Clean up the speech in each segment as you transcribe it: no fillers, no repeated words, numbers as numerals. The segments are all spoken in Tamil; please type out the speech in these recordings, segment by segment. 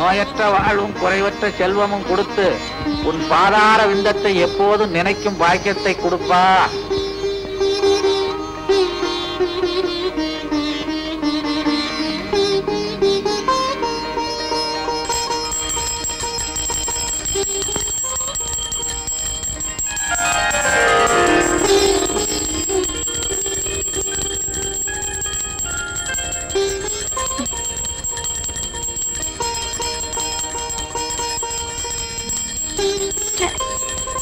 நோயற்ற வாழும் குறைவற்ற செல்வமும் கொடுத்து உன் பாதார விந்தத்தை எப்போதும் நினைக்கும் பாக்கியத்தை கொடுப்பா.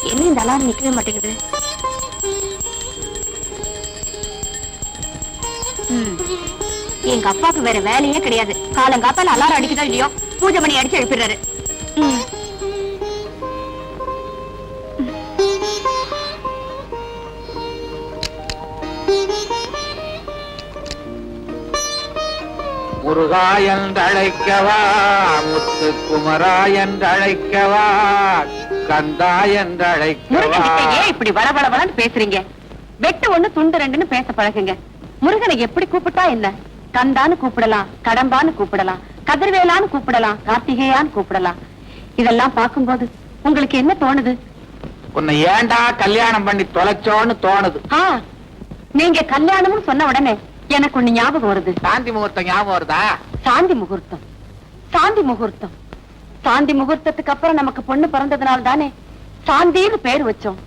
என்ன இந்த அலாரம் நிக்கவே மாட்டேங்குது? எங்க அப்பாவுக்கு வேற வேலையே கிடையாது. காலங்காத்தால அலாரம் அடிக்குதோ இல்லையோ பூஜை பண்ணி அடிச்சு எழுப்பிடுறாரு. முருகா என்றழைக்கவா, முத்து குமரா என்றழைக்கவா, கந்தா என்றழைக்கவா. ஏன் இப்படி வளவளவளன்னு பேசுறீங்க? வெட்டு ஒண்ணு துண்டு ரெண்டுன்னு பேச பழகுங்க. முருகனை எப்படி கூப்பிட்டா என்ன? கந்தான்னு கூப்பிடலாம், கடம்பான்னு கூப்பிடலாம், கதிர்வேலான்னு கூப்பிடலாம், கார்த்திகேயான்னு கூப்பிடலாம். இதெல்லாம் பார்க்கும்போது உங்களுக்கு என்ன தோணுது? உன்னை ஏண்டா கல்யாணம் பண்ணி தொலைச்சோன்னு தோணுது. நீங்க கல்யாணம்னு சொன்ன உடனே எனக்கு ஒண்ணு ஞாபகம் வருது. சாந்தி முகூர்த்தம் ஞாபகம் வருதா? சாந்தி முகூர்த்தம், சாந்தி முகூர்த்தம். சாந்தி முகூர்த்தத்துக்கு அப்புறம் நமக்கு பொண்ணு பிறந்ததுனால தானே சாந்தின்னு பேர் வச்சோம்.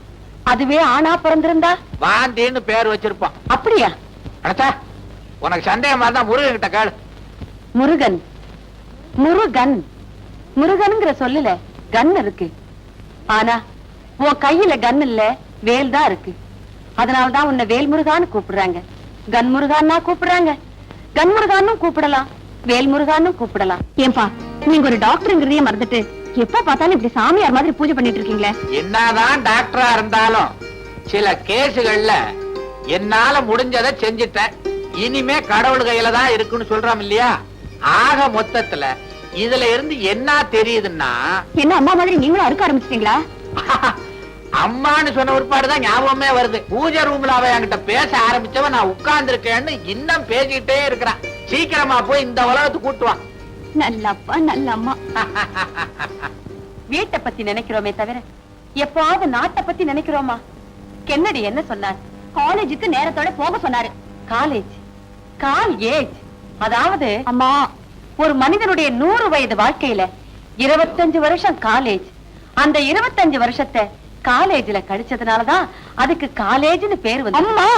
அதுவே ஆணா பிறந்திருந்தா வாந்தின்னு பேர் வச்சிருப்போம். அப்படியா? அடச்சா, உனக்கு சந்தேகமா இருந்தா முருகன் கிட்ட கேளு. முருகன், முருகன், முருகன்ங்கிற சொல்லல கன் இருக்கு. ஆனா உன் கையில கன் இல்ல, வேல் தான் இருக்கு. அதனாலதான் உன்னை வேல் முருகான்னு கூப்பிடுறாங்க. கன் முருகான்னா கூப்பிடுறாங்க. கன் முருகான்னு கூப்பிடலாம், வேல் முருகான்னு கூப்பிடலாம். ஏன்பா நீங்க ஒரு டாக்டருங்கிறதையே மறந்துட்டு எப்ப பார்த்தாலும் இப்படி சாமியார் மாதிரி பூஜை பண்ணிட்டு இருக்கீங்களே? என்னதான் டாக்டரா இருந்தாலும் சில கேசுகள்ல என்னால முடிஞ்சதை செஞ்சுட்டேன், இனிமே கடவுள் கையில தான் இருக்குன்னு சொல்றோம் இல்லையா? ஆக மொத்தத்துல இதுல இருந்து என்ன தெரியுதுன்னா, என்ன அம்மா மாதிரி நீங்களும் அறுக்க ஆரம்பிச்சிட்டீங்களா? அம்மான்னு சொன்ன ஒருபாடுதான் ஞாபகமே வருது. பூஜை ரூம்ல அவ என்கிட்ட பேச ஆரம்பிச்சவன் நான் உட்கார்ந்து இருக்கேன்னு இன்னும் பேசிக்கிட்டே இருக்கிறான். சீக்கிரமா போய் இந்த உலகத்துக்கு கூட்டுவான். நல்ல அப்பா, நல்ல அம்மா. வீட்டை பத்தி நினைக்கிறோமே தவிர எப்பாவது நாட்டை பத்தி நினைக்கிறோமா? கென்னடி என்ன சொன்னார்? காலேஜுக்கு நேரத்தோட போக சொன்னாரு. காலேஜ், கால் ஏஜ், அதாவது அம்மா ஒரு மனிதனுடைய 100 வயது வாழ்க்கையில 25 வருஷம் காலேஜ். அந்த 25 வருஷத்தை காலேஜ்ல கழிச்சதுனாலதான் அதுக்கு காலேஜ்னு பேர் வந்து. அம்மா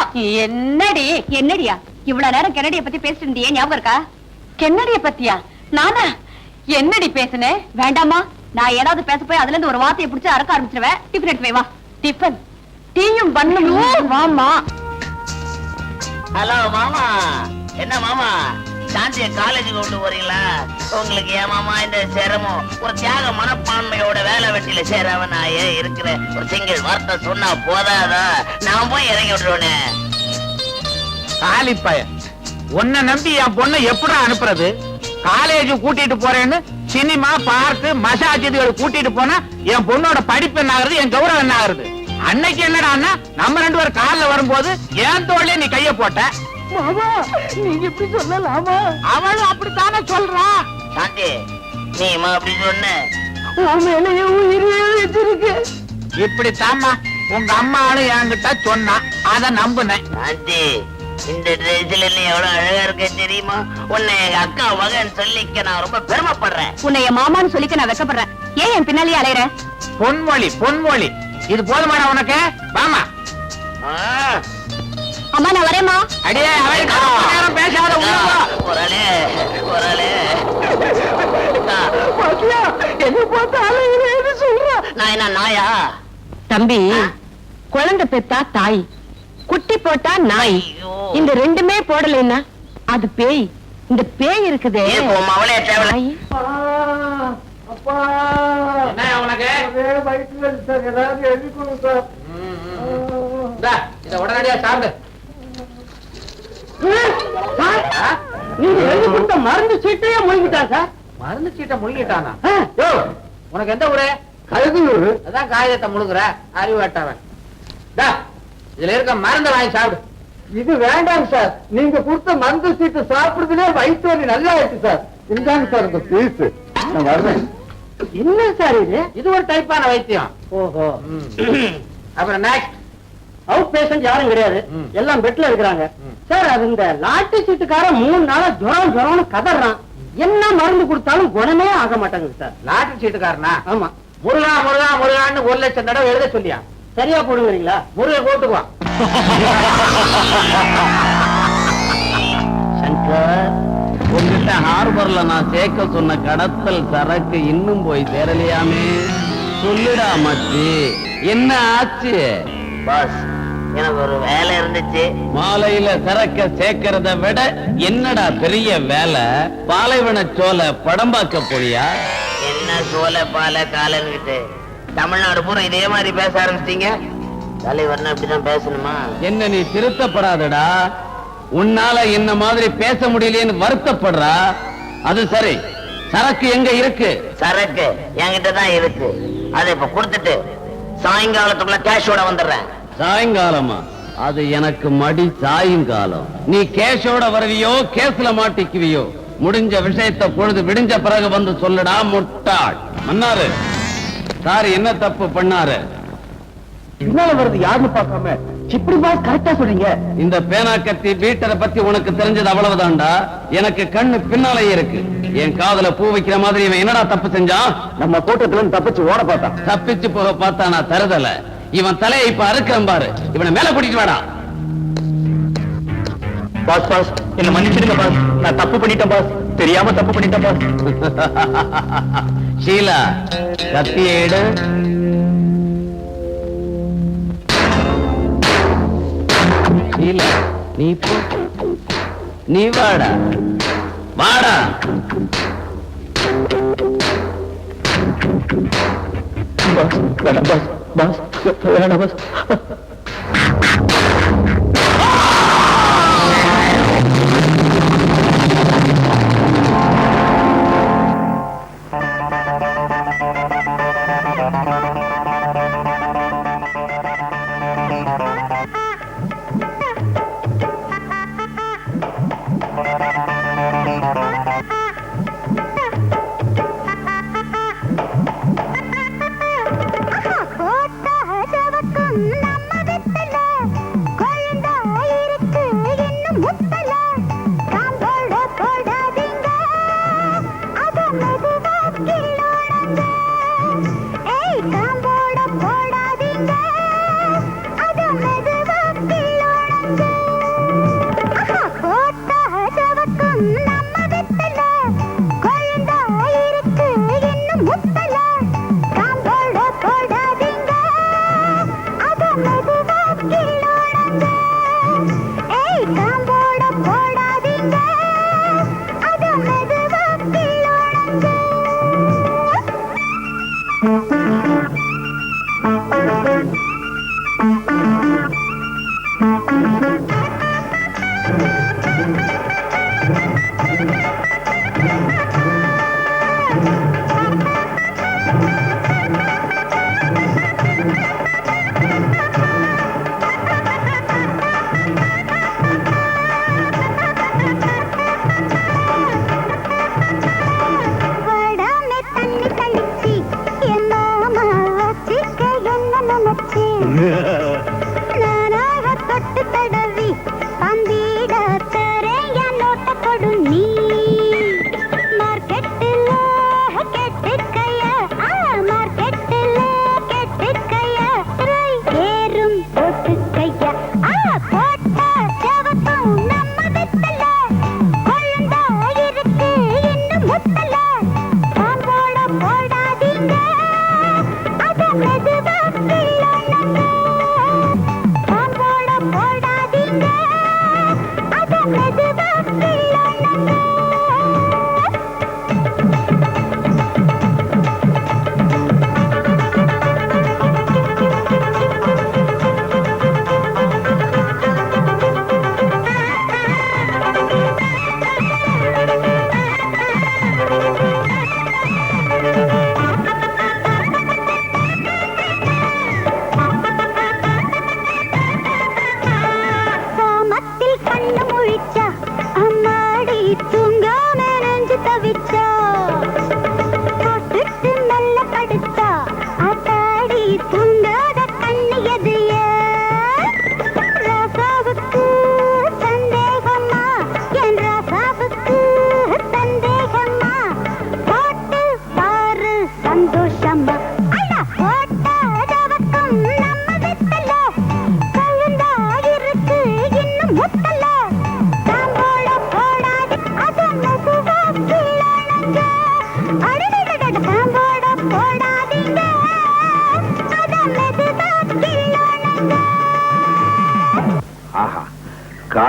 என்னடி? என்னடியா இவ்வளவு நேரம் கென்னடிய பத்தி பேசிட்டு இருந்தியே, ஞாபகம் இருக்கா? கென்னடிய பத்தியா? நானா என்னடி பேசுனேன்? வேண்டாமா, நான் ஏதாவது பேச போய் அதுல இருந்து ஒரு வார்த்தையை பிடிச்சு அறக்க ஆரம்பிச்சிருவேன். டிஃபன் எடுத்து வா. டிஃபன் டீயும் பண்ணும். வாமா. ஹலோ மாமா. என்ன மாமா, சாந்திய காலேஜுக்கு கொண்டு போறீங்களா? உங்களுக்கு ஏன் மாமா இந்த சிரமம்? ஒரு தியாக மனப்பான்மையோட வேலை வெட்டியில சேராம நான் ஏன் இருக்கிறேன்? ஒரு சிங்கிள் வார்த்தை சொன்னா போதாதா? நான் போய் இறங்கி விட்டுருவேனே. காலிப்பய, உன்னை நம்பி என் பொண்ணை எப்படி அனுப்புறது? காலேஜ் கூட்டிட்டு போறேன்னு சினிமா, பார்க்கு, மசாஜ் இதுகளை கூட்டிட்டு போனா என் பொண்ணோட படிப்பு என்ன ஆகுறது, என் கௌரவம் என்ன ஆகுறது? அன்னைக்கு என்னடான்னா நம்ம 2 பேரும் கார்ல வரும்போது என் தோள்லயே நீ கைய போட்ட. மாமா நீங்க இப்படி சொல்லலாமா? அவளும் அப்படித்தானே சொல்றா. சாந்தி நீமா அப்படி சொன்ன? இப்படித்தாம்மா உங்க அம்மாவும் என்கிட்ட சொன்னா, அத நம்புனேன். சாந்தி இந்த ட்ரெஸ்ல நீ எவ்வளவு அழகா இருக்க தெரியுமா? உன்னை எங்க அக்கா மகன் சொல்லிக்க நான் ரொம்ப பெருமைப்படுறேன். உன்னை என் மாமான்னு சொல்லிக்க நான் வெக்கப்படுறேன். ஏன் என் பின்னாலேயே அலையற? பொன்மொழி, பொன்மொழி, இது போதுமாடா உனக்கு? வாமா. அம்மா நான் வரேம்மா. அடியே அவளுக்கு பேசாத. ஒரே ஒரே என்ன பார்த்து சொல்ற? நான் என்ன நாயா? தம்பி, குழந்தை பெத்தா தாய், குட்டி போட்டா நாய். இந்த ரெண்டுமே போடலைன்னா அது பேய். இந்த பேய் இருக்குதே அவளே தேவலை. உடனடியா சாப்பிடு. மருந்து சீட்டையே முழுங்கிட்டான் சார். மருந்து சீட்டை முழுங்கிட்டானா? உனக்கு எந்த ஊரு? கழுகுயூர். அதான் காகிதத்தை முழுங்குற அறிவு வேட்டவன். இதுல இருக்க மருந்து வாங்கி சாப்பிடு. இது வேண்டாம் சார், நீங்க கொடுத்த மருந்து சீட்டு சாப்பிடுறதுலே வயிற்று வலி நல்லா இருக்கு சார். இந்தாங்க சார் இந்த பீஸ். நான் வர்றேன். என்ன சார் இது? இது ஒரு டைப்பான வைத்தியம். ஓஹோ. அப்புறம் நெக்ஸ்ட். அவுட் பேஷண்ட் யாரும் கிடையாது, எல்லாம் பெட்ல இருக்கிறாங்க. சார் அது இந்த லாட்டி சீட்டுக்காரன் 3 நாளா ஜுரம்னு கதறான். என்ன மருந்து கொடுத்தாலும் குணமே ஆக மாட்டாங்க சார். லாட்டரி சீட்டுக்காரனா? ஆமா. முருகா முருகா முருகான்னு 1 லட்சம் தடவை எழுத சொல்லியா? சரியா போடுவீங்களா? முருகன் கூட்டுக்குவான். சங்கர், உங்ககிட்ட ஹார்பர்ல நான் சேர்க்க சொன்ன கடத்தல் சரக்கு இன்னும் போய் சேரலையாமே. சொல்லுடா மச்சி, என்ன ஆச்சு? பாஸ், எனக்கு ஒரு வேலை இருந்துச்சு. மாலையில சரக்க சேர்க்கறத விட என்னடா பெரிய வேலை? பாலைவன சோலை படம் பார்க்க போறியா? என்ன சோலை பால காலன்கிட்டு தமிழ்நாடு பூரா இதே மாதிரி பேச ஆரம்பிச்சிட்டீங்க. தலைவர்னா இப்படிதான் பேசணுமா? என்ன நீ திருத்தப்படாதடா. உன்னால என்ன மாதிரி பேச முடியலையேன்னு வருத்தப்படுறா. அது சரி, சரக்கு எங்க இருக்கு? சரக்கு என்கிட்ட தான் இருக்கு. அதை இப்ப கொடுத்துட்டு சாயங்காலத்துக்குள்ள கேஷோட வந்துடுறேன். சாயங்காலமா? அது எனக்கு மடி சாயங்காலம். நீ கேஷோட வருவியோ கேஸ்ல மாட்டிக்குவியோ? முடிஞ்ச விஷயத்தை பொழுது விடிஞ்ச பிறகு வந்து சொல்லுடா முட்டாள். மன்னாரு சார் என்ன தப்பு பண்ணாரு? பின்னால வருது யாருன்னு பார்க்காம இப்படி பாஸ் கரெக்டா சொல்றீங்க. இந்த பேனா கத்தி பீட்டரை பத்தி உனக்கு தெரிஞ்சது அவ்வளவுதான்டா. எனக்கு கண்ணு பின்னாலே இருக்கு. என் காதுல பூ வைக்கிற மாதிரி இவன் என்னடா தப்பு செஞ்சான்? நம்ம கூட்டத்துல தப்பிச்சு ஓட பார்த்தா. தப்பிச்சு போக பார்த்தா நான் தருதல. இவன் தலையை இப்ப அறுக்கிறேன் பாரு. இவனை மேல கூட்டிட்டு வாடா. பாஸ் பாஸ் என்ன மன்னிச்சிடுங்க பாஸ், நான் தப்பு பண்ணிட்டேன் பாஸ், தெரியாம தப்பு பண்ணிட்டேன் பாஸ். ஷீலா, கத்தியை எடு. ஷீலா, நீ போ. நீ வாடா வாடா. பாஸ் வேணாம் பாஸ், பாஸ் வேணாம் பாஸ்.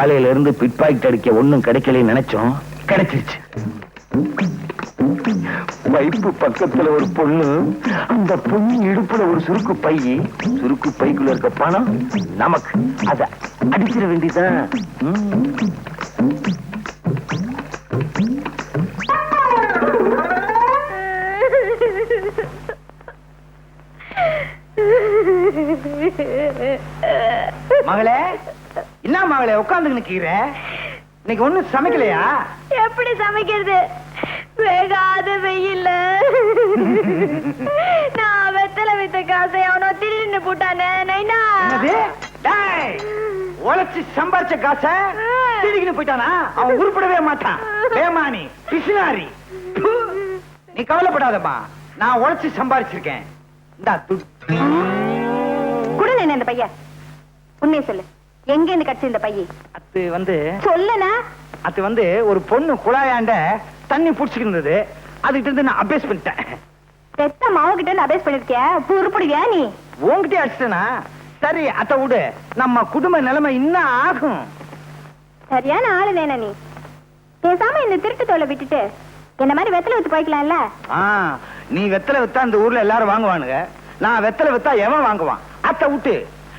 காலையில இருந்து பிட் பாக்கெட் அடிக்க ஒண்ணும் கிடைக்கலன்னு நினைச்சோம், கிடைச்சிருச்சு. பைப்பு பக்கத்துல ஒரு பொண்ணு, அந்த பொண்ணு இடுப்புல ஒரு சுருக்கு பை, சுருக்கு பைக்குள்ள இருக்க பணம் நமக்கு. அத அடிச்சிட வேண்டியதான். மகளே, என்ன மகளே உட்கார்ந்து நிக்கிற? இன்னைக்கு ஒண்ணும் சமைக்கலையா? எப்படி சமைக்கிறது? வேகாத வெயில்ல நான் வெத்தலை வித்த காசை அவனோ திருடின்னு போட்டானே. நைனா, உழைச்சு சம்பாரிச்ச காச திருடிக்கிட்டு போயிட்டானா? அவன் உருப்படவே மாட்டான். ஏமானி பிசினாரி. நீ கவலைப்படாதம்மா, நான் உழைச்சு சம்பாரிச்சிருக்கேன். இந்தா துட்டு. குடு இந்த பையன். உண்மையை சொல்லு, எங்க இருந்து கட்சி இந்த பையன்? அது சொல்லுனா. அது ஒரு பொண்ணு குழாயாண்ட தண்ணி புடிச்சுக்கிட்டு இருந்தது. அதுகிட்ட இருந்து நான் அபேஸ் பண்ணிட்டேன். பெத்த மாவுகிட்ட இருந்து அபேஸ் பண்ணிருக்கேன். உருப்படுவியா நீ? உன்கிட்டே அடிச்சிட்டனா? சரி, அத விடு. நம்ம குடும்ப நிலைமை இன்னும் ஆகும். சரியான ஆளு வேணா நீ. பேசாம இந்த திருட்டு தோலை விட்டுட்டு என்ன மாதிரி வெத்தலை வித்து போய்க்கலாம்ல. நீ வெத்தலை வித்தா இந்த ஊர்ல எல்லாரும் வாங்குவானுங்க. நான் வெத்தலை வித்தா எவன் வாங்குவான்? அத்தை விட்டு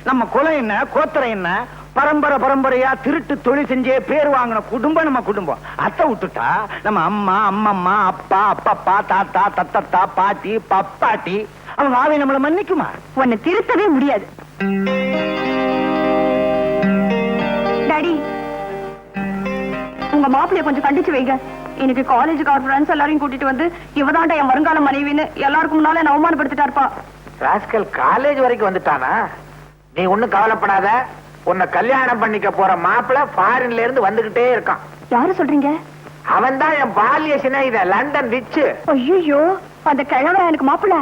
நம்ம குலை என்ன, கோத்திரம் என்ன, பரம்பரை பரம்பரையா திருட்டு தொழில் செஞ்சே பேர் வாங்கின குடும்பம் நம்ம குடும்பம். அத்தை விட்டுட்டா நம்ம அம்மா, அம்மம்மா, அப்பா, அப்பப்பா, தாத்தா, தத்தத்தா, பாட்டி, பப்பாட்டி, அவங்க ஆவை நம்மள மன்னிக்குமா? உன்னை திருத்தவே முடியாது. டாடி, உங்க மாப்பிள்ளைய கொஞ்சம் கண்டிச்சு வைங்க. எனக்கு காலேஜுக்கு அவர் ஃப்ரெண்ட்ஸ் எல்லாரையும் கூட்டிட்டு வந்து இவதான்டா என் வருங்கால மனைவின்னு எல்லாருக்கும் முன்னால என்ன அவமானப்படுத்திட்டா இருப்பா. ராஸ்கல் காலேஜ் வரைக்கும் வந்துட்டானா? நீ ஒண்ணும் கவலைப்படாத. உன்னை கல்யாணம் பண்ணிக்க போற மாப்பிள்ள ஃபாரின்ல இருந்து வந்துகிட்டே இருக்கான். யாரு சொல்றீங்க? அவன் தான் என் பால்ய சிநேகித லண்டன் ரிச்சு. ஐயோ, அந்த கிழவன் எனக்கு மாப்பிள்ள.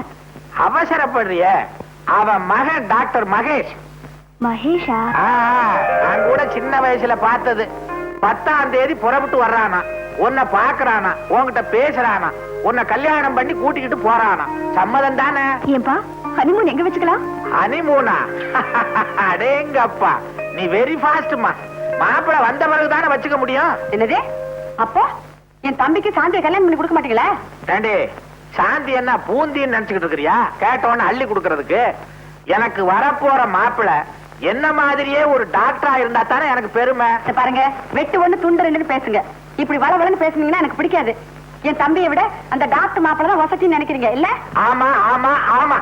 அவசரப்படுறிய? அவன் மகன் டாக்டர் மகேஷ். மகேஷா? நான் கூட சின்ன வயசுல பார்த்தது. 10ஆம் தேதி புறப்பட்டு வர்றானா, உன்னை பாக்குறானா, உன்கிட்ட பேசுறானா, உன்னை கல்யாணம் பண்ணி கூட்டிக்கிட்டு போறானா. சம்மதம் தானே? ஏன்பா, ஹனிமூன் எங்க வச்சுக்கலாம்? ஹனிமூனா? அடேங்கப்பா, நீ வெரி ஃபாஸ்ட்மா. மாப்பிள வந்த பிறகுதானே வச்சுக்க முடியும். என்னது? அப்போ என் தம்பிக்கு சாந்தியை கல்யாணம் பண்ணி கொடுக்க மாட்டீங்களா? ஏண்டி, சாந்தி என்ன பூந்தின்னு நினைச்சுக்கிட்டு இருக்கிறியா? கேட்டவன அள்ளி கொடுக்கறதுக்கு. எனக்கு வரப்போற மாப்பிள என்ன மாதிரியே ஒரு டாக்டரா இருந்தா தானே எனக்கு பெருமை. பாருங்க, வெட்டு ஒண்ணு துண்டு ரெண்டுன்னு பேசுங்க. இப்படி வளவளன்னு பேசுனீங்கன்னா எனக்கு பிடிக்காது. என் தம்பியை விட அந்த டாக்டர் மாப்பிள தான் வசதின்னு நினைக்கிறீங்க இல்ல? ஆமா ஆமா ஆமா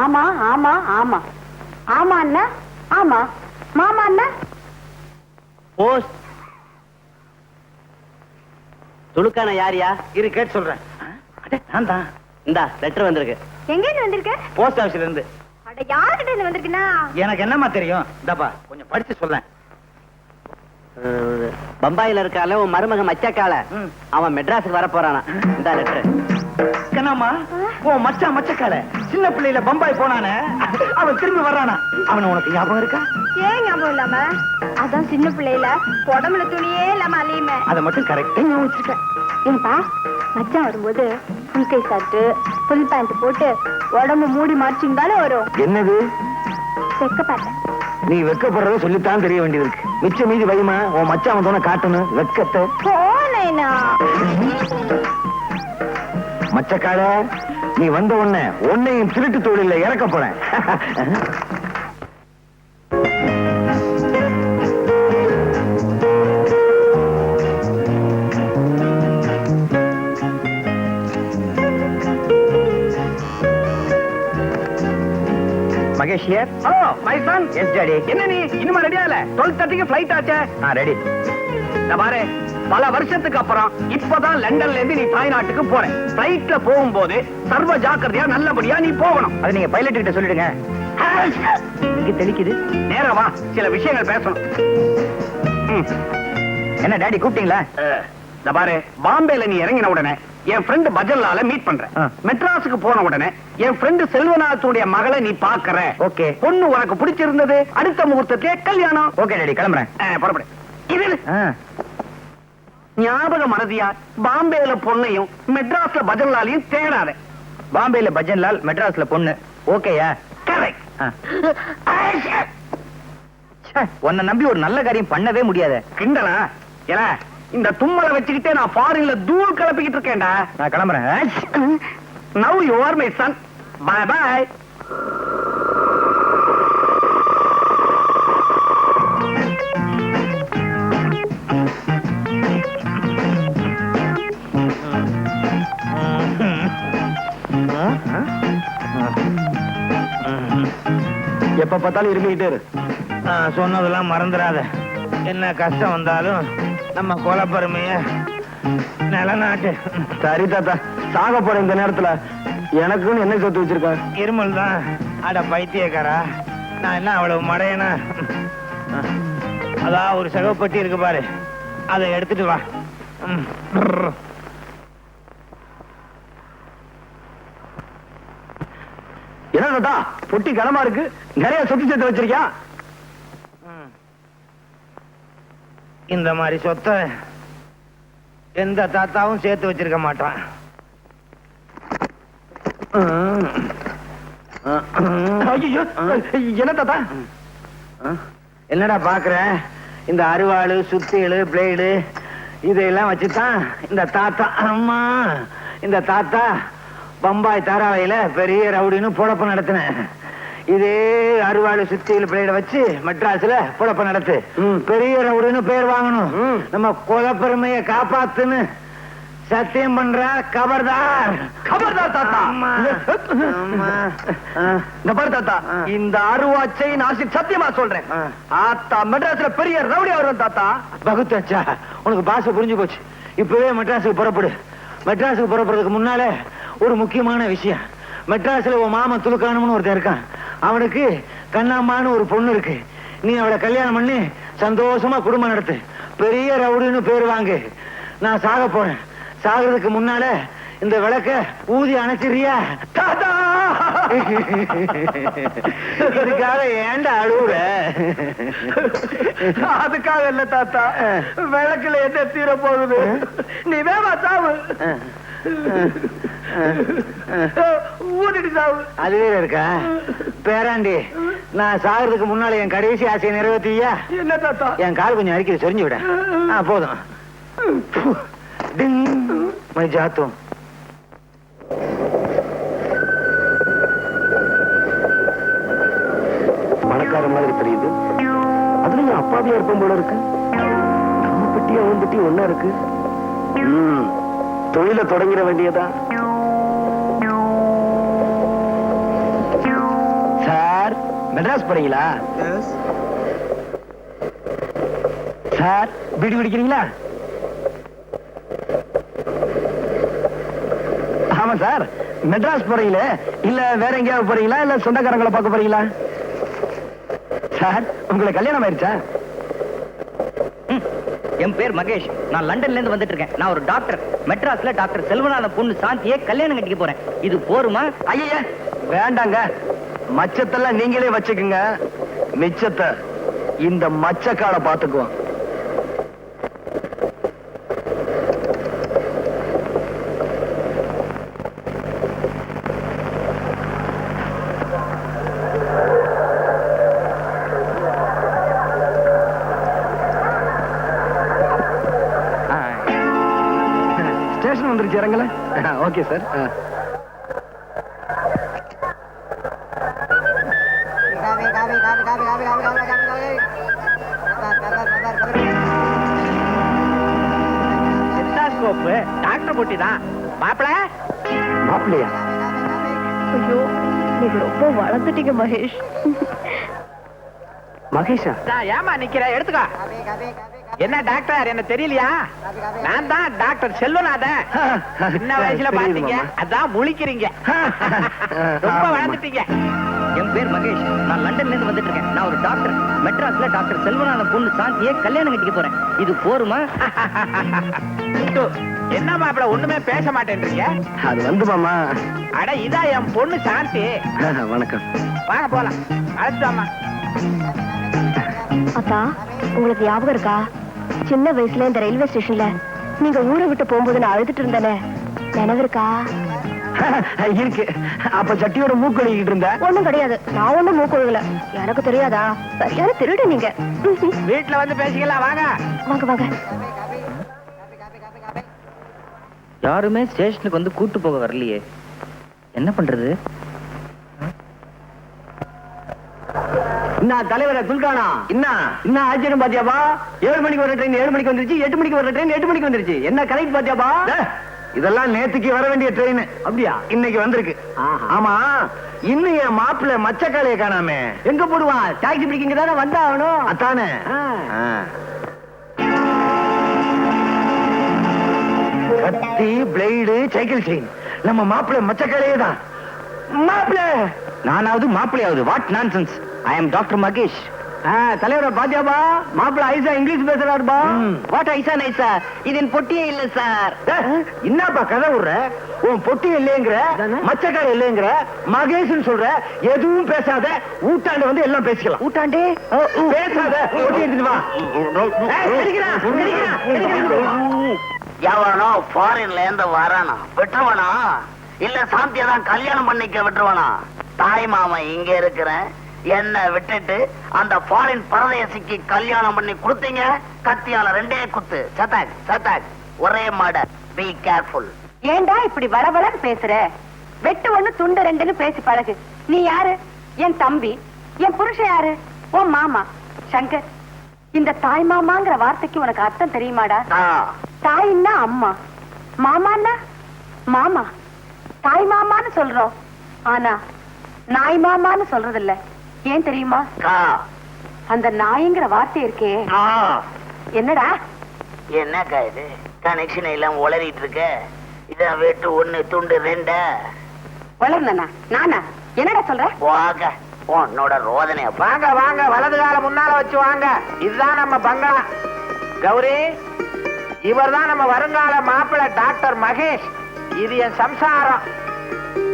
ஆமா ஆமா ஆமா ஆமா அண்ணா. ஆமா மாமா அண்ணா. போஸ்ட் துணுக்கான யாரியா? இரு கேட்டு சொல்றேன். நான் தான். இந்தா லெட்டர் வந்திருக்கு. எங்க இருந்து வந்திருக்க? போஸ்ட் ஆபீஸ்ல இருந்து. அட, யார்கிட்ட இருந்து வந்திருக்குன்னா? எனக்கு என்னமா தெரியும்? இந்தப்பா கொஞ்சம் படிச்சு சொல்லேன். பம்பாயில இருக்கால உன் மருமக மச்சக்கால, அவன் மெட்ராஸுக்கு வர போறானா. இந்த லெட்டர். என்னம்மா, உன் மச்சான் மச்சக்கால சின்ன பிள்ளையில பம்பாய் போனானே, அவன் திரும்பி வர்றானா? அவன் உனக்கு ஞாபகம் இருக்கா? ஏன் ஞாபகம் இல்லாம? அதான் சின்ன பிள்ளையில உடம்புல துணியே இல்லாம அலையுமே. அதை மட்டும் கரெக்டா ஞாபகம் வச்சிருக்கேன். ஏன்பா, மச்சான் வரும்போது ஃபுல் கை ஷர்ட் ஃபுல் பேண்ட் போட்டு உடம்பு மூடி மார்ச்சிங் வரும். என்னது? வெக்க பார்த்தேன். நீ வெக்கப்படுறத சொல்லித்தான் தெரிய வேண்டியது இருக்கு. மிச்ச மீதி வைமா, உன் மச்சான் வந்தோன்னு காட்டணும் வெக்கத்தை. போனேனா மச்சக்கால, நீ வந்த உடனே உன்னையும் திருட்டு தொழில இறக்க போறேன். Mahesh here. Oh my son. Yes daddy. என்ன நீ இன்னும் ரெடியா இல்ல? 12:30க்கு ஃளைட் ஆச்சே. ரெடி. நான் பாரு, பல வருஷத்துக்கு அப்புறம் இப்பதான் லண்டன்ல இருந்து நீ தாய்நாட்டுக்கு போற. ஃளைட்ல போகும்போது சர்வ ஜாக்கிரதையா நல்லபடியா நீ போகணும். அது நீங்க பைலட் கிட்ட சொல்லிடுங்க. இங்க தெளிக்குது. நேரா வா, சில விஷயங்கள் பேசணும். என்ன டாடி கூப்பிட்டீங்களா? இந்த பாரு, பாம்பேல நீ இறங்கின உடனே என் ஃப்ரெண்ட் பஜல்லால மீட் பண்றேன். மெட்ராஸுக்கு போன உடனே என் ஃப்ரெண்ட் செல்வநாதனுடைய மகளை நீ பாக்குற. ஓகே. பொண்ணு உனக்கு பிடிச்சிருந்தது. அடுத்த முகூர்த்தத்திலே கல்யாணம். ஓகே டாடி, கிளம்புறேன். புறப்படு. இது ஞாபகம் மறதியா? பாம்பேல பொண்ணையும் மெட்ராஸ்ல பஜன்லாலையும் தேடாத. பாம்பேல பஜன்லால், மெட்ராஸ்ல பொண்ணு. ஓகேயா? கரெக்ட். உன்னை நம்பி ஒரு நல்ல காரியம் பண்ணவே முடியாது. கிண்டலா? ஏல இந்த தும்மலை வச்சுக்கிட்டே நான் ஃபாரின்ல தூள் கிளப்பிக்கிட்டு இருக்கேன்டா. நான் கிளம்புறேன். Now you are my son. Bye bye. எப்ப பார்த்தாலும் இருமிக்கிட்டே இரு. சொன்னதெல்லாம் மறந்துடாத. என்ன கஷ்டம் வந்தாலும் நம்ம குலப்பெருமைய நிலநாட்டு. சரி தாத்தா, சாக போற இந்த நேரத்துல எனக்குன்னு என்ன சொத்து வச்சிருக்க? இருமல் தான். அட பைத்தியக்காரா, நான் என்ன அவ்வளவு மடையனா? அதான் ஒரு சகப்பட்டி இருக்கு பாரு, அதை எடுத்துட்டு வா. என்ன தாத்தா பொட்டி கனமா இருக்கு, நிறைய சொத்து சேர்த்து வச்சிருக்கியா? இந்த மாதிரி சொத்தை எந்த தாத்தாவும் சேர்த்து வச்சிருக்க மாட்டான். ஐயோ, என்ன தாத்தா? என்னடா பாக்குற? இந்த அருவாளு, சுத்தியலு, பிளேடு இதெல்லாம் வச்சுதான் இந்த தாத்தா, அம்மா, இந்த தாத்தா பம்பாய் தாராவையில பெரிய ரவுடின்னு பொழப்பு நடத்தினேன். இதே அருவாளு, சுத்தியலு, பிளேட வச்சு மெட்ராஸ்ல பொழப்பு நடத்து. பெரிய ரவுடின்னு பேர் வாங்கணும். நம்ம குலப்பெருமைய காப்பாத்துன்னு சத்தியம் பண்ற. கபர்தார், கபர்தார் தாத்தா. இந்த பாரு தாத்தா, இந்த அருவாச்சை நான் சத்தியமா சொல்றேன். ஆத்தா மெட்ராஸ்ல பெரிய ரவுடி வருவேன் தாத்தா. பகுத்தச்சா, உனக்கு பாச புரிஞ்சு போச்சு. இப்பவே மெட்ராஸுக்கு புறப்படு. மெட்ராஸுக்கு புறப்படுறதுக்கு முன்னால ஒரு முக்கியமான விஷயம். மெட்ராஸ்ல உன் மாமன் துலுக்கானம்னு ஒருத்தன் இருக்கான். அவனுக்கு கண்ணாம்மான்னு ஒரு பொண்ணு இருக்கு. நீ அவளை கல்யாணம் பண்ணி சந்தோஷமா குடும்பம் நடத்து. பெரிய ரவுடின்னு பேர் வாங்கு. நான் சாக போறேன். சாகிறதுக்கு முன்னால இந்த விளக்க ஊதி அணைச்சிரியா? தாத்தா, இதுக்காக ஏன்டா அழுவுற? அதுக்காக இல்ல தாத்தா, விளக்குல என்ன தீர போகுது? நீ வேமா சாவு, ஊதிட்டு சாவு. அது வேற இருக்கா? பேராண்டி, நான் சாகிறதுக்கு முன்னால என் கடைசி ஆசையை நிறைவேற்றியா? என்ன தாத்தா? என் கால் கொஞ்சம் அரிக்கிறது சொரிஞ்சு விட. போதும். டிங், மை ஜாத்தும். பணக்கார மாதிரி தெரியுது. அதுல என் அப்பாவியா இருப்போம் போல இருக்கு. நம்ம பெட்டி அவன் பெட்டி ஒன்னா இருக்கு. தொழில தொடங்கிட வேண்டியதா? சார், மெட்ராஸ் போறீங்களா? சார், பீடி குடிக்கிறீங்களா? ஆமா சார், மெட்ராஸ் போறீங்களே, இல்ல வேற எங்கேயாவது போறீங்களா, இல்ல சொந்தக்காரங்களை பார்க்க போறீங்களா? சார், உங்களுக்கு கல்யாணம் ஆயிடுச்சா? என் பேர் மகேஷ். நான் லண்டன்ல இருந்து வந்துட்டு இருக்கேன். நான் ஒரு டாக்டர். மெட்ராஸ்ல டாக்டர் செல்வநாதன் பொண்ணு சாந்தியை கல்யாணம் கட்டிக்க போறேன். இது போருமா? ஐயா வேண்டாங்க, மச்சத்தெல்லாம் நீங்களே வச்சுக்குங்க. மிச்சத்தை இந்த மச்சக்கால பாத்துக்குவோம். ஸ்டேஷன் வந்துருச்சு, இறங்கல? Okay sir. டாக்டர் போட்டி தான் மாப்பிள. மாப்பிள்ளையா? ஐயோ, நீங்க ரொம்ப வளர்ந்துட்டீங்க மகேஷ். மகேஷா? ஏமா நிக்கிற, எடுத்துக்கோ. என்ன டாக்டர், என்ன தெரியலையா? நான் தான் டாக்டர் செல்வநாதன். சின்ன வயசுல பாத்தீங்க, அதான் முழிக்கிறீங்க. ரொம்ப வளர்ந்துட்டீங்க. என் பேர் மகேஷ். நான் லண்டன்ல இருந்து வந்துட்டு இருக்கேன். நான் ஒரு டாக்டர். மெட்ராஸ்ல டாக்டர் செல்வநாதன் பொண்ணு சாந்தியை கல்யாணம் கட்டிக்க போறேன். இது போருமா? என்ன மாப்பிள ஒண்ணுமே பேச மாட்டேன்றீங்க? அது வந்து மாமா. அட இதா என் பொண்ணு சாந்தி. வணக்கம். வாங்க போலாம். அழைச்சிட்டாமா. அப்பா, உங்களுக்கு ஞாபகம் இருக்கா? சின்ன வயசுல இந்த ரயில்வே ஸ்டேஷன்ல நீங்க ஊரை விட்டு போகும்போது நான் அழுதுட்டு இருந்தேனே, நினைவு இருக்கா? இருக்கு. அப்ப சட்டியோட மூக்கு அடிக்கிட்டு இருந்த? ஒண்ணும் கிடையாது, நான் ஒண்ணும் மூக்குழுகல. எனக்கு தெரியாதா? சரியான திருடு நீங்க. வீட்டுல வந்து பேசிக்கலாம் வாங்க. வாங்க வாங்க. யாருமே ஸ்டேஷனுக்கு வந்து கூட்டு போக வரலையே, என்ன பண்றது? என்ன தலைவரை துல்கானா? என்ன ஆச்சரியம் பாத்தியாப்பா? 7 மணிக்கு வர ட்ரெயின் 7 மணிக்கு வந்துருச்சு, 8 மணிக்கு வர ட்ரெயின் 8 மணிக்கு வந்துருச்சு. என்ன கரெக்ட் பாத்தியாப்பா? இதெல்லாம் நேத்துக்கு வர வேண்டிய ட்ரெயின். அப்படியா? இன்னைக்கு வந்திருக்கு. ஆமா, இன்னும் என் மாப்பிள்ள மச்சக்காலைய காணாமே. எங்க போடுவான்? டாக்ஸி பிடிக்கிங்க தானே வந்தா ஆகணும். அதானே. கத்தி, பிளேடு, சைக்கிள் செயின், நம்ம மாப்பிள்ள மச்சக்காலையே தான். மாப்பிள்ள நானாவது மாப்பிள்ளையாவது? What nonsense. I am doctor Mahesh. தலைவரை பாத்தியாபா? மாப்பிள்ள ஐசா இங்கிலீஷ் பேசுறாருப்பா. வாட் ஐசா நைசா? இதன் பொட்டியே இல்ல சார். என்னப்பா கதை விடுற? உன் பொட்டி இல்லைங்கிற, மச்சக்கார இல்லைங்கிற, மகேஷ்னு சொல்ற. எதுவும் பேசாத, ஊட்டாண்ட வந்து எல்லாம் பேசிக்கலாம். ஊட்டாண்டே பேசாத, பொட்டி எடுத்துட்டு வா. எவனோ ஃபாரின்ல இருந்து வரானா விட்டுருவானா, இல்ல சாந்தியா தான் கல்யாணம் பண்ணிக்க விட்டுருவானா? தாய் மாமன் இங்க இருக்கிறேன், என்ன விட்டுட்டு அந்த ஃபாரின் பரதேசிக்கு கல்யாணம் பண்ணி கொடுத்தீங்க. கத்தியால 2 குத்து. சட்டாக் சட்டாக், ஒரே மர்டர். Be careful. ஏண்டா இப்படி வளவளன்னு பேசுற? வெட்டு ஒண்ணு துண்டு 2ன்னு பேசி பழகு. நீ யாரு? என் தம்பி. என் புருஷன் யாரு? உன் மாமா சங்கர். இந்த தாய் மாமாங்கிற வார்த்தைக்கு உனக்கு அர்த்தம் தெரியுமாடா? தாயின்னா அம்மா, மாமான்னா மாமா. தாய் மாமான்னு சொல்றோம், ஆனா நாய் மாமான்னு சொல்றது இல்ல. ஏன் தெரியுமா? அந்த நாய்ங்கிற வார்த்தை இருக்கே. என்னடா என்னக்கா இது? கனெக்ஷன் எல்லாம் உளறிட்டு இருக்க. இதான் வெட்டு 1 துண்டு 2. வளர்ந்தனா நானா? என்னடா சொல்ற? வாங்க உன்னோட ரோதனை. வாங்க வாங்க, வலது கால முன்னால வச்சு வாங்க. இதுதான் நம்ம பங்களா. கௌரி, இவர்தான் நம்ம வருங்கால மாப்பிள்ள டாக்டர் மகேஷ். இது என் சம்சாரம்.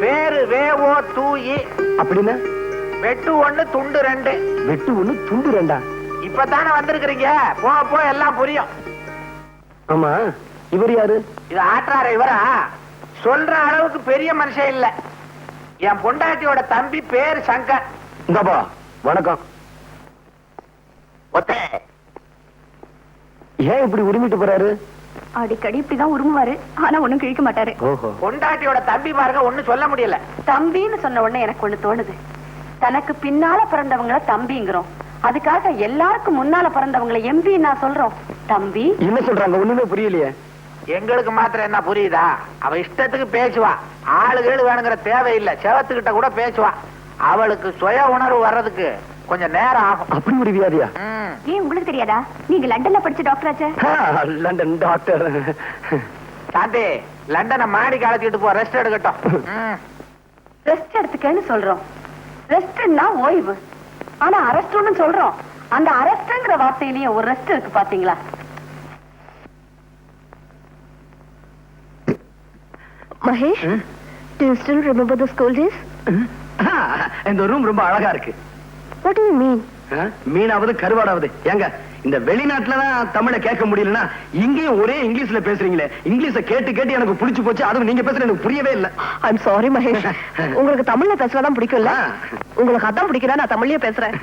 பேரு வேவோ தூயி. அப்படின்னா வெட்டு 1 துண்டு 2. வெட்டு 1 துண்டு 2. இப்பதானே வந்திருக்கிறீங்க, போ எல்லாம் புரியும். ஆமா, இவர் யாரு? இது ஆற்றார இவரா? சொல்ற அளவுக்கு பெரிய மனுஷன் இல்ல. என் பொண்டாட்டியோட தம்பி, பேரு சங்கர். இந்தாப்பா வணக்கம். ஒத்தே ஏன் இப்படி உரிமிட்டு போறாரு? அடிக்கடி இப்படிதான் உருமுவாரு, ஆனா ஒண்ணும் கிழிக்க மாட்டாரு. ஓஹோ. பொண்டாட்டியோட தம்பி பாருங்க, ஒண்ணும் சொல்ல முடியல. தம்பின்னு சொன்ன உடனே எனக்கு ஒண்ணு தோணுது. தனக்கு பின்னால பிறந்தவங்கள தம்பிங்கிறோம், அதுக்காக எல்லாருக்கும் முன்னால பிறந்தவங்களை எம்பி நான் சொல்றோம். தம்பி என்ன சொல்றாங்க? ஒண்ணுமே புரியலையே. எங்களுக்கு மாத்திரம் என்ன புரியுதா? அவ இஷ்டத்துக்கு பேசுவா. ஆளுகள் வேணுங்கிற தேவையில்லை. செவத்துக்கிட்ட கூட பேசுவா. அவளுக்கு சுய உணர்வு வர்றதுக்கு கொஞ்சம் நேரம் ஆகும். அப்படி ஒரு வியாதியா? ஏன் உங்களுக்கு தெரியாதா? நீங்க லண்டன்ல படிச்ச டாக்டர் ஆச்சே. London doctor. சாந்தி, லண்டனை மாடி காலத்திட்டு போ, ரெஸ்ட் எடுக்கட்டும். ரெஸ்ட் எடுத்துக்கன்னு சொல்றோம். ரெஸ்ட்னா ஓய்வு, ஆனா அரெஸ்ட்னு சொல்றோம். அந்த அரெஸ்ட்ங்கிற வார்த்தையிலேயே ஒரு ரெஸ்ட் இருக்கு பாத்தீங்களா? Mahesh, do you still remember the school days? இந்த ரூம் ரொம்ப அழகா இருக்கு. What do you mean? மீனாவது கருவாடாவது. ஏங்க, இந்த வெளிநாட்டுலதான் தமிழை கேட்க முடியலன்னா இங்கேயும் ஒரே இங்கிலீஷ்ல பேசுறீங்களே. இங்கிலீஷ கேட்டு கேட்டு எனக்கு புடிச்சு போச்சு. அதுவும் நீங்க பேசுறது எனக்கு புரியவே இல்ல. I'm sorry Mahesh. உங்களுக்கு தமிழ்ல பேசுறதான் பிடிக்கும்ல? உங்களுக்கு அதான் பிடிக்கிறா, நான் தமிழ்லயே பேசுறேன்.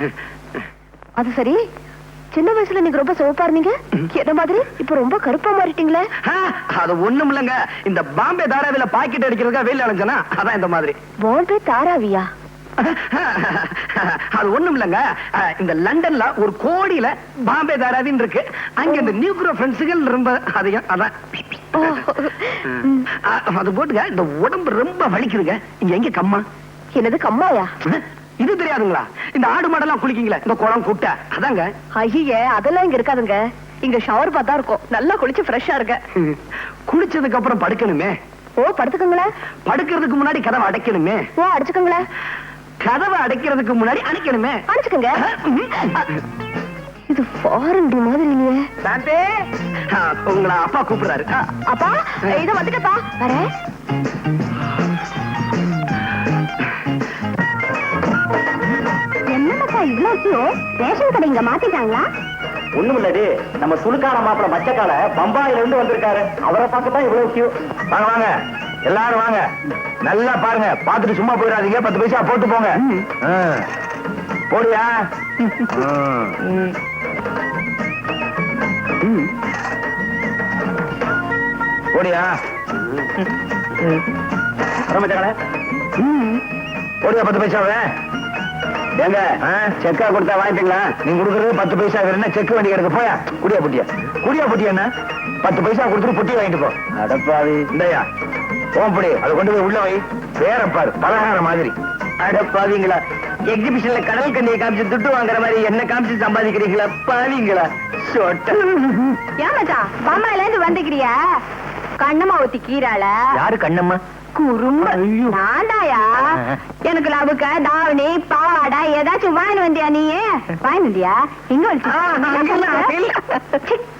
அது சரி, சின்ன வயசுல நீங்க ரொம்ப சிவப்பா இருந்தீங்க, என்ன மாதிரி இப்ப ரொம்ப கருப்பா மாறிட்டீங்களே? அது ஒண்ணும் இல்லங்க, இந்த பாம்பே தாராவில பாக்கெட் அடிக்கிறதுக்கா வெயில் அலைஞ்சனா, அதான் இந்த மாதிரி. பாம்பே தாராவியா? அது ஒண்ணும் இல்லங்க, இந்த லண்டன்ல ஒரு கோடியில பாம்பே தாராவின்னு இருக்கு. அங்க இந்த நியூக்ரோ ஃப்ரெண்ட்ஸுகள் ரொம்ப அதிகம். அதான் அது போட்டுங்க. இந்த உடம்பு ரொம்ப வலிக்குதுங்க. இங்க எங்க கம்மா? என்னது கம்மாயா? இது தெரியாதுங்களா? இந்த ஆடு மாடெல்லாம் குளிக்கீங்களா, இந்த குளம் குட்டை, அதாங்க. ஐயே, அதெல்லாம் இங்க இருக்காதுங்க. இங்க ஷவர் பார்த்தா இருக்கும். நல்லா குளிச்சு ஃப்ரெஷ்ஷா இருக்க. குளிச்சதுக்கு அப்புறம் படுக்கணுமே. ஓ, படுத்துக்கங்களே. படுக்கிறதுக்கு முன்னாடி கதவை அடைக்கணுமே. ஓ, அடிச்சுக்கங்களே. கதவை அடைக்கிறதுக்கு முன்னாடி அடைக்கணுமே. அடிச்சுக்கங்க. இது ஃபாரின் மாதிரி இல்லையே. சாந்தி, உங்களை அப்பா கூப்பிடுறாரு. அப்பா, இத வந்துட்டப்பா, வரேன். என்னப்பா இவ்வளவு ரேஷன் கடை இங்க மாத்திட்டாங்களா? ஒண்ணும் இல்லடி, நம்ம சுலுக்கான மாப்பிள மச்சக்கால பம்பாயில இருந்து வந்திருக்காரு. அவரை பார்க்கத்தான் இவ்வளவு கியூ. வாங்க வாங்க, எல்லாரும் வாங்க, நல்லா பாருங்க, பார்த்துட்டு சும்மா போயிடாதீங்க. 10 பைசா போட்டு போங்க. போடியா? போடியா? போடியா 10 பைசாவே? ஏங்க செக்கா கொடுத்தா வாங்கிட்டீங்களா? நீங்க கொடுக்கறது 10 பைசா, என்ன செக் வண்டி கிடக்கு? போயா குடியா புட்டியா, குடியா புட்டியா என்ன? 10 பைசா கொடுத்துட்டு புட்டி வாங்கிட்டு போ. அடப்பாவி, இந்தயா ஓம்படி, அதை கொண்டு போய் உள்ள வை. வேற பாரு, பலகார மாதிரி. அடப்பாவீங்களா, எக்ஸிபிஷன்ல கடல் கண்ணியை காமிச்சு துட்டு வாங்குற மாதிரி என்ன காமிச்சு சம்பாதிக்கிறீங்களா பாவீங்களா? ஏமாச்சா பாமாயில இருந்து வந்துக்கிறியா? கண்ணம்மா ஊத்தி கீராள. யாரு கண்ணம்மா? குறும்ப நான்தாயா. எனக்கு லவுக்க தாவணி பாவாடா ஏதாச்சும் வாங்கி வந்தியா? நீ வாங்கி வந்தியா? எங்க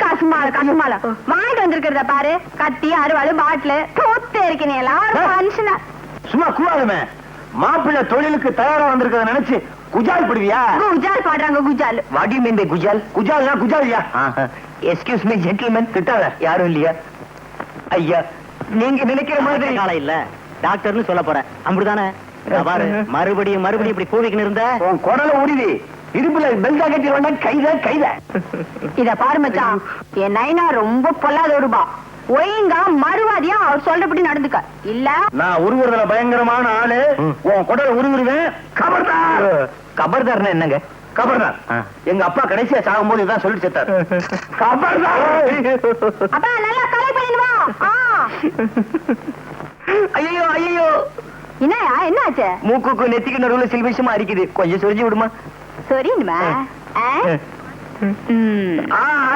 கசுமால கசுமால வாங்கிட்டு வந்திருக்கிறத பாரு. கத்தி அறுவாள் பாட்டிலு தூத்து இருக்கீங்க எல்லாரும் மனுஷனா. சும்மா கூடாதுமே, மாப்பிள்ளை தொழிலுக்கு தயாரா வந்திருக்கிறத நினைச்சு குஜால் படுவியா? குஜால் பாடுறாங்க குஜால். வாட் யூ மீன் பை குஜால்? குஜால்னா குஜாலியா? எக்ஸ்கியூஸ் மீ ஜென்டில்மேன், திட்டாத. யாரும் இல்லையா? ஐயா, நீங்க நினைக்கிற மாதிரி காலம் இல்ல, டாக்டர்னு சொல்ல போறேன். அப்படிதானே? பாரு, மறுபடியும் மறுபடியும் இப்படி கூவிக்கின்னு இருந்த உன் குடல உரிதி இடுப்புல பெல்டா கட்டி வேண்டா. கைத கைத. இத பாரு மச்சான், என் நைனா ரொம்ப பொல்லாத ரூபா. ஒழுங்கா மறுவாதியா அவர் சொல்றபடி நடந்துக்க. இல்ல நான் உருவுறதுல பயங்கரமான ஆளு. உன் குடல உருவுருவேன். கபர்தார். கபர்தார்னா என்னங்க? கபர்தார் எங்க அப்பா கடைசியா சாகும் போது இதான் சொல்லி செத்தார். கபர்தார். அப்பா நல்லா கலை பண்ணிடுவா. ஐயோ ஐயோ, என்னயா என்னாச்சு? மூக்குக்கு நெத்திக்கு நடுவுல சில விஷயமா அரிக்குது, கொஞ்சம் சொரிஞ்சு விடுமா? சரிமா.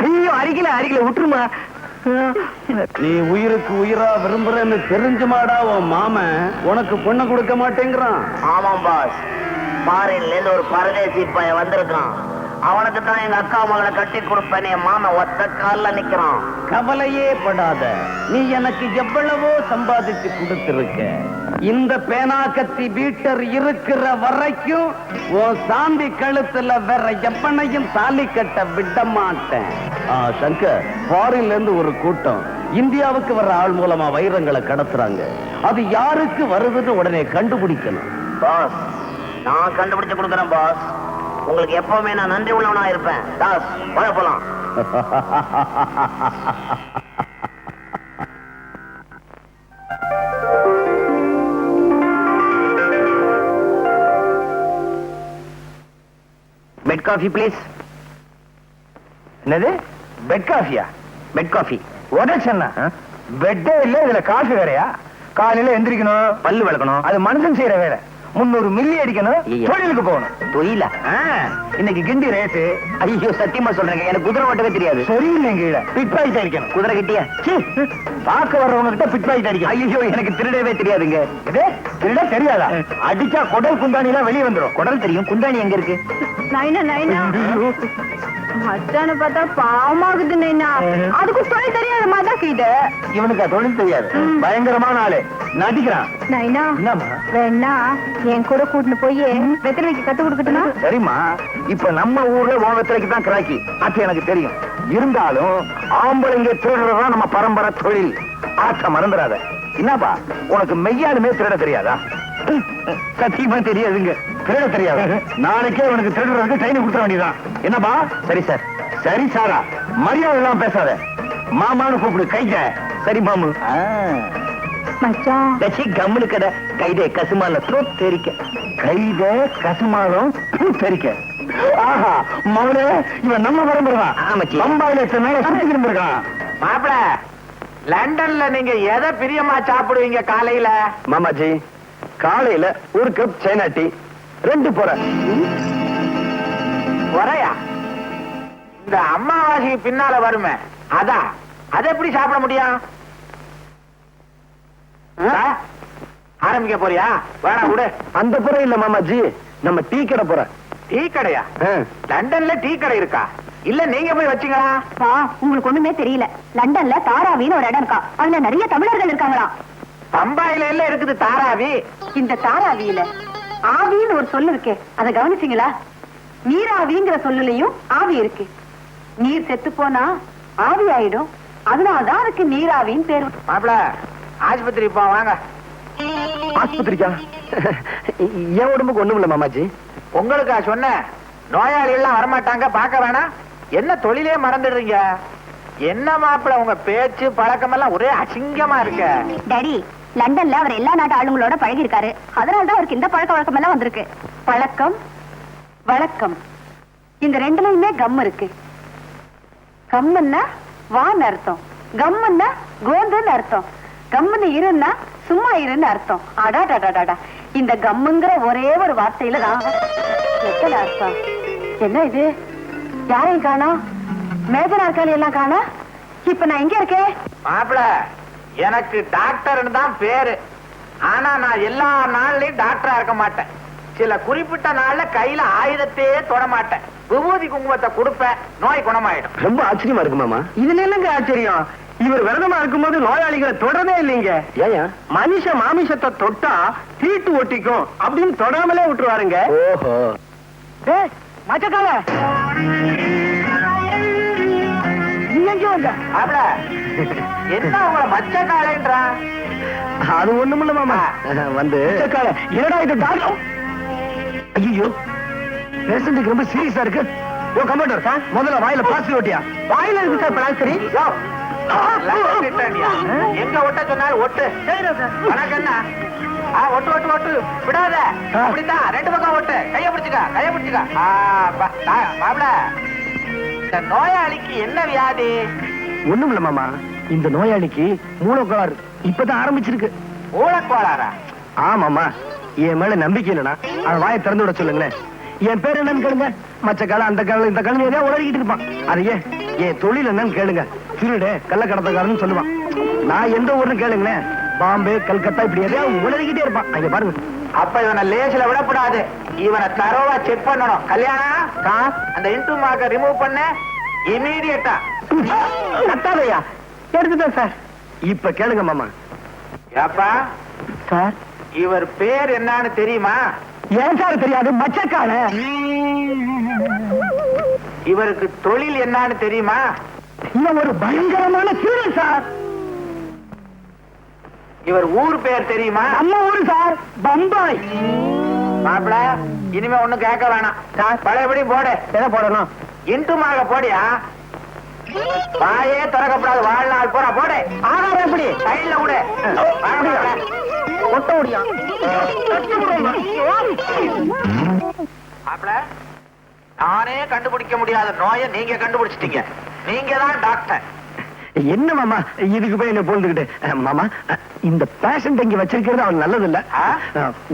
ஐயோ, அரிக்கல அரிக்கல, விட்டுருமா. நீ உயிருக்கு உயிரா விரும்புறன்னு தெரிஞ்சுமாடா உன் மாமன் உனக்கு பொண்ணு கொடுக்க மாட்டேங்கிறான். ஆமாம் பாஸ், ஃபாரின்ல இருந்து ஒரு பரதேசி பையன் வந்திருக்கான். அவனுக்கு தான் எங்க அக்கா மகளை கட்டி கொடுப்பேன். என் மாமன் ஒத்த கால்ல நிக்கிறான். கவலையே படாத, நீ எனக்கு எவ்வளவோ சம்பாதிச்சு கொடுத்திருக்க. இந்த பேனா கத்தி பீட்டர் இருக்கிற வரைக்கும் உன் சாந்தி கழுத்துல வேற எவனையும் தாலி கட்ட விட மாட்டேன். சங்கர், ஃபாரின்ல இருந்து ஒரு கூட்டம் இந்தியாவுக்கு வர்ற ஆள் மூலமா வைரங்களை கடத்துறாங்க. அது யாருக்கு வருதுன்னு உடனே கண்டுபிடிக்கணும். பாஸ், நான் கண்டுபிடிச்சு கொடுக்குறேன் பாஸ். உங்களுக்கு எப்பவுமே நான் நன்றி உள்ளவனா இருப்பேன். தாஸ், போலாம். Bed coffee please. என்னது பெட் காஃபியா? பெட் காஃபி உடச்சா? பெட்டே இல்ல, இதுல காஃபி வேறையா? காலையில எந்திரிக்கணும், பல்லு விளக்கணும், அது மனுஷன் செய்யற வேலை. 300 மில்லி அடிக்கணும், தொழிலுக்கு போகணும். தொழில இன்னைக்கு கிண்டி ரேட்டு. ஐயோ சத்தியமா சொல்றேங்க, எனக்கு குதிரை ஓட்டவே தெரியாது. சரியில்லைங்க, கீழே பிட் பாக்கெட் அடிக்கணும். குதிரை கிட்டியா? பார்க்க வர்றவங்க கிட்ட பிட் பாக்கெட் அடிக்கணும். ஐயோ, எனக்கு திருடவே தெரியாதுங்க. இது திருட தெரியாதா? அடிச்சா குடல் குந்தாணி எல்லாம் வெளியே வந்துடும். குடல் தெரியும், குந்தாணி எங்க இருக்கு? நைனா நைனா மச்சான பார்த்தா பாவமாகுது நைனா. அதுக்கு தொழில் தெரியாத மாதிரி இது. இவனுக்கு தொழில் தெரியாது, பயங்கரமான ஆளு, நடிக்கிறான். நைனா என்னம்மா? வேணா என் கூட கூட்டிட்டு போய் வெத்தலைக்கு கத்து கொடுக்கட்டுமா? சரிம்மா, இப்ப நம்ம ஊர்ல ஓவத்திலைக்கு தான் கிராக்கி, அது எனக்கு தெரியும். இருந்தாலும் ஆம்பளைங்க திருடுறதுதான் நம்ம பரம்பரை தொழில். ஆச்ச மறந்துடாத. என்னப்பா, உனக்கு மெய்யாலுமே திருட தெரியாதா? சத்தியமா தெரியாதுங்க. திருட தெரியாது. நாளைக்கே உனக்கு திருடுறதுக்கு ட்ரைனிங் கொடுத்த வேண்டியதான். என்னப்பா? சரி சார். சரி சாரா, மரியாதை எல்லாம் பேசாத. மாமான்னு கூப்பிடு. கைத. சரி மாமு. மச்சான் கம்முனு கடை. கைதே கசுமால தெரிக்க. கைதே கசுமாலம் தெரிக்க. ஆஹா, மவுனே, இவன் நம்ம பரம்பரை. பம்பாயில எத்தனை நாளை சுத்தி இருந்திருக்கான். மாப்பிள, லண்டன்ல நீங்க எதை பிரியமா சாப்பிடுவீங்க காலையில? மாமாஜி, காலையில ஒரு கப் சைனா டீ, 2 பொறை. பொறையா? இந்த அம்மாவாசைக்கு பின்னால வருமே, அதான். அதை எப்படி சாப்பிட முடியும்? ஆரம்பிக்க போறியா? வேணா விடு. அந்த பொறை இல்ல மாமாஜி, நம்ம டீ கடை பொறை. டீ கடையா? லண்டன்ல டீ கடை இருக்கா? இல்ல நீங்க போய் வச்சீங்களா? உங்களுக்கு ஒண்ணுமே தெரியல. லண்டன்ல தாராவின்னு ஒரு இடம் இருக்கா, அதுல நிறைய தமிழர்கள் இருக்காங்களா. பம்பாயில எல்லாம் இருக்குது தாராவி. இந்த தாராவியில ஆவின்னு ஒரு சொல்லு இருக்கு, அதை கவனிச்சீங்களா? நீராவிங்கிற சொல்லுலயும் ஆவி இருக்கு. நீர் செத்து போனா ஆவி ஆயிடும், அதனாலதான் அதுக்கு நீராவின்னு பேரு. மாப்பிள, ஆஸ்பத்திரி போ வாங்க. ஆஸ்பத்திரிக்கா? என் உடம்புக்கு ஒண்ணும் இல்ல மாமாஜி. உங்களுக்கா சொன்னேன்? நோயாளிகள் எல்லாம் வரமாட்டாங்க, பார்க்க வேணாம். என்ன தொழிலே மறந்துடுறீங்க? என்ன மாப்பிள உங்க பேச்சு பழக்கம் எல்லாம் ஒரே அசிங்கமா இருக்க. டாடி, லண்டன்ல அவர் எல்லா நாட்டு ஆளுங்களோட பழகி இருக்காரு. அதனாலதான் அவருக்கு இந்த பழக்க வழக்கம் எல்லாம் வந்திருக்கு. பழக்கம் வழக்கம் இந்த ரெண்டுலயுமே கம் இருக்கு. கம்முன்னா வான்னு அர்த்தம், கம்முன்னா கோந்துன்னு அர்த்தம், கம்முன்னு இருன்னா சும்மா இருன்னு அர்த்தம். அடாடாடாடா, இந்த கம்முங்கிற ஒரே ஒரு வார்த்தையில தான் எத்தனை அர்த்தம். என்ன இது? யாரையும் காணோம், மேஜ நாற்காலி எல்லாம் காணோம். இப்ப நான் எங்க இருக்கேன்? மாப்பிள, எனக்கு டாக்டர்னு தான் பேரு. ஆனா நான் எல்லா நாள்லயும் டாக்டரா இருக்க மாட்டேன். சில குறிப்பிட்ட நாள்ல கையில ஆயுதத்தையே தொட மாட்டேன். விபூதி குங்குமத்தை கொடுப்பேன், நோய் குணமாயிடும். ரொம்ப ஆச்சரியமா இருக்கு மாமா. இதுல என்னங்க ஆச்சரியம்? இவர் விரதமா இருக்கும்போது நோயாளிகளை தொடரவே இல்லைங்க. ஏன்? மனுஷ மாமிசத்தை தொட்டா தீட்டு ஒட்டிக்கும் அப்படின்னு தொடாமலே விட்டுருவாருங்க. ஓஹோ. மச்சக்கால மாப்பிள, என்ன உங்களை மச்ச காலைன்றான்? அது ஒண்ணுமில்ல மாமா. வந்து என்னடா இது டாக்டர்? ஐயோ, பேஷண்ட்டுக்கு ரொம்ப சீரியஸா இருக்கு. யோ கமாண்டர், முதல்ல வாயில பிளாஸ்டர் ஒட்டியா? வாயில இருக்கு சார் பிளாஸ்டர். எங்க ஒட்ட சொன்னாலும் ஒட்டு. உனக்கு என்ன? ஒட்டு ஒட்டு ஒட்டு விடாத. அப்படித்தான், ரெண்டு பக்கம் ஒட்டு. கைய பிடிச்சுக்க, கைய பிடிச்சுக்க. மாப்பிள, இந்த நோயாளிக்கு என்ன வியாதி? ஒண்ணும் இல்ல மாமா, இந்த நோயாளிக்கு மூலக்கோளாறு இப்பதான் ஆரம்பிச்சிருக்கு. மூலக்கோளாரா? ஆமாமா, என் மேல நம்பிக்கை இல்லைனா அவன் வாயை திறந்து விட சொல்லுங்களேன். என் பேர் என்னன்னு கேளுங்க. மச்ச காலம், அந்த காலம், இந்த காலம் ஏதாவது உளறிக்கிட்டு இருப்பான். அதையே என் தொழில் என்னன்னு கேளுங்க. திருடு, கள்ளக்கடத்தக்காரன்னு சொல்லுவான். நான் எந்த ஊர்னு கேளுங்களேன், பாம்பே, கல்கத்தா, இப்படி எதையாவது உளறிக்கிட்டே இருப்பான். அங்க பாருங்க. அப்ப இவனை லேசில விடக்கூடாது. இவனை தரோவா செக் பண்ணணும். கல்யாணம், அந்த இன்டு மார்க்க ரிமூவ் பண்ண இமீடியட்டா. கத்தாதையா எடுத்துட்டேன் சார். இப்ப கேளுங்க மாமா. ஏப்பா சார், இவர் பேர் என்னன்னு தெரியுமா? ஏன் சார் தெரியாது? மச்சக்கால. இவருக்கு தொழில் என்னன்னு தெரியுமா? இவன் ஒரு பயங்கரமான திருடன் சார். இவர் ஊர் பேர் தெரியுமா? நம்ம ஊரு சார், பம்பாய். மாப்பிள, இனிமே ஒண்ணும் கேட்க வேணாம். பழையபடி போடு. எதை போடணும்? இன்டு மார்க்க போடியா? வாயே திறக்கப்படாது, வாழ்நாள் போற போடு. ஆகாரம் எப்படி? கையில விடு. ஒட்ட முடியும். மாப்பிள, நானே கண்டுபிடிக்க முடியாத நோயை நீங்க கண்டுபிடிச்சிட்டீங்க. நீங்க தான் டாக்டர். என்ன மாமா இதுக்கு போய் என்ன போந்துகிட்டு? மாமா, இந்த பேஷண்ட் இங்க வச்சிருக்கிறது அவன் நல்லது இல்ல.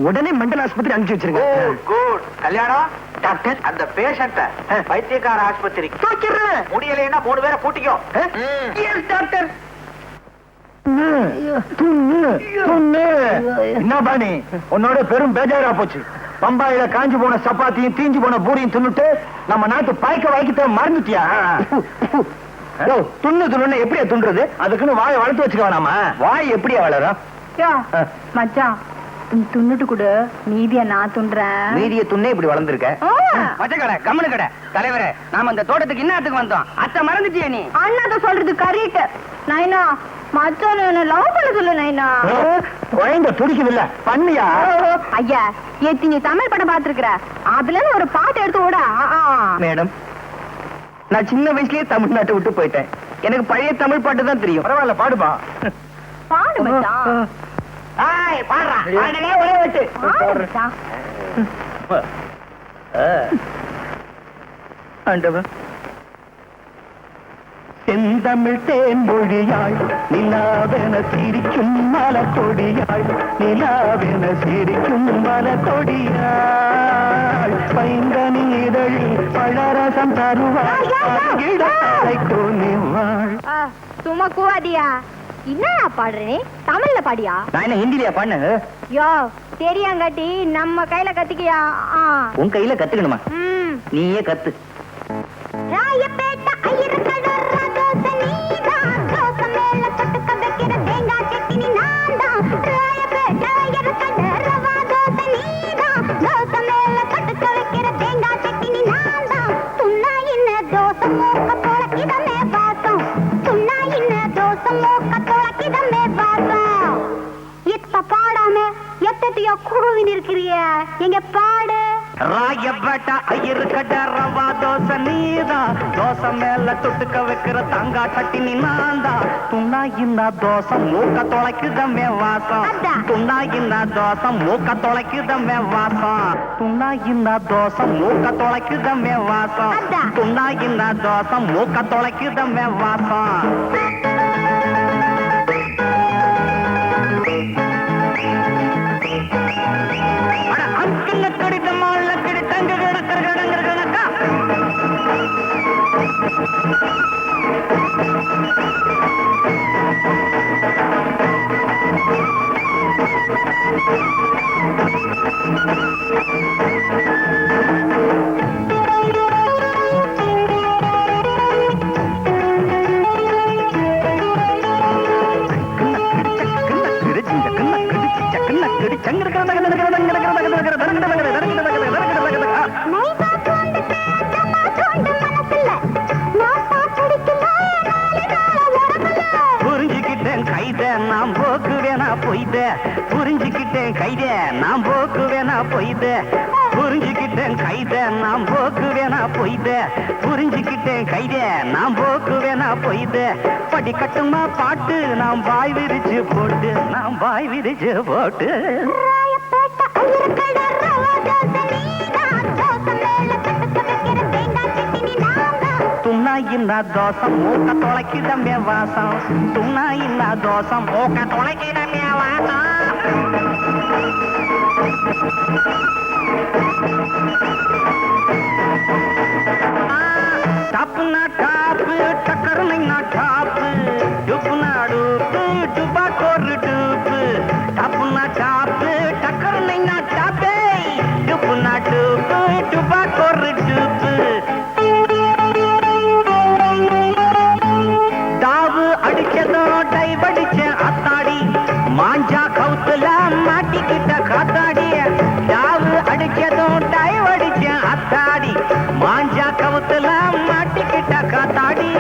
உடனே மெண்டல் ஆஸ்பத்திரி அனுப்பிச்சு வச்சிருங்க. குட். கல்யாணம் டாக்டர், அந்த பேஷண்ட பைத்தியக்கார ஆஸ்பத்திரிக்கு தூக்கிடுறேன். முடியலைன்னா 3 பேரை கூட்டிக்கோ. டாக்டர். என்ன பாணி, உன்னோட பெரும் பேஜாரா போச்சு. பம்பாயில காஞ்சி போன சப்பாத்தியும் தீஞ்சு போன பூரியும் தின்னுட்டு நம்ம நாட்டு பாய்க்க வாய்க்கிட்ட மறந்துட்டியா? துண்ணு துண்ணு எப்படியா துண்டுறது? அதுக்குன்னு வாயை வளர்த்து வச்சுக்க வேணாமா? வாய் எப்படியா வளரும்? மச்சான், நீ துண்ணுட்டு கூட மீதிய நான் துண்டுறேன். மீதிய துண்ணே இப்படி வளர்ந்துருக்க. மச்ச கடை, கம்மனு கடை. தலைவரே, நாம இந்த தோட்டத்துக்கு இன்னத்துக்கு வந்தோம். அத்தை மறந்துட்டியா நீ? அண்ணாத சொல்றது கரெக்ட். நைனா, மச்சான் என்ன லவ் பண்ண சொல்லு நைனா. குழந்தை துடிக்குது இல்ல, பண்ணியா? ஐயா, ஏத்தி நீ தமிழ் படம் பாத்துருக்கிற, அதுல இருந்து ஒரு பாட்டு எடுத்து ஓட. மேடம், நான் சின்ன வயசுலயே தமிழ்நாட்டை விட்டு போயிட்டேன். எனக்கு பழைய தமிழ் பாட்டு தான் தெரியும். பரவாயில்ல, பாடுப்பா. பாடு மச்சான். பாடுறா. ஒரே வெட்டு. பாடு மச்சான். ஆண்டவன். செந்தமிழ் தேன்மொழியாள் நிலாவென சிரிக்கும் மலக்கொடியாள், நிலாவென சிரிக்கும் மலக்கொடியாள், பைங்கனி இதழில் பழரசம் தருவாள், கொனிவாள். சும்மா கூவாதியா? என்னடா பாடுறே? தமிழ்ல பாடியா? நான் என்ன ஹிந்திலியா பாடுன? யோ, தெரியாங்காட்டி நம்ம கையில கத்திக்கியா? உன் கையில கத்துக்கணுமா? நீயே கத்து. ராயப்பேட்ட ஐயரக்கட ராதோச நீதான், தோச மேல தொட்டுக்க வைக்கிற தேங்காய் சட்னி நான்தான். ராயப்பேட்ட ஐயரக்கட ரவாதோச நீதான், தோச மேல தொட்டுக்க வைக்கிற தேங்காய் சட்னி நான்தான். துண்ணா இன்ன தோசை மூக்க தொலைக்கிதமே வாசம், துண்ணா இன்ன தோசை மூக்க தொலைக்கிதமே வாசம். இருக்கிறிய எங்க பாடு ராயப்பேட்டா ஐயரு கடை ரவா தோசை நீதான் தோசை மேல தொட்டுக்க வைக்கிற தங்கா சட்டி நீ நான்தா துண்ணா இந்த தோசை மூக்க தொலைக்குதமே வாசம் துண்ணா இந்த தோசை மூக்க தொலைக்குதமே வாசம் துண்ணா இந்த தோசை மூக்க தொலைக்குதமே வாசம் துண்ணா இந்த தோசை மூக்க தொலைக்குதமே வாசம் புரிஞ்சுக்கிட்டேன் கைதே நாம் போக்குவேனா பொய்தே புரிஞ்சுக்கிட்டேன் கைதே நாம் போக்குவேனா பொய்தே புரிஞ்சுக்கிட்டேன் கைதே நாம் போக்குவேனா பொய்தே புரிஞ்சுக்கிட்டேன் கைதே நாம் போக்குவேனா பொய்தே படிக்கட்டுமா பாட்டு நாம் வாய் விரிச்சு போட்டு நாம் வாய் விரிச்சு போட்டு துண்ணா இந்த தோசம் மூக்க தொலைக்குதமே வாசம் துண்ணா இந்த தோசம் மூக்க தொலைக்குதமே வாசம் டாப்புனா டாப்பு டக்கருனா டாப்பு டுப்புனா டூப்பு டுபா கோரு டூப்பு டாப்புனா டாப்பு டக்கருனா டாப்பே டுப்புனா டூப்பு டுபா கோரு டூப்பு தாவு அடிச்சதோ டைவ் அடிச்ச அத்தாடி மாஞ்சா கவுத்துல மாட்டிக்கிட்ட காத்தாடி தாவு அடிச்சதோ டைவ் அடிச்ச அத்தாடி மாஞ்சா கவுத்துல மாட்டிக்கிட்ட காத்தாடி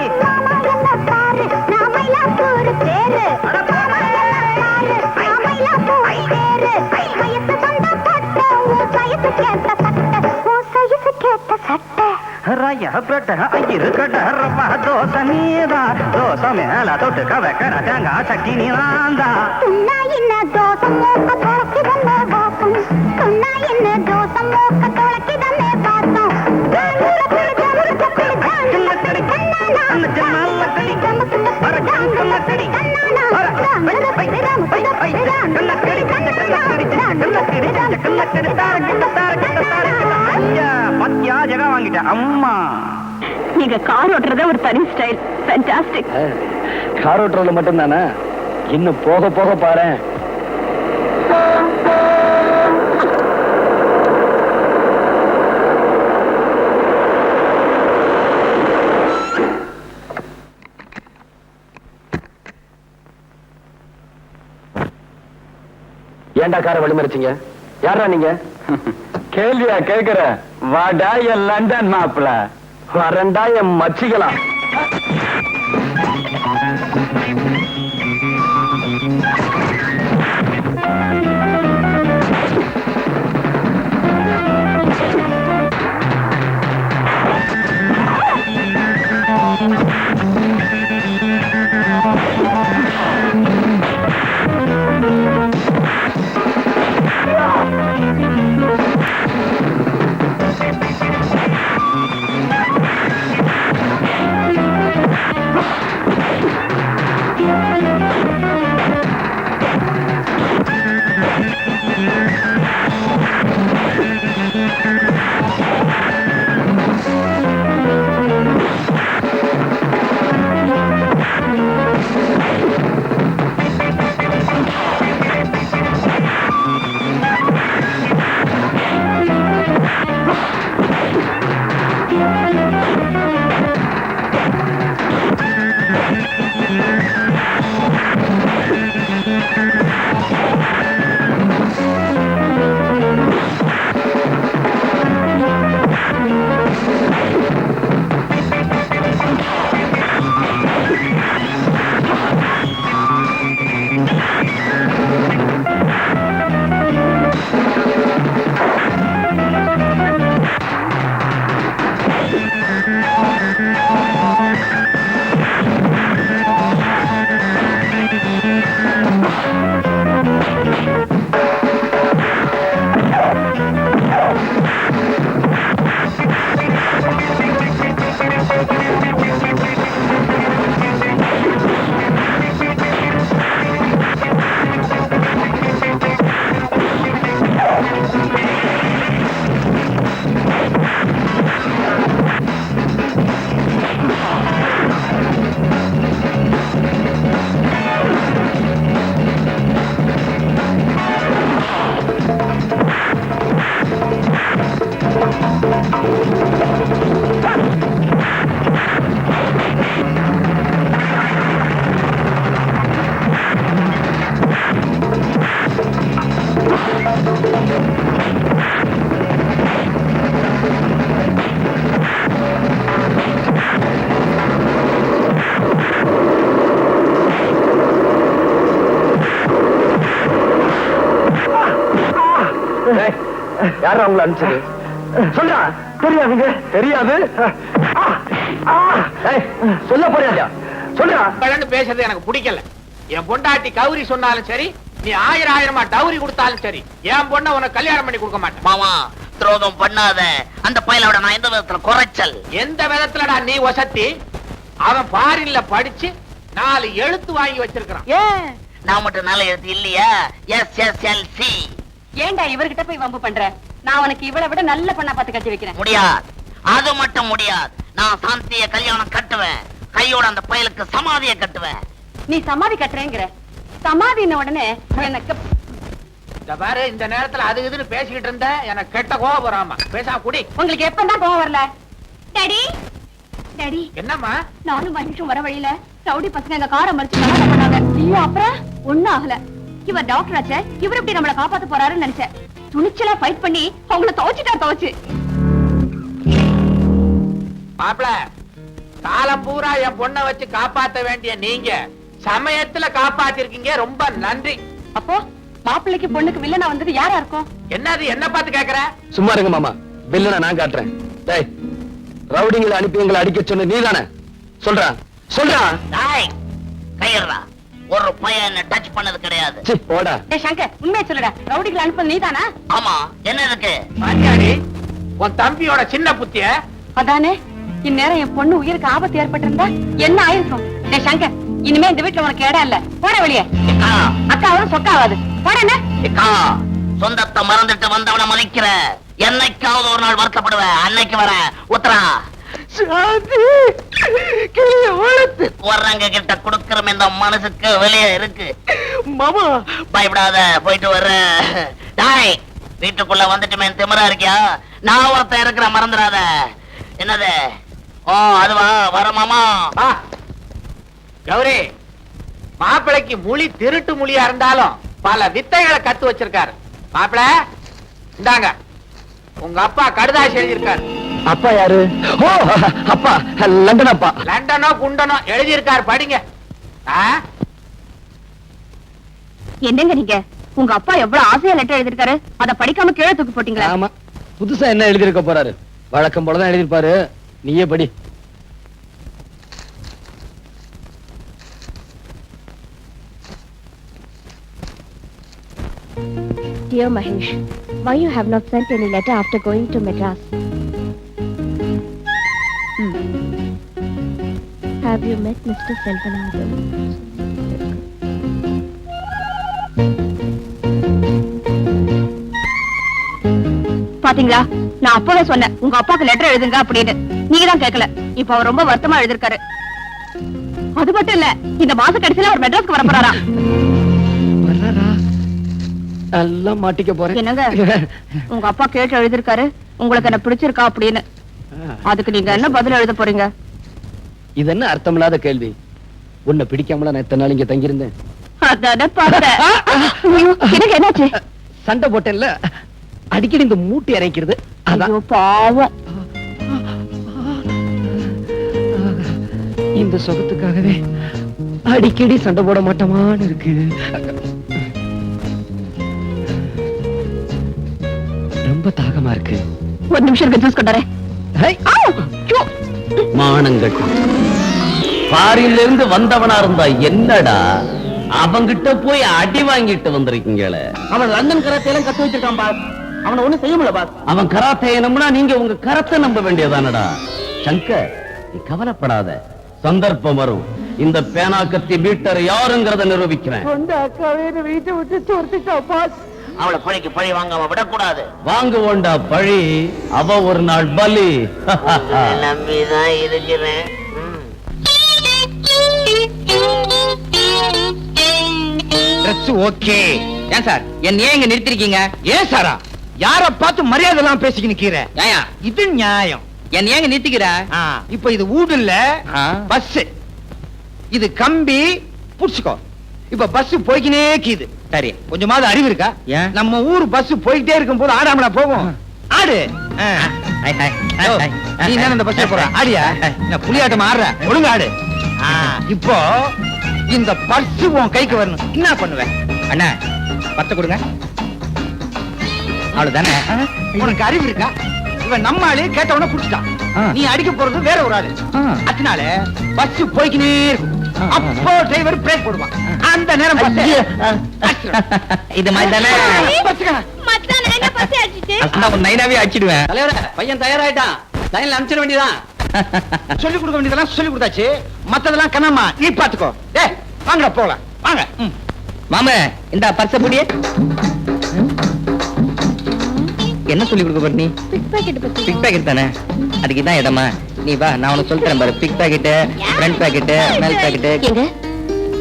தோசை நீதா தோசை மேல தொட்டுக்க வைக்கிற தேங்காய் சட்டி நீதாந்தா துண்ணா என்ன தோசை மூக்க தொலைக்குதமே வாசம் துண்ணா என்ன தோசை மூக்க தொலைக்குதமே வாசம் பத்தியா ஜெகா வாங்கிட்ட அம்மா நீங்க கார் ஓட்டுறதே ஒரு தனி ஸ்டைல் ஃபேண்டாஸ்டிக் கார் ஓட்டுறதுல மட்டும்தானே இன்னும் போக போக பாரு ஏண்டா காரை வழிமறிச்சீங்க யாரா நீங்க கேள்வியா கேக்குற வாடா என் லண்டன் மாப்பிள வரண்டா என் மச்சிக்கலாம் யாரா உங்களை அனுப்பிச்சது? சொல்றா. தெரியாதுங்க. தெரியாது. சொல்ல போறியா? சொல்றா. பேசுறது எனக்கு பிடிக்கல. என் பொண்டாட்டி கௌரி சொன்னாலும் சரி, நீ 1000 டவுரி கொடுத்தாலும் சரி, என் பொண்ண உனக்கு கல்யாணம் பண்ணி கொடுக்க மாட்டேன். மாமா துரோகம் பண்ணாத. அந்த பயலோட நான் எந்த விதத்துல குறைச்சல்? எந்த விதத்துலடா நீ வசத்தி? அவன் ஃபாரின்ல படிச்சு 4 எழுத்து வாங்கி வச்சிருக்கான். ஏன் நான் மட்டும் நல்ல எழுத்து இல்லையா? SSLC. ஏண்டா இவர்கிட்ட போய் வம்பு பண்ற? நான் உனக்கு இவளை விட நல்ல பண்ணா பார்த்து கட்டி வைக்கிறேன். முடியாது, அது மட்டும் முடியாது. நான் சாந்திய கல்யாணம் கட்டுவேன். கையோட அந்த பயலுக்கு சமாதியை கட்டுவேன். நீ சமாதி கட்டுறேங்கிற. சமாதின உடனே எனக்கு இந்த பாரு, இந்த நேரத்துல அது இதுன்னு பேசிக்கிட்டு இருந்த எனக்கு கெட்ட கோவம் வராம. பேசாம குடி. உங்களுக்கு எப்பதான் கோவம் வரல? டாடி டாடி, என்னம்மா? நானும் மனுஷன் வர வழியில ரவுடி பசங்க எங்க காரை மறிச்சு கலாட்டம் பண்ணாங்க. ஐயோ, அப்புறம் ஒண்ணும் ஆகல. இவர் டாக்டர் ஆச்சே, இவர் எப்படி நம்மளை காப்பாத்த போறாருன்னு நினைச்சேன். துணிச்சலா ஃபைட் பண்ணி அவங்கள துவைச்சு மாப்பிள, காலம் பூரா என் பொண்ணை வச்சு காப்பாத்த வேண்டிய நீங்க சமயத்துல காப்பாத்திருக்கீங்க. ரொம்ப நன்றி. அப்போ மாப்பிள்ளைக்கு பொண்ணுக்கு வில்லனா வந்தது யாரா இருக்கும்? என்னது என்ன பார்த்து கேக்குற? சும்மா இருங்க மாமா. வில்லனை நான் காட்டுறேன். டேய், ரவுடிங்களை அனுப்பி எங்களை அடிக்க சொன்ன நீதானே? சொல்றா. சொல்றா. டேய், கையறா. ஒரு பையன் என்ன டச் பண்ணது கிடையாது. சீ, போடா. டேய் சங்கர், உண்மையை சொல்லுடா. ரவுடிகளை அனுப்புறது நீதானா? ஆமா, என்ன இருக்கு? பாத்தியாடி உன் தம்பியோட சின்ன புத்திய? அதானே, இந்நேரம் என் பொண்ணு உயிருக்கு ஆபத்து ஏற்பட்டிருந்தா என்ன ஆயிருக்கும்? டேய் சங்கர், இனிமே இந்த வீட்டுல உனக்கு இடம் இல்ல. போட வெளியே. அக்கா, அக்காவும் சொக்காவாது. போட. அக்கா, சொந்தத்தை மறந்துட்டு வந்தவனை மதிக்கிற. என்னைக்காவது ஒரு நாள் வருத்தப்படுவேன். அன்னைக்கு வர உத்தரா. வர்றங்க கிட்ட குடுக்கற இந்த மனசுக்கு வெளியே இருக்கு மாமா. பயப்படாத, போயிட்டு வர்ற. டாய், வீட்டுக்குள்ள வந்துட்டுமே திமிரா இருக்கியா? நான் ஒருத்தன் இருக்கிற, மறந்துடாத. என்னது? ஓ, அதுவா? வர மாமா. கௌரி, மாப்பிளைக்கு மொழி திருட்டு மொழியா இருந்தாலும் பல வித்தைகளை கத்து வச்சிருக்காரு. மாப்பிள, இந்தாங்க, உங்க அப்பா கடுதாசி எழுதியிருக்காரு. அப்பா யாரு? ஓ, அப்பா லண்டன் அப்பா. லண்டனோ குண்டனோ எழுதியிருக்காரு, படிங்க. என்னங்க நீங்க? உங்க அப்பா எவ்வளவு ஆசையா லெட்டர் எழுதிருக்காரு, அத படிக்காம கீழே தூக்கி போட்டீங்களா? ஆமா, புதுசா என்ன எழுதிருக்க போறாரு? வழக்கம் போலதான் எழுதிருப்பாரு. நீயே படி. Dear Mahesh, why you have not sent any letter after going to Madras? Have you met Mr. Selvanathan? பாத்தீங்களா, நான் அப்பவே சொன்னேன் உங்க அப்பாக்கு லெட்டர் எழுதுங்க அப்படின்னு. நீங்க தான் கேட்கல. இப்ப அவர் ரொம்ப வருத்தமா எழுதிருக்காரு. அது மட்டும் இல்ல, இந்த மாச கடைசியில அவர் மெட்ராஸ்க்கு வர போறாரா. எல்லாம் மாட்டிக்க போறேன். என்னங்க, உங்க அப்பா கேட்டு எழுதிருக்காரு உங்களுக்கு என்ன பிடிச்சிருக்கா அப்படின்னு. அதுக்கு நீங்க என்ன பதில் எழுத போறீங்க? இது என்ன அர்த்தமில்லாத கேள்வி? உன்னை பிடிக்காமல நான் இத்தனை நாள் இங்க தங்கியிருந்தேன். அதானே பார்த்தேன். எனக்கு என்னாச்சு? சண்டை போட்டேன்ல, அடிக்கடி இந்த மூட்டி இறைக்கிறது. ஐயோ பாவம். இந்த சுகத்துக்காகவே அடிக்கடி சண்டை போட மாட்டோமான்னு இருக்கு. ரொம்ப தாகமா இருக்கு. ஒரு நிமிஷம் இருக்கு, ஜூஸ் கொண்டாரேன். மானங்கட்டு பாரில இருந்து வந்தவனா இருந்தா என்னடா, அவங்கிட்ட போய் அடி வாங்கிட்டு வந்திருக்கீங்களே. அவன் லண்டன் கராத்தேலாம் கத்து வச்சிருக்கான் பாஸ். அவனை ஒண்ணும் செய்ய முடியல பாஸ். அவன் கராத்தையை நம்பினா நீங்க உங்க கரத்தை நம்ப வேண்டியதானடா. சங்கர், நீ கவலைப்படாத, சந்தர்ப்பம் வரும். இந்த பேனாக்கத்தி மீட்டர் யாருங்கிறத நிரூபிக்கிறேன். வீட்டை விட்டு துரத்திட்டா பாஸ். அவளை பழிக்கு பழி வாங்காம விடக்கூடாது. வாங்குவோண்டா பழி, அவ ஒரு நாள் பலி. நம்பிதான் இருக்கிறேன். ஓகே. ஏன் சார் என்ன இங்க நிறுத்திருக்கீங்க? ஏன் சாரா, யார பார்த்து மரியாதை எல்லாம் பேசிக்கிற? இது நியாயம். என்ன ஏங்க நிறுத்திக்கிற? இப்ப இது ஊடு இல்ல, பஸ். இது கம்பி புடிச்சுக்கோ. இப்ப பஸ் போய்க்கினே கீது. சரி. கொஞ்சமாவது அறிவு இருக்கா? ஏன்? நம்ம ஊர் பஸ் போயிட்டே இருக்கும் போது ஆடாமலா போகும்? ஆடு. ஹாய் ஹாய் ஓ, நீ என்ன இந்த பஸ்ல போற? ஆடியா? நான் புலியாட்டம் ஆடுற. ஒழுங்கு ஆடு. இப்போ இந்த பர்ஸ் உன் கைக்கு வரணும். என்ன பண்ணுவேன்? அண்ணா 10 கொடுங்க. அவ்வளவுதானே? உனக்கு அறிவு இருக்கா? இவன் நம்ம ஆளு கேட்டவன புடிச்சிட்டான். நீ அடிக்க போறது வேற ஒரு ஆளு. அதனால பஸ் போய்க்கினே இருக்கும். அப்போ டிரைவர் பிரேக் போடுவான். அந்த நேரம் இது மாதிரி தானே? மச்சான் என்ன பசி அடிச்சிட்டு நான் நைனாவே அடிச்சிடுவேன். தலைவரே பையன் தயாராயிட்டான், லைன்ல அனுப்பிச்சிட வேண்டியதான். சொல்லி கொடுக்க வேண்டியதெல்லாம் சொல்லி கொடுத்தாச்சு. மத்ததெல்லாம் கண்ணம்மா நீ பாத்துக்கோ. ஏய் வாங்கடா போலாம். வாங்க. மாமா இந்த பர்ஸ புடியே. என்ன சொல்லி கொடுக்க போற நீ? பிக் பாக்கெட் பத்தி பிக் பாக்கெட் தானே? அதுக்கு தான் இடமா. நீ வா, நான் உனக்கு சொல்றேன் பாரு. பிக் பாக்கெட், ஃப்ரண்ட் பாக்கெட், மேல் பாக்கெட். எங்க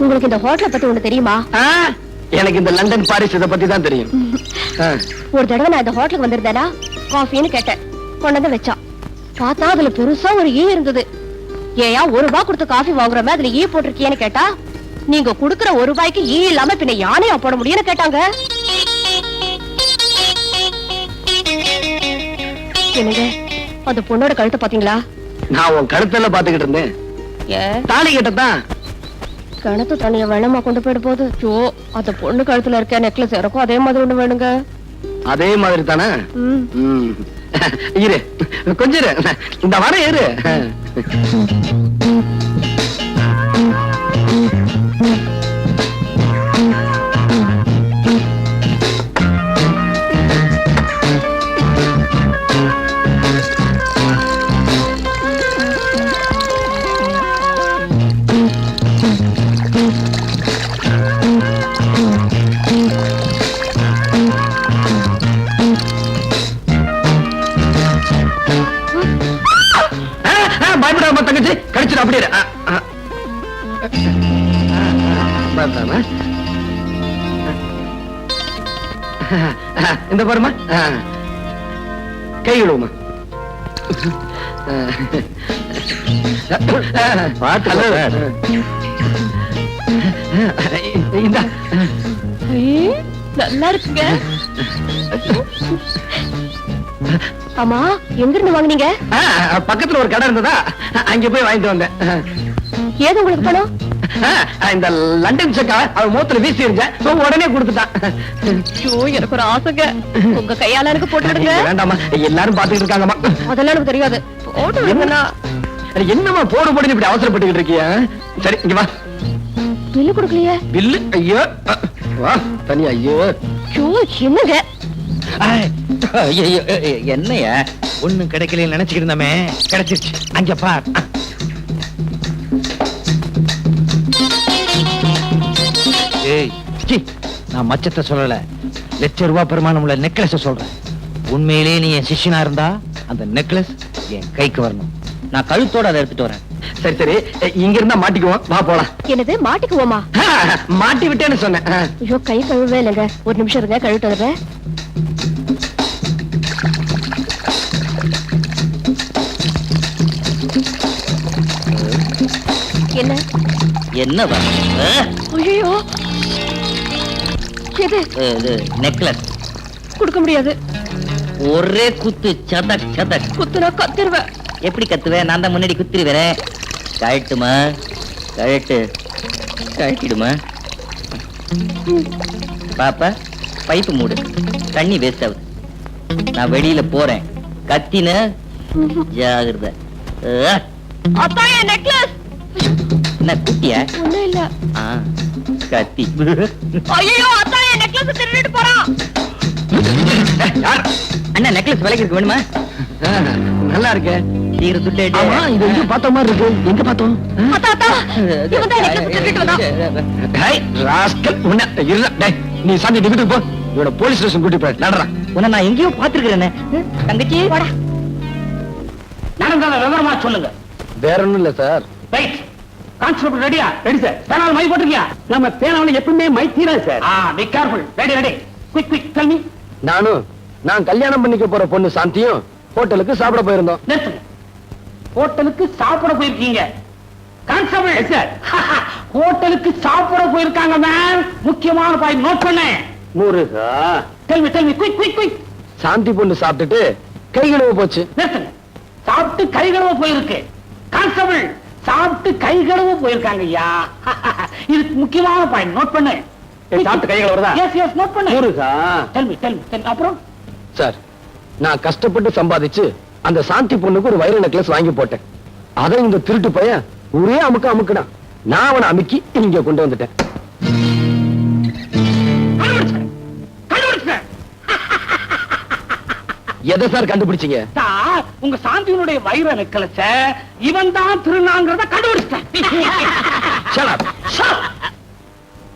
உங்களுக்கு இந்த ஹோட்டலை பத்தி ஒண்ணு தெரியுமா? எனக்கு இந்த லண்டன் பாரிஸ் இத பத்தி தான் தெரியும். ஒரு தடவை நான் இந்த ஹோட்டலுக்கு வந்திருந்தேனா காஃபின்னு கேட்டேன், கொண்டு வந்து வச்சான். பார்த்தா அதுல பெருசா ஒரு ஈ இருந்தது. ஏயா ₹1 கொடுத்து காஃபி வாங்குறோமே அதுல ஈ போட்டிருக்கியேன்னு கேட்டா, நீங்க குடுக்கற ₹1 ஈ இல்லாம பின்ன யானையா போட முடியும்னு கேட்டாங்க. என்னங்க அந்த பொண்ணோட கழுத்தை பாத்தீங்களா? நான் உன் கழுத்துல பாத்துக்கிட்டு இருந்தேன். ஏன் தாலி கட்டத்தான். கிணத்து தண்ணிய வெள்ளமா கொண்டு போயிட போகுது. ஐயோ அந்த பொண்ணு கழுத்துல இருக்க நெக்லஸ் இருக்கும் அதே மாதிரி ஒண்ணு வேணுங்க. அதே மாதிரி தானே? இரு கொஞ்சம் இரு. இந்த வர இரு. பயப்படாம தங்கச்சி, கடிச்சிட அப்படியே. இந்த பாருமா, கை விடுவோமா. நல்லா இருக்குங்க. ஆமா எங்க இருந்து வாங்குனீங்க? பக்கத்துல ஒரு கடை இருந்ததா, அங்க போய் வாங்கிட்டு வந்தேன். ஏது உங்களுக்கு பணம்? இந்த லண்டன் செக்கா அவ மூத்துல வீசி இருந்தேன், உடனே கொடுத்துட்டான். எனக்கு ஒரு ஆசைங்க, உங்க கையால எனக்கு போட்டு விடுங்க. வேண்டாமா, எல்லாரும் பாத்துக்கிட்டு இருக்காங்கம்மா. அதெல்லாம் எனக்கு தெரியாது, போட்டு விடுங்கண்ணா. என்னமா போடு போடுன்னு இப்படி அவசரப்பட்டுக்கிட்டு இருக்கியா? சரி இங்க வா. பில்லு கொடுக்கலையே. பில்லு? ஐயோ வா தனியா. ஐயோ என்னங்க என்னையா ஒண்ணும் கிடைக்கல நினைச்சுக்கிட்டு இருந்தமே, கிடைச்சிருச்சு. அங்க பார். ஏய் சி, நான் மச்சத்தை சொல்லல, ₹1,00,000 பெருமானம் உள்ள நெக்லஸ் சொல்றேன். உண்மையிலேயே நீ என் சிஷ்யனா இருந்தா அந்த நெக்லஸ் என் கைக்கு வரணும். நான் கழுத்தோட அதை எடுத்துட்டு வரேன். சரி சரி, இங்க இருந்தா மாட்டிக்குவோம், வா போலாம். என்னது மாட்டிக்குவோமா? மாட்டி விட்டேன்னு சொன்னேன். ஐயோ கை கழுவே இல்லைங்க, ஒரு நிமிஷம் இருங்க, கழுவிட்டு வந்துடுறேன். என்ன என்னவா? ஐயோ எது? நெக்லஸ் கொடுக்க முடியாது. ஒரே குத்து, சதக் சதக். குத்துனா கத்திருவேன். எப்படி கத்துவேன்? நான் தான் முன்னாடி குத்திருவேன். கழட்டுமா? கழட்டு. கழட்டிடுமா? பாப்பா பைப்பு மூடு, தண்ணி வேஸ்ட் ஆகுது. நான் வெளியில போறேன், கத்தின ஜாகிரதை. அப்பா என் நெக்லஸ். என்ன குட்டியா? ஒண்ணும் இல்ல. கத்தி. ஐயோ அப்பா என் நெக்லஸ் திருடிட்டு போறான். அண்ணா நெக்லஸ் விலைக்கு இருக்கு, வேணுமா? நல்லா இருக்கு. சீக்கிரம் துட்டு. ஆமா, இது எங்க பார்த்த மாதிரி இருக்கு. எங்க பார்த்தோம்? இவன் தான் நெக்லஸ் திருடிட்டு வந்தான். ஹை ராஸ்கல், உன்ன இல்ல. டேய் நீ சாந்தி டிவிக்கு போ, இவன போலீஸ் ஸ்டேஷன் கூட்டி போய் நடறா. உன்னை நான் எங்கேயோ பாத்துக்கிறேனே. தங்கச்சி போடா. நடந்தால விவரமா சொல்லுங்க. வேற ஒண்ணும் இல்ல சார். ரைட். கான்ஸ்டபிள் ரெடியா? Ready sir. பேனால மை போட்டுருக்கியா? நம்ம பேனாவுல எப்பவுமே மைத்தீரா சார். Be careful. Ready ready. Quick quick tell me. நான் கல்யாணம் பண்ணிக்க போற பொண்ணு சாந்தியும் ஹோட்டலுக்கு சாப்பிட போயிருந்தோம். நிறுத்துங்க. ஹோட்டலுக்கு சாப்பிட போயிருக்கீங்க. கான்ஸ்டபிள் சார், ஹோட்டலுக்கு சாப்பிட போயிருக்காங்க மேம். முக்கியமான பாயிண்ட் நோட் பண்ண. Muruga, tell me quick quick quick. Shanthi பொண்ணு சாப்பிட்டுட்டு கை கழுவ போச்சு. நிறுத்துங்க. சாப்பிட்டு கை கழுவ போயிருக்கு. கான்ஸ்டபிள், சாப்பிட்டு கை கழுவ போயிருக்காங்க ஐயா. இது முக்கியமான பாயிண்ட் நோட் பண்ணு. சாப்பிட்டு கை கழுவுறதா? எஸ் எஸ் நோட் பண்ணு. முருகா, டெல் மீ அப்புறம் சார், நான் கஷ்டப்பட்டு சம்பாதிச்சு அந்த சாந்தி பொண்ணுக்கு ஒரு வைர நெக்லஸ் வாங்கி போட்டேன். அதை இந்த திருட்டு பையன் ஒரே அமுக்குனா நான் அவனை அமுக்கி இங்க கொண்டு வந்துட்டேன். எதை சார் கண்டுபிடிச்சீங்க? சார், உங்க சாந்தியினுடைய வைர நெக்லஸ இவன் தான் திருநாங்கிறத கண்டுபிடிச்சிட்டேன்.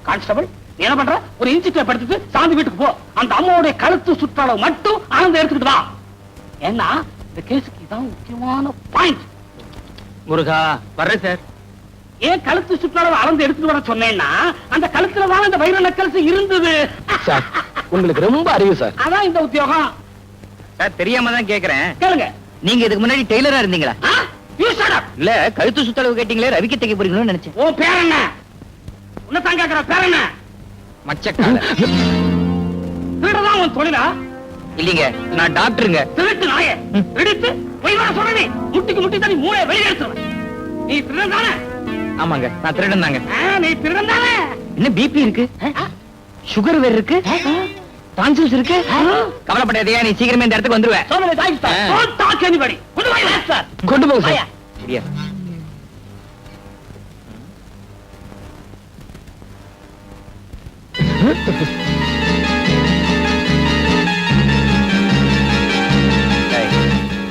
கான்ஸ்டபிள், என்ன பண்ற? ஒரு இன்சிட்ட படுத்துட்டு சாந்தி வீட்டுக்கு போ. அந்த அம்மாவுடைய கழுத்து சுற்றளவு மட்டும் ஆனந்த எடுத்துக்கிட்டு வா. ஏன்னா இந்த கேஸுக்கு இதான் முக்கியமான பாயிண்ட். முருகா, வர்றேன் சார். ஏன் கழுத்து சுற்றளவு அளந்து எடுத்துட்டு வர சொன்னேன்னா, அந்த கழுத்துல தான் அந்த வைர நெக்லஸ் இருந்தது. சார், உங்களுக்கு ரொம்ப அறிவு சார். அதான் இந்த உத்தியோகம். சார், தெரியாம தான் கேக்குறேன். கேளுங்க. நீங்க இதுக்கு முன்னாடி டெய்லரா இருந்தீங்களா? You shut up. இல்ல, கழுத்து சுத்தளவு கேட்டீங்களே, ரவிக்கு தைக்க போறீங்களோன்னு நினைச்சேன். ஓ பேர் என்ன? உன்னதான் கேக்குற. பேர் என்ன? மச்சக்கால. திருடதான் உன் தொழிலா? இல்லீங்க, நான் டாக்டருங்க. திருட்டு நாயே. எடுத்து போய் வர சொல்றேன். முட்டிக்கு முட்டி தண்ணி மூளை வெளியே எடுத்துருவேன். நீ திருடன் தானே? ஆமாங்க, நான் திருடன் தாங்க. நீ திருடன் தானே? என்ன பிபி இருக்கு, சுகர் வேற இருக்கு, டான்சில்ஸ் இருக்கு. கவலைப்படாதீங்க, நீ சீக்கிரமே இந்த இடத்துக்கு வந்துருவேன். So many thanks, sir. Don't talk anybody. கொண்டு போய் வை, sir. கொண்டு போங்க சார். சரியா?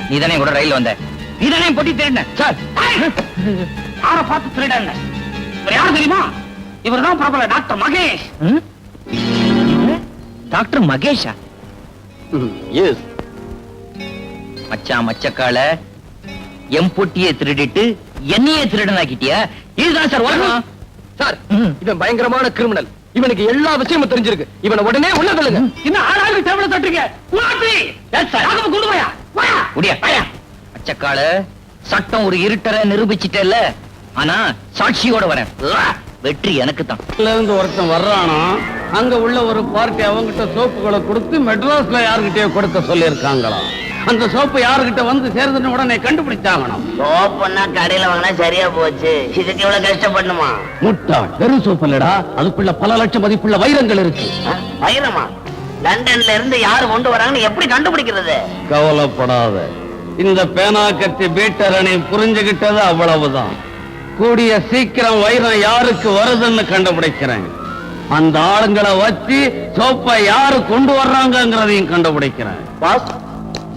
நீதானே கூட ரயில் வந்த? நீதானே பொட்டி திருடின? சார், யாரை பார்த்து திருடன்? இவர் யாரு தெரியுமா? இவர்தான் பிரபல டாக்டர் மகேஷ். டாக்டர் மகேஷா? எஸ். மச்சான் மச்சக்கால எம் பொட்டியை திருடிட்டு என்னையே திருடனாக்கிட்டியா? இதுதான் சார் உலகம். சார், இவன் பயங்கரமான கிரிமினல். இவனுக்கு எல்லா விஷயமும் தெரிஞ்சிருக்கு. இவனை உடனே உள்ள தள்ளுங்க. இன்னும் ஆளாளு டேபிள் தட்டுங்க. உலாத்தி. Yes sir. அங்க கொண்டு போயா. போயா. முடியா. மச்சக்கால சட்டம் ஒரு இருட்டரை நிரூபிச்சிட்டல. ஆனா சாட்சியோட வரேன். வெற்றி எனக்கு தான். இருந்து ஒருத்தன் வர்றானா, அங்க உள்ள ஒரு பார்ட்டி அவங்கிட்ட சோப்புகளை கொடுத்து மெட்ராஸ்ல யாருகிட்டயோ கொடுக்க சொல்லி இருக்காங்களாம். அந்த சோப்பு யாருகிட்ட வந்து சேர்ந்துன்னு உடனே கண்டுபிடிச்சாங்கணும். சோப்புன்னா கடையில வாங்கினா சரியா போச்சு. இதுக்கு இவ்வளவு கஷ்டப்படணுமா? முட்டாள், வெறும் சோப்பு இல்லடா, அதுக்குள்ள பல லட்சம் மதிப்புள்ள வைரங்கள் இருக்கு. வைரமா? லண்டன்ல இருந்து யாரு கொண்டு வராங்கன்னு எப்படி கண்டுபிடிக்கிறது? கவலைப்படாத, இந்த பேனா கத்தி பீட்டரணி புரிஞ்சுகிட்டது அவ்வளவுதான். கூடிய சீக்கிரம் வைரம் யாருக்கு வருதுன்னு கண்டுபிடிக்கிறேன். அந்த ஆளுங்களை வச்சு சோப்பை யாரு கொண்டு வர்றாங்கிறதையும் கண்டுபிடிக்கிறேன்.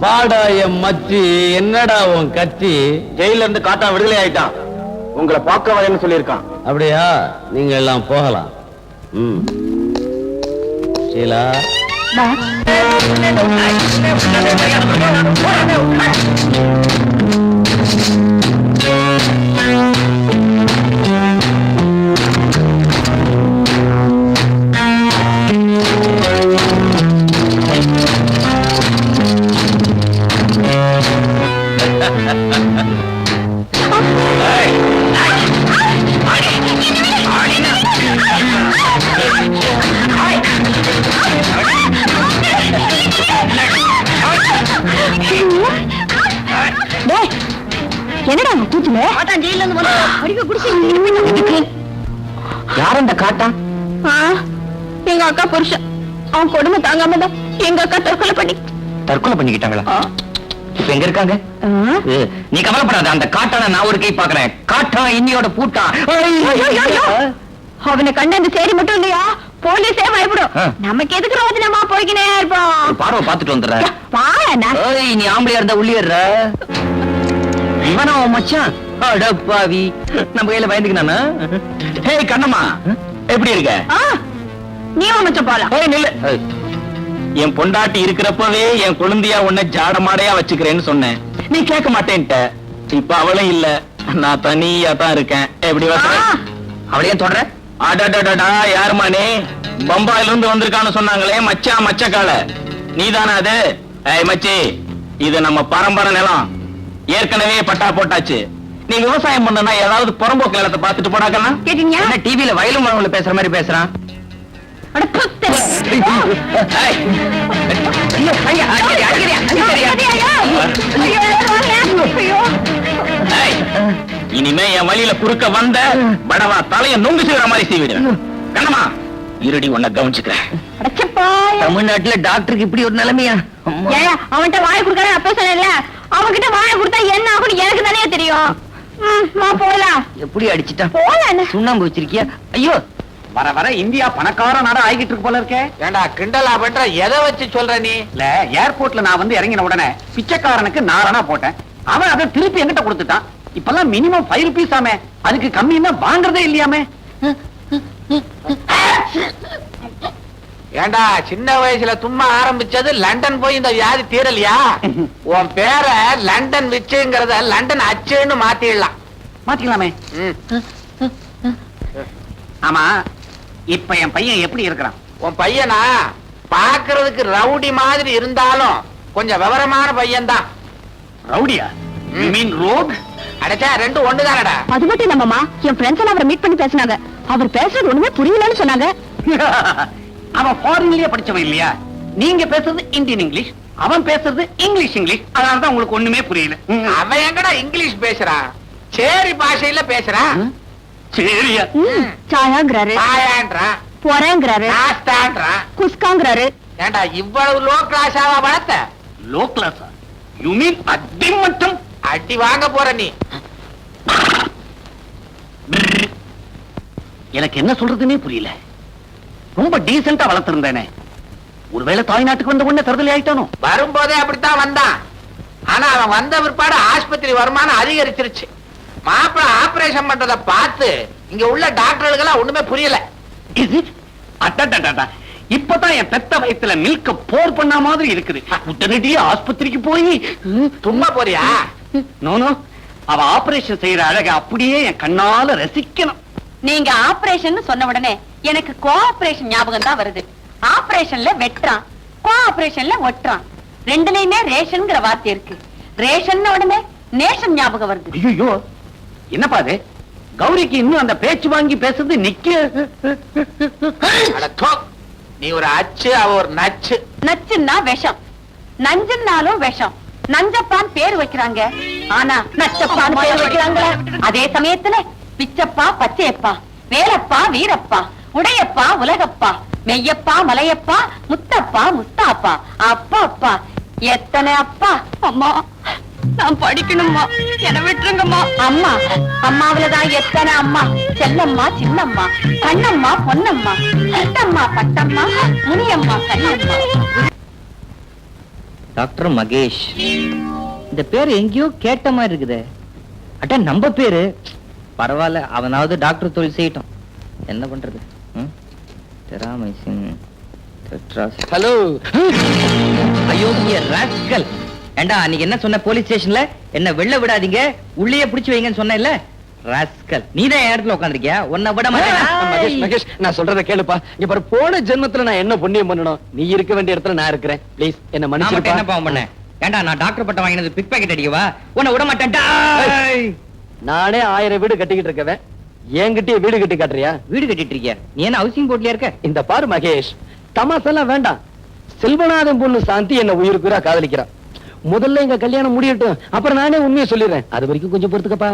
பாடா என் மச்சி, என்னடா உன் கட்சி? ஜெயில இருந்து காட்டா விடுதலை ஆயிட்டான். உங்களை பார்க்க வரேன்னு சொல்லியிருக்கான். அப்படியா? நீங்க எல்லாம் போகலாம். ஷீலா, என்னடா கூச்சுல? ஜெயில இருந்து வந்து அடிக்க குடிச்சு யார் அந்த காட்டா? எங்க அக்கா புருஷன். அவன் கொடுமை தாங்காம தான் எங்க அக்கா தற்கொலை பண்ணிக்கிட்டாங்களா? இப்ப எங்க இருக்காங்க? நீ கவலைப்படாத, அந்த காட்டான நான் ஒரு கை பாக்குறேன். காட்டா இன்னியோட பூட்டா. அவனை கண்ட அந்த சேரி மட்டும் இல்லையா, போலீஸே பயப்படும். நமக்கு எதுக்கு ரோஜனமா போய்கினே இருப்போம். பார்வை பாத்துட்டு வந்துடுற. பாயண்ணா, நீ ஆம்பளையா இருந்தா உள்ளிடுற. இவனா உன் மச்சான்? அடப்பாவி, நம்ம கையில பயந்துக்கினானா? ஹே கண்ணம்மா, எப்படி இருக்க? நீ மச்சம் போலாம். நில்லு. என் பொண்டாட்டி இருக்கிறப்பவே என் குழந்தையா உன்னை ஜாடமாடையா வச்சுக்கிறேன்னு சொன்னேன். நீ கேட்க மாட்டேன்ட்ட. இப்ப அவளும் இல்ல, நான் தனியா தான் இருக்கேன். எப்படி அவளையும் தொடர? அடடடடா, யாருமா நீ? பம்பாயில இருந்து வந்திருக்கான்னு சொன்னாங்களே மச்சான் மச்சக்கால, நீதானா அது? ஏய் மச்சி, இது நம்ம பரம்பரை நிலம். ஏற்கனவே பட்டா போட்டாச்சு. நீ விவசாயம் பண்ணனா ஏதாவது புறம்போக்கு நிலத்தை பார்த்துட்டு போனாக்கா கேட்டீங்க என்ன டிவில வயலும் மரங்களை பேசுற மாதிரி பேசுறான். அட புத்து. ஏய், ஐயோ, ஐயா, அடிக்கிறியா, அடிக்கிறியா, அடிக்கிறியா? ஏய், இனிமே என் வழியில குறுக்க வந்த படவா தலைய நொங்கு செய்யற மாதிரி செய்விடுறேன். கண்ணம்மா இருடி உன்னை கவனிச்சுக்கிறேன். தமிழ்நாட்டுல டாக்டருக்கு இப்படி ஒரு நிலைமையா? அவன்கிட்ட வாய் கொடுக்கற அப்ப சொன்னேன்ல, அவன்கிட்ட வாய் கொடுத்தா என்ன ஆகும் எனக்கு தானே தெரியும். போலாம். எப்படி அடிச்சிட்டான்? போலாம். சுண்ணாம்பு வச்சிருக்கியா? ஐயோ, வர வர இந்தியா பணக்கார நாடா ஆகிட்டு இருக்கு போல இருக்கே. ஏண்டா கிண்டலா பண்ற? எதை வச்சு சொல்ற நீ? இல்ல, ஏர்போர்ட்ல நான் வந்து இறங்கின உடனே பிச்சைக்காரனுக்கு நாரணா போட்டேன். அவன் அதை திருப்பி என்கிட்ட கொடுத்துட்டான். இப்பெல்லாம் மினிமம் 5 rupees ஆமே, அதுக்கு கம்மியா வாங்குறதே இல்லையாமே. ஏண்டா சின்ன வயசுல தும்மா ஆரம்பிச்சது லண்டன் போய் இந்த வியாதி தீரலையா? உன் பேரை லண்டன் விச்சுங்கிறத லண்டன் அச்சுன்னு மாத்திடலாம். மாத்திக்கலாமே. ம். ஆமா, இப்ப என் பையன் எப்படி இருக்கிறான்? உன் பையனா பாக்குறதுக்கு ரவுடி மாதிரி இருந்தாலும் கொஞ்சம் விவரமான பையன்தான். ரவுடியா? You mean rogue? அடச்சா ரெண்டும் ஒண்ணுதானடா. அது மட்டும் இல்லம்மா, என் ஃப்ரெண்ட்ஸ் எல்லாம் அவரை மீட் பண்ணி பேசினாங்க. அவர் பேசுறது ஒண்ணுமே புரியலன்னு சொன்னாங்க. அவன் ஃபாரின்லயே படிச்சவன் இல்லையா? நீங்க பேசுறது இந்தியன் இங்கிலீஷ், அவன் பேசுறது இங்கிலீஷ். அதனாலதான் உங்களுக்கு ஒண்ணுமே புரியல. அவன் எங்கடா இங்கிலீஷ் பேசுறான்? சேரி பாஷையில பேசுறான். சரியா? சாயாங்கிறாரு, பாயான்றான், பொறேங்கிறாரு, நாஸ்தான்றான். குஸ்காங்கிறாரு. ஏண்டா இவ்வளவு லோ கிளாஸாவா வளர்த்த? லோ கிளாஸா? யூ மீன் அடிமட்டம்? அடி வாங்க போற நீ. எனக்கு என்ன சொல்றதுன்னே புரியல. ரொம்ப டீசெண்டா வளர்த்திருந்தேனே, ஒருவேளை தாய்நாட்டுக்கு வந்த உடனே தருதலை ஆயிட்டானோ? வரும்போதே அப்படித்தான் வந்தான். ஆனா அவன் வந்த பிற்பாடு ஆஸ்பத்திரி வருமானம் அதிகரிச்சிருச்சு. மாப்பிள ஆபரேஷன் பண்றத பார்த்து இங்க உள்ள டாக்டர்களுக்கு ஒண்ணுமே புரியல. Is it? அடடடடா, இப்பதான் என் பெத்த வயித்துல மில்க போர் பண்ண மாதிரி இருக்குது. உடனடியே ஆஸ்பத்திரிக்கு போய் சும்மா போறியா? நோ, அவ ஆபரேஷன் செய்யற அழக அப்படியே என் கண்ணால ரசிக்கணும். நீங்க ஆபரேஷன் சொன்ன உடனே எனக்கு கோஆபரேஷன் ஞாபகம் தான் வருது. ஆபரேஷன்ல வெட்டுறான், கோஆபரேஷன்ல ஒட்டுறான். ரெண்டுலயுமே ரேஷன்ங்கிற வார்த்தை இருக்கு. ரேஷன் உடனே நேஷன் ஞாபகம் வருது. ஐயோ, என்னப்பா அது? கௌரிக்கு இன்னும் அந்த பேச்சு வாங்கி பேசுறது நிக்க. அட தோ, நீ ஒரு அச்சு, அவ ஒரு நச்சு. நச்சுன்னா விஷம், நஞ்சுன்னாலும் விஷம். நஞ்சப்பான் பேர் வைக்கிறாங்க, ஆனா நச்சப்பான் பேர் வைக்கிறாங்க. அதே சமயத்துல பிச்சப்பா, பச்சையப்பா, வேலப்பா, வீரப்பா, உடையப்பா, உலகப்பா, மெய்யப்பா, மலையப்பா, முத்தப்பா, முஸ்தாப்பா, அப்பா அப்பா, எத்தனை அப்பா. அம்மா நான் படிக்கணும்மா, என்ன விட்டுருங்கம்மா. அம்மா அம்மாவிலதான் எத்தனை அம்மா. செல்லம்மா, சின்னம்மா, கண்ணம்மா, பொன்னம்மா, சித்தம்மா, பட்டம்மா, முனியம்மா, கண்ணம்மா. டாக்டர் மகேஷ், இந்த பேர் எங்கேயோ கேட்ட மாதிரி இருக்குதே. அட நம்ம பேரு. பரவாயில்ல, அவனாவது டாக்டர் தொழில் செய்யட்டும். என்ன பண்றது? ஹலோ, ஐயோ ராஸ்கல். ஏண்டா அன்னைக்கு என்ன சொன்ன போலீஸ் ஸ்டேஷன்ல? என்ன வெளில விடாதீங்க, உள்ளே பிடிச்சு வைங்கன்னு சொன்னேன்ல. ராஸ்கல், நீதான் என் இடத்துல உட்காந்துருக்கியா? உன்னை விட மகேஷ், மகேஷ், நான் சொல்றத கேளுப்பா. இங்க பாரு, போன ஜென்மத்துல நான் என்ன புண்ணியம் பண்ணணும்? நீ இருக்க வேண்டிய இடத்துல நான் இருக்கிறேன். ப்ளீஸ் என்ன நான் மட்டும் மன்னிச்சு. என்ன பாவம் பண்ணேன்? ஏண்டா நான் டாக்டர் பட்டம் வாங்கினது பிக் பாக்கெட் அடிக்கவா? உன்னை விட மாட்டேன்டா. நானே 1000 வீடு கட்டிக்கிட்டு இருக்கவன் என்கிட்டயே வீடு கட்டி காட்டுறியா? வீடு கட்டிட்டு இருக்கியா? நீ என்ன ஹவுசிங் போர்ட்லயா இருக்க? இந்த பாரு மகேஷ், தமாசெல்லாம் வேண்டாம். செல்வநாதன் பொண்ணு சாந்தி என்ன உயிருக்குறா காதலிக்கிறா. முதல்ல எங்க கல்யாணம் முடியட்டும், அப்புறம் நானே உண்மையை சொல்லிடுறேன். அது வரைக்கும் கொஞ்சம் பொறுத்துக்கப்பா.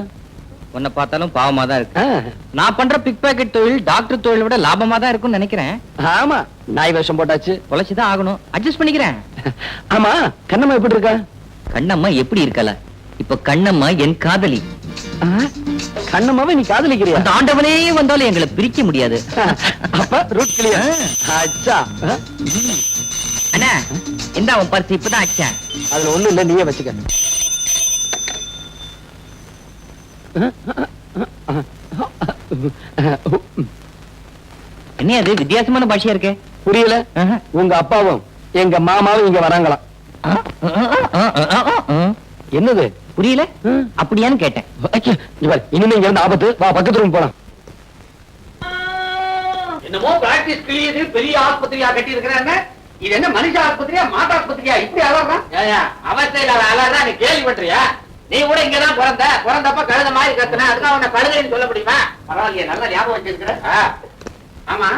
உன்னை பார்த்தாலும் பாவமா தான் இருக்கு. ஆ, நான் பண்ற பிக் பாக்கெட் தொழில் டாக்டர் தொழிலை விட லாபமா தான் இருக்கும்னு நினைக்கிறேன். ஆமா, நாய் வேஷம் போட்டாச்சு. பொழைச்சுதான் ஆகணும், அட்ஜஸ்ட் பண்ணிக்கிறேன். ஆமா, கண்ணம்மா எப்படி இருக்கா? கண்ணம்மா எப்படி இருக்கல? இப்ப கண்ணம்மா என் காதலி. ஆ, கண்ணம்மாவை நீ காதலிக்கிறியா? அந்த ஆண்டவனே வந்தாலும் எங்களை பிரிக்க முடியாது. அப்ப ரூட் கிளியர். அச்சா, அண்ணா இந்த அவன் பரிசு இப்பதான் ஆச்சேன். அதுல ஒண்ணும் இல்ல, நீயே வச்சுக்க. என்ன அது வித்தியாசமான பாஷையா இருக்கே? புரியல? உங்க அப்பாவும் எங்க மாமாவும் இங்க வராங்களாம். என்னது புரியல? அப்படியான்னு கேட்டேன். இனிமே இங்க இருந்து ஆபத்து. வா, பக்கத்து ரூம் போலாம். என்னமோ பிராக்டிஸ் கிளியது பெரிய ஆஸ்பத்திரியா கட்டி இருக்கிறாங்க. இது என்ன மனுஷ ஆஸ்பத்திரியா மாட்டு ஆஸ்பத்திரியா? இப்படி அலறான். அவஸ்தையில அலறா நீ கேள்விப்பட்டியா? நீ கூட இங்கதான் பிறந்தப்ப கழுத மாதிரி கத்துன, அதுக்காக உன்னை கழுதைன்னு சொல்ல முடியுமா? பரவாயில்லையே, நல்ல ஞாபகம் வச்சிருக்கிற. ஆமா,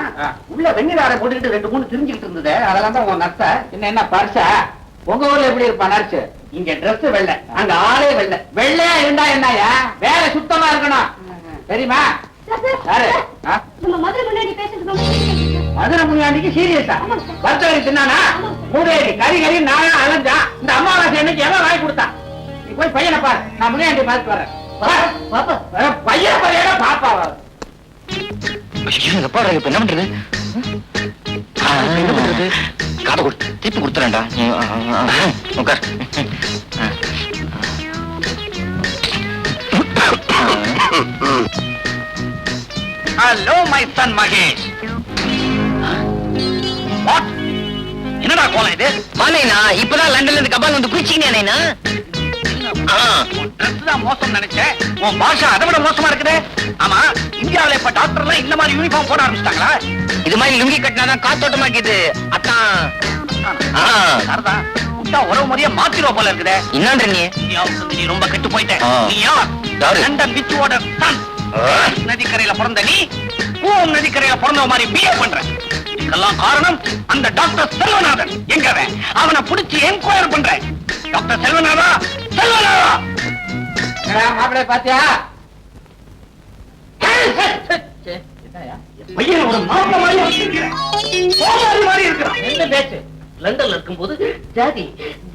உள்ள வெண்ணிலார போட்டுக்கிட்டு 2-3 திரிஞ்சுக்கிட்டு இருந்தது, அதெல்லாம் தான் உன் நர்ஸ. என்ன பர்சா? உங்க ஊர்ல எப்படி இருப்பா நர்ஸ்? இங்க Dress வெள்ளை, அங்க ஆளே வெள்ளை. வெள்ளையா இருந்தா என்னயா? வேலை சுத்தமா இருக்கணும், தெரியுமா? யாரு? நம்ம மதுரை முன்னாடி பேசுறது மதுரை முன்னாடிக்கு சீரியஸா? வர்த்தகரி தின்னானா? மூடேடி கறி நானா அலைஞ்சா? இந்த அமாவாசை அன்னைக்கு எவன் வாங்கி கொடுத்தான்? நீ போய் பையனை பாரு, நான் முன்னாடி பார்த்து வரேன். பையனை பாரு, பாப்பா. இப்ப என்ன பண்றது? என்ன பண்றது? காதை கொடுத்து திருப்பி கொடுத்துறேன்டா. உட்கார். Hello my son Mahesh. What? என்னடா கோலம் இது? மாலைனா இப்பதான் லண்டன்ல இருந்து கபால் வந்து குளிச்சீங்க நைனா. ட்ரெஸ் தான் மோசம் நினைச்சேன், உன் பாஷா அதை விட மோசமா இருக்குது. ஆமா, இந்தியாவில இப்ப டாக்டர்லாம் இந்த மாதிரி யூனிஃபார்ம் போட ஆரம்பிச்சிட்டாங்களா? இது மாதிரி லுங்கி கட்டினாதான் காத்தோட்டமா இருக்குது. அத்தான் சரிதான், விட்டா உறவு முறையா மாத்திருவா போல இருக்குதே. என்னன்ற நீ ரொம்ப கெட்டு போயிட்ட. நீ யார்? London விச்சுவோட Sun. நதிக்கரையில பிறந்த நீ பூம் நதிக்கரையில பிறந்த மாதிரி பிஹேவ் பண்ற. இதுக்கெல்லாம் காரணம் அந்த டாக்டர் செல்வநாதன். எங்க அவனை பிடிச்சி என்கொயர் பண்ற. டாக்டர் செல்வநாதா, செல்வநாதா. மாப்பிள்ளை பாத்தியா? பையன் ஒரு மாப்பிள மாதிரி வச்சிருக்கிறேன், கோமாளி மாதிரி இருக்கிறான். என்ன பேச்சு? லண்டன்ல இருக்கும்போது ஜாதி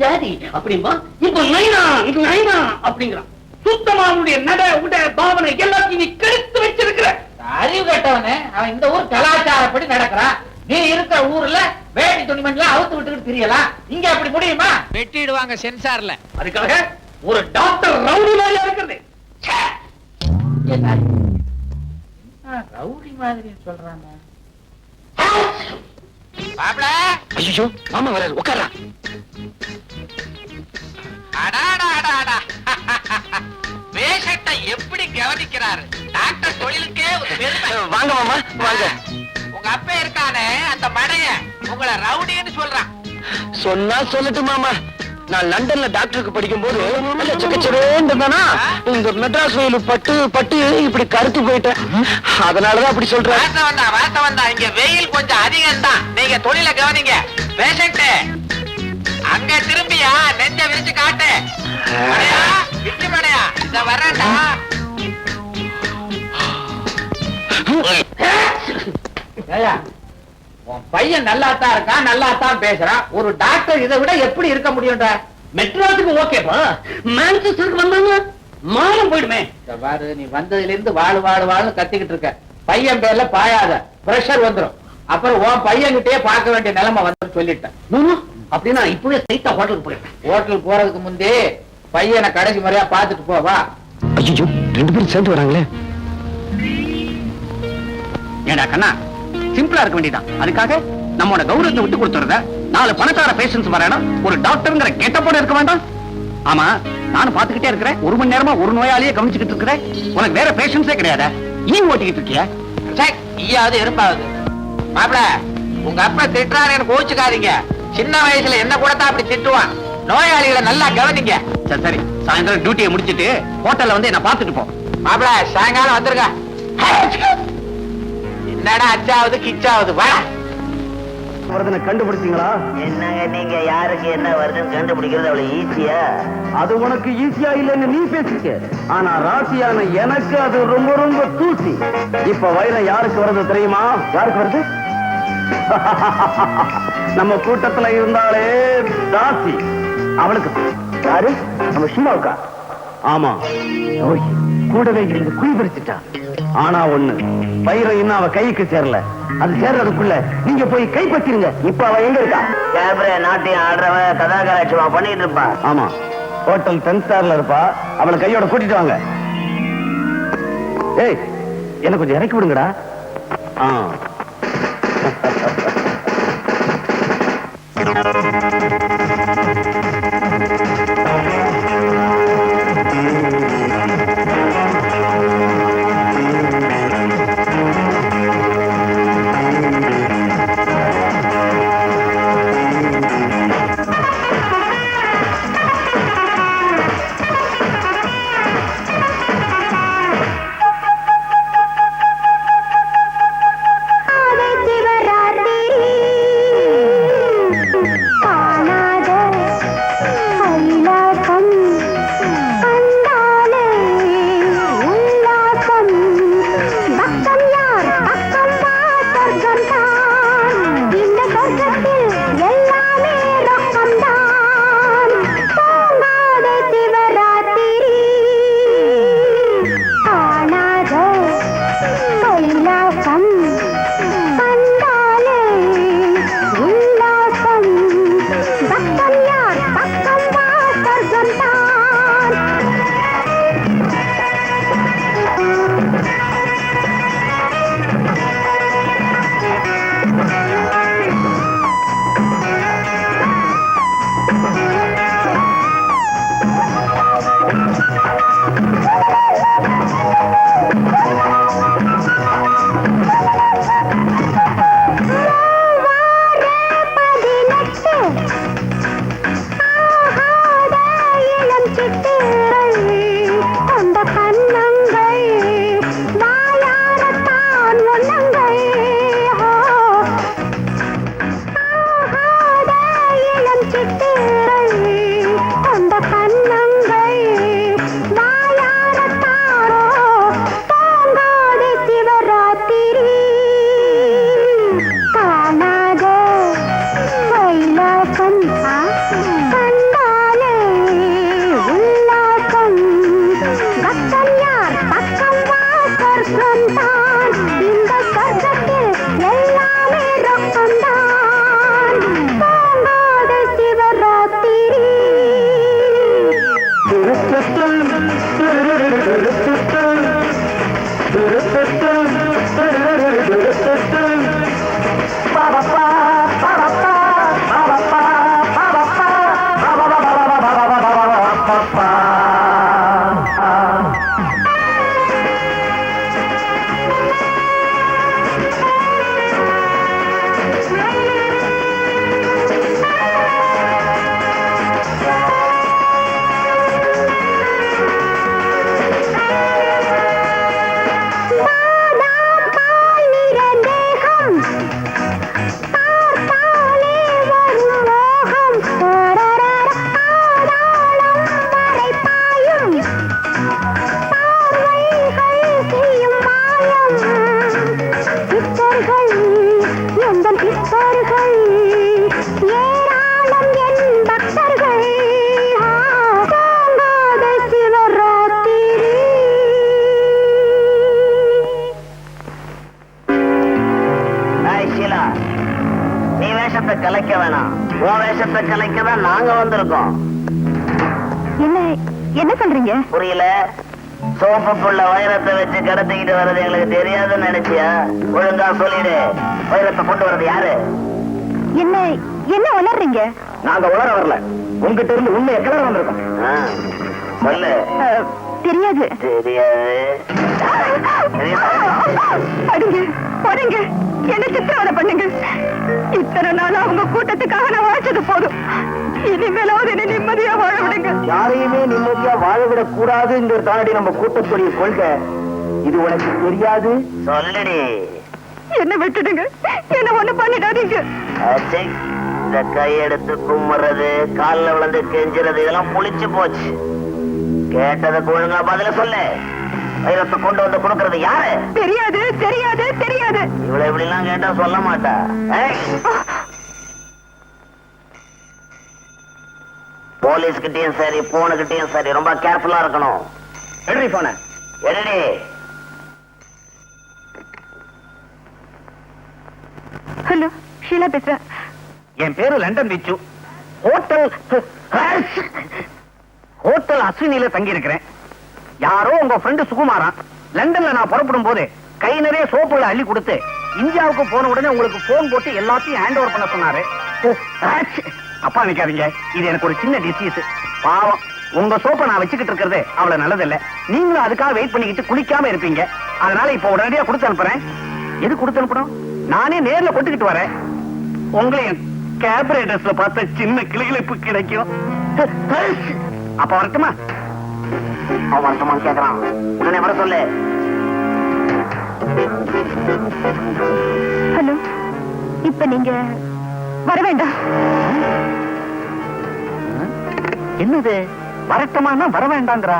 ஜாதி அப்படிம்பா, இப்ப நைனா நைனா அப்படிங்கிறான். சுத்தமா அவனுடைய நட உட பாவனை எல்லாத்தையும் நீ கெடுத்து வச்சிருக்கிற. அறிவு கட்டவனே, அவன் இந்த ஊர் கலாச்சாரப்படி நடக்கிறான். நீ இருக்கிற ஊர்ல வேட்டி துணிமணிலாம் அவுத்து விட்டுக்கிட்டு தெரியலாம். இங்க அப்படி முடியுமா? வெட்டிடுவாங்க சென்சார்ல. அதுக்காக ஒரு டாக்டர் ரவுடி மாதிரியா இருக்கிறது. ரவுடி மாதிரி சொல்றாங்க. மாப்பிள, ஐயோ மாமா வர உட்காரா. பேஷண்ட்டை எப்படி கவனிக்கிறாரு டாக்டர், தொழிலுக்கே ஒரு பெருமை. வாங்க மாமா வாங்க. உங்க அப்பா இருக்கானே அந்த மடைய உங்களை ரவுடின்னு சொல்றான். சொன்னா சொல்லட்டு மாமா, நான் லண்டன்ல டாக்டருக்கு படிக்கும் போது இந்த மெட்ராஸ் வெயில் பட்டு பட்டு இப்படி கருத்து போயிட்டேன். அதனாலதான் அப்படி சொல்றேன். வார்த்தை வந்தா இங்க வெயில் கொஞ்சம் அதிகம் தான். நீங்க தொழில கவனிங்க. பேஷண்ட் அங்க திரும்பியா நெஞ்ச விரிச்சு காட்டு. விட்டு மடையா, இத வரேன்டா. உன் பையன் நல்லாத்தான் இருக்கான், நல்லாத்தான் பேசுறான். ஒரு டாக்டர் இதை விட எப்படி இருக்க முடியும்டா? மெட்ராஸுக்கு ஓகேப்பா, மான்செஸ்டருக்கு வந்தாங்க மானம் போயிடுமே. பாரு, நீ வந்ததுல இருந்து வாழு வாழு வாழு கத்திக்கிட்டு இருக்க. பையன் பேர்ல பாயாத, பிரஷர் வந்துடும். அப்புறம் உன் பையன் கிட்டே பார்க்க வேண்டிய நிலைமை வந்து சொல்லிட்டேன். அப்படின்னா இப்பவே சைத்தா ஹோட்டலுக்கு போயிட்டேன். ஹோட்டலுக்கு போறதுக்கு முந்தே பையனை கடைசி முறையா பார்த்துட்டு போவா. ஐயோ, 2 பேரும் சேர்ந்து வராங்களே. ஏண்டா கண்ணா, சிம்பிளா இருக்க வேண்டியதான். அதுக்காக நம்மோட கௌரவத்தை விட்டு கொடுத்துறத 4 பணக்கார பேஷன்ஸ் வரணும், ஒரு டாக்டர்ங்கிற கெட்டப்போட இருக்க வேண்டாம். ஆமா, நானும் பாத்துக்கிட்டே இருக்கிறேன். 1 மணி நேரமா ஒரு நோயாளியே கவனிச்சுக்கிட்டு இருக்கிறேன். உனக்கு வேற பேஷன்ஸே கிடையாதா? ஈ ஓட்டிக்கிட்டு இருக்கியா? ஈயாவது இருப்பாவது. மாப்பிள, உங்க அப்பா திட்டுறாரு கோச்சுக்காதீங்க. சின்ன வயசுல என்ன கூட தான் அப்படி திட்டுவான். நோயாளிகளை நல்லா கவனிங்க. சரி சரி, சாயந்தரம் டியூட்டியை முடிச்சிட்டு ஹோட்டல்ல வந்து என்ன பாத்துட்டு போ. மாப்பிள, சாயங்காலம் வந்துருங்க. என்னடா அச்சாவது கிச்சாவது வா. வருதுன்னு கண்டுபிடிச்சீங்களா? என்னங்க நீங்க யாருக்கு என்ன வருதுன்னு கண்டுபிடிக்கிறது அவ்வளவு ஈஸியா? அது உனக்கு ஈஸியா இல்லைன்னு நீ பேசிக்க. ஆனா ராசியான எனக்கு அது ரொம்ப ரொம்ப தூசி. இப்ப வைரம் யாருக்கு வருது தெரியுமா? யாருக்கு வருது? நம்ம கூட்டத்துல இருந்தாலே தாசி, அவளுக்கு. யாரு? நம்ம ஷீமாவுக்கா? ஆமா, கூடவே இருந்து குழி பறிச்சுட்டா. ஆனா ஒண்ணு, வைரம் இன்னும் அவ கைக்கு சேரல. அது சேர்றதுக்குள்ள நீங்க போய் கைப்பற்றிருங்க. இப்ப அவ எங்க இருக்கா? கேபரே நாட்டியம் ஆடுறவ கதாகராட்சியமா பண்ணிட்டு இருப்பா. ஆமா, ஹோட்டல் 10 ஸ்டார்ல இருப்பா. அவளை கையோட கூட்டிட்டு வாங்க. ஏய், என்ன கொஞ்சம் இறக்கி விடுங்கடா. என்ன என்ன சொல்றீங்க? புரியல? சோப்புக்குள்ள வைரத்தை வச்சு கடத்திக்கிட்டு வர்றது எங்களுக்கு தெரியாதுன்னு நினைச்சியா? ஒழுங்கா சொல்லிடு, வைரத்தை கொண்டு வர்றது யாரு? என்ன என்ன உளறீங்க? நாங்க உளர வரல, உங்ககிட்ட இருந்து உண்மை எக்கலர வந்திருக்கோம். சொல்லு. தெரியாது. தெரியாது. அடிங்க, போடுங்க, என்ன சித்திரவதை பண்ணுங்க. இத்தனை நாள் அவங்க கூட்டத்துக்காக நான் வாழ்ச்சது போதும். இனிமேலாவது என்ன நிம்மதியா வாழ விடுங்க. யாரையுமே நிம்மதியா வாழ விடக் கூடாதுங்கிற தாண்டி நம்ம கூட்டத்துடைய கொள்கை. இது உனக்கு தெரியாது? சொல்லுடி. என்ன விட்டுடுங்க, என்ன ஒண்ணு பண்ணிடாதீங்க. இந்த கையெடுத்து கும்புறது, காலில் விழுந்து கெஞ்சுறது இதெல்லாம் புளிச்சு போச்சு. கேட்டதுக்கு ஒழுங்கா பதில சொல்லு. வைரத்தை கொண்டு வந்து கொடுக்கறது யாரு? தெரியாது தெரியாது தெரியாது. இவ்வளவு இப்படி எல்லாம் கேட்டா சொல்ல மாட்டா. போலீஸ் கிட்டயும் சரி, போனு கிட்டயும் சரி, ரொம்ப கேர்ஃபுல்லா இருக்கணும். எடுறி போன. எடுடி. ஹலோ, ஷீலா பேசுறேன். என் பேரு லண்டன் விச்சு. ஹோட்டல் அஸ்வினில தங்கி இருக்கிறேன். யாரோ உங்க ஃப்ரெண்டு சுகுமாரா லண்டன்ல நான் புறப்படும் போது கை நிறைய சோப்புகளை அள்ளி கொடுத்து இந்தியாவுக்கு போன உடனே உங்களுக்கு போன் போட்டு எல்லாத்தையும் ஹேண்ட் ஓவர் பண்ண சொன்னாரு. அப்பா நிக்காதீங்க, இது எனக்கு ஒரு சின்ன டிசீஸ். பாவம், உங்க சோப்பை நான் வச்சுக்கிட்டு இருக்கிறது அவ்வளவு நல்லது இல்ல. நீங்களும் அதுக்காக வெயிட் பண்ணிக்கிட்டு குளிக்காம இருப்பீங்க. அதனால இப்ப உடனடியா கொடுத்து அனுப்புறேன். எது கொடுத்து அனுப்பணும்? நானே நேர்ல கொட்டுக்கிட்டு வரேன். உங்களையும் கேபரேட்டர்ஸ்ல பார்த்த சின்ன கிளிகளிப்பு கிடைக்கும். அப்ப வரட்டுமா? அவன் வருத்தமான்னு கேக்குறான். உடனே வர சொல்லு. ஹலோ, இப்ப நீங்க வர வேண்டாம். என்னது வரட்டுமானா வர வேண்டாங்கிறா?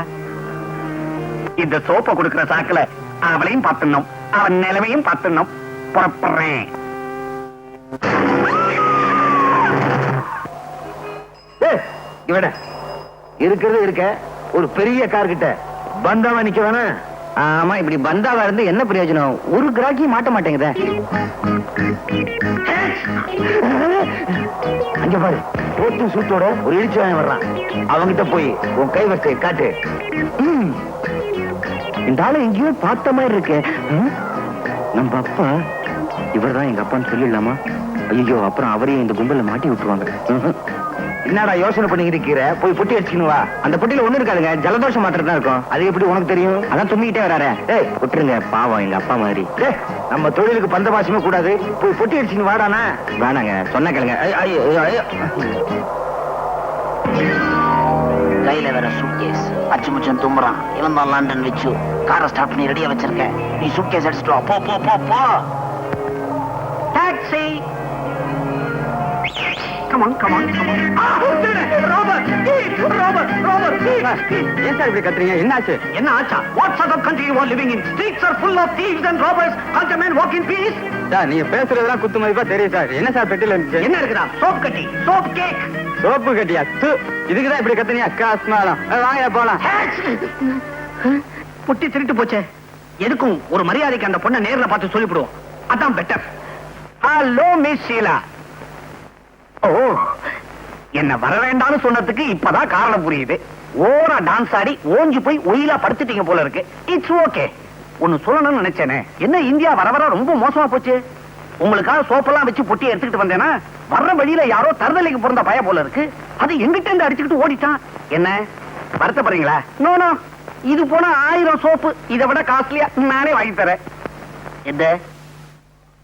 இந்த சோப்பை கொடுக்கிற சாக்குல அவளையும் பார்த்துடணும், அவன் நிலைமையும் பார்த்துடணும். புறப்படுறேன். இவட இருக்கிறது இருக்க ஒரு பெரிய கார் கிட்ட பந்தாவா நிக்க வேணா? ஆமா, இப்படி பந்தாவா இருந்து என்ன பிரயோஜனம்? ஒரு கிராக்கி மாட்ட மாட்டேங்குத. அங்க பாரு, போட்டு சூட்டோட ஒரு இடிச்சு வாங்கி வர்றான். அவங்கிட்ட போய் உன் கைவரிசையை காட்டு. இந்த ஆளு எங்கேயோ பார்த்த மாதிரி இருக்கு. நம்ம அப்பா இவர்தான் எங்க அப்பான்னு சொல்லிடலாமா? ஐயோ, அப்புறம் அவரையும் இந்த கும்பல மாட்டி விட்டுருவாங்க. என்னடா யோசனை பண்ணிக்கிட்டு இருக்கிற? போய் பொட்டி அடிச்சுன்னு வா. அந்த பொட்டியில ஒண்ணு இருக்காதுங்க, ஜலதோஷம் மாத்திரம் தான் இருக்கும். அது எப்படி உனக்கு தெரியும்? அதான் தும்மிக்கிட்டே வராரு. ஏய், விட்டுருங்க, பாவம் எங்க அப்பா மாதிரி. நம்ம தொழிலுக்கு பந்த பாசமே கூடாது. போய் பொட்டி அடிச்சுன்னு வாடானா? வேணாங்க, சொன்ன கேளுங்க. கையில வேற சூட்கேஸ், அச்சுமுச்சம் தும்புறான். இவன் தான் லண்டன் விச்சு. காரை ஸ்டார்ட் பண்ணி ரெடியா வச்சிருக்கேன். நீ சூட்கேஸ் அடிச்சுட்டு வா. போ போ போ போ. Taxi. Come on, come on, come on. Robert! Robert! Robert! ஏன் சார் இப்படி கத்துறீங்க? என்னாச்சு? என்ன ஆச்சா? What sort of country you are living in? Streets are full of thieves and robbers. Can't a man walk in peace? Sir, நீங்க பேசுறதெல்லாம் குத்து மதிப்பா தெரியும் சார். என்ன சார் பெட்டில இருந்துச்சு? என்ன இருக்குதா? சோப் கட்டி, சோப் கேக். சோப்பு கட்டியா? இதுக்குதான் இப்படி கத்துறீங்க? அக்கா ஸ்மாலம். வாங்க போலாம். புட்டி திருட்டு போச்சே. எதுக்கும் ஒரு மரியாதைக்கு அந்த பொண்ணை நேர்ல பார்த்து சொல்லிவிடுவோம். அதான் better. Hello miss Sheela. Oh, என்ன வர வேண்டாம்னு சொன்னதுக்கு இப்பதான் காரணம் புரியுது. ஓரா டான்ஸ் ஆடி ஓஞ்சி போய் ஒயிலா படுத்துட்டீங்க போல இருக்கு. It's okay. ஒன்னு சொல்லணும்னு நினைச்சேனே. என்ன இந்தியா வர வர ரொம்ப மோசமா போச்சு. உங்களுக்காக சோப்பெல்லாம் வச்சு பொட்டி எடுத்துக்கிட்டு வந்தேன்னா வர்ற வழியில யாரோ தருதலைக்கு பிறந்த பய போல இருக்கு. அது எங்கிட்ட இருந்து அடிச்சுக்கிட்டு ஓடிட்டான். என்ன வருத்தப்படுறீங்களா? நோ நோ, இது போனா 1000 சோப்பு இதை விட காஸ்ட்லியா நானே வாங்கி தரேன். எந்த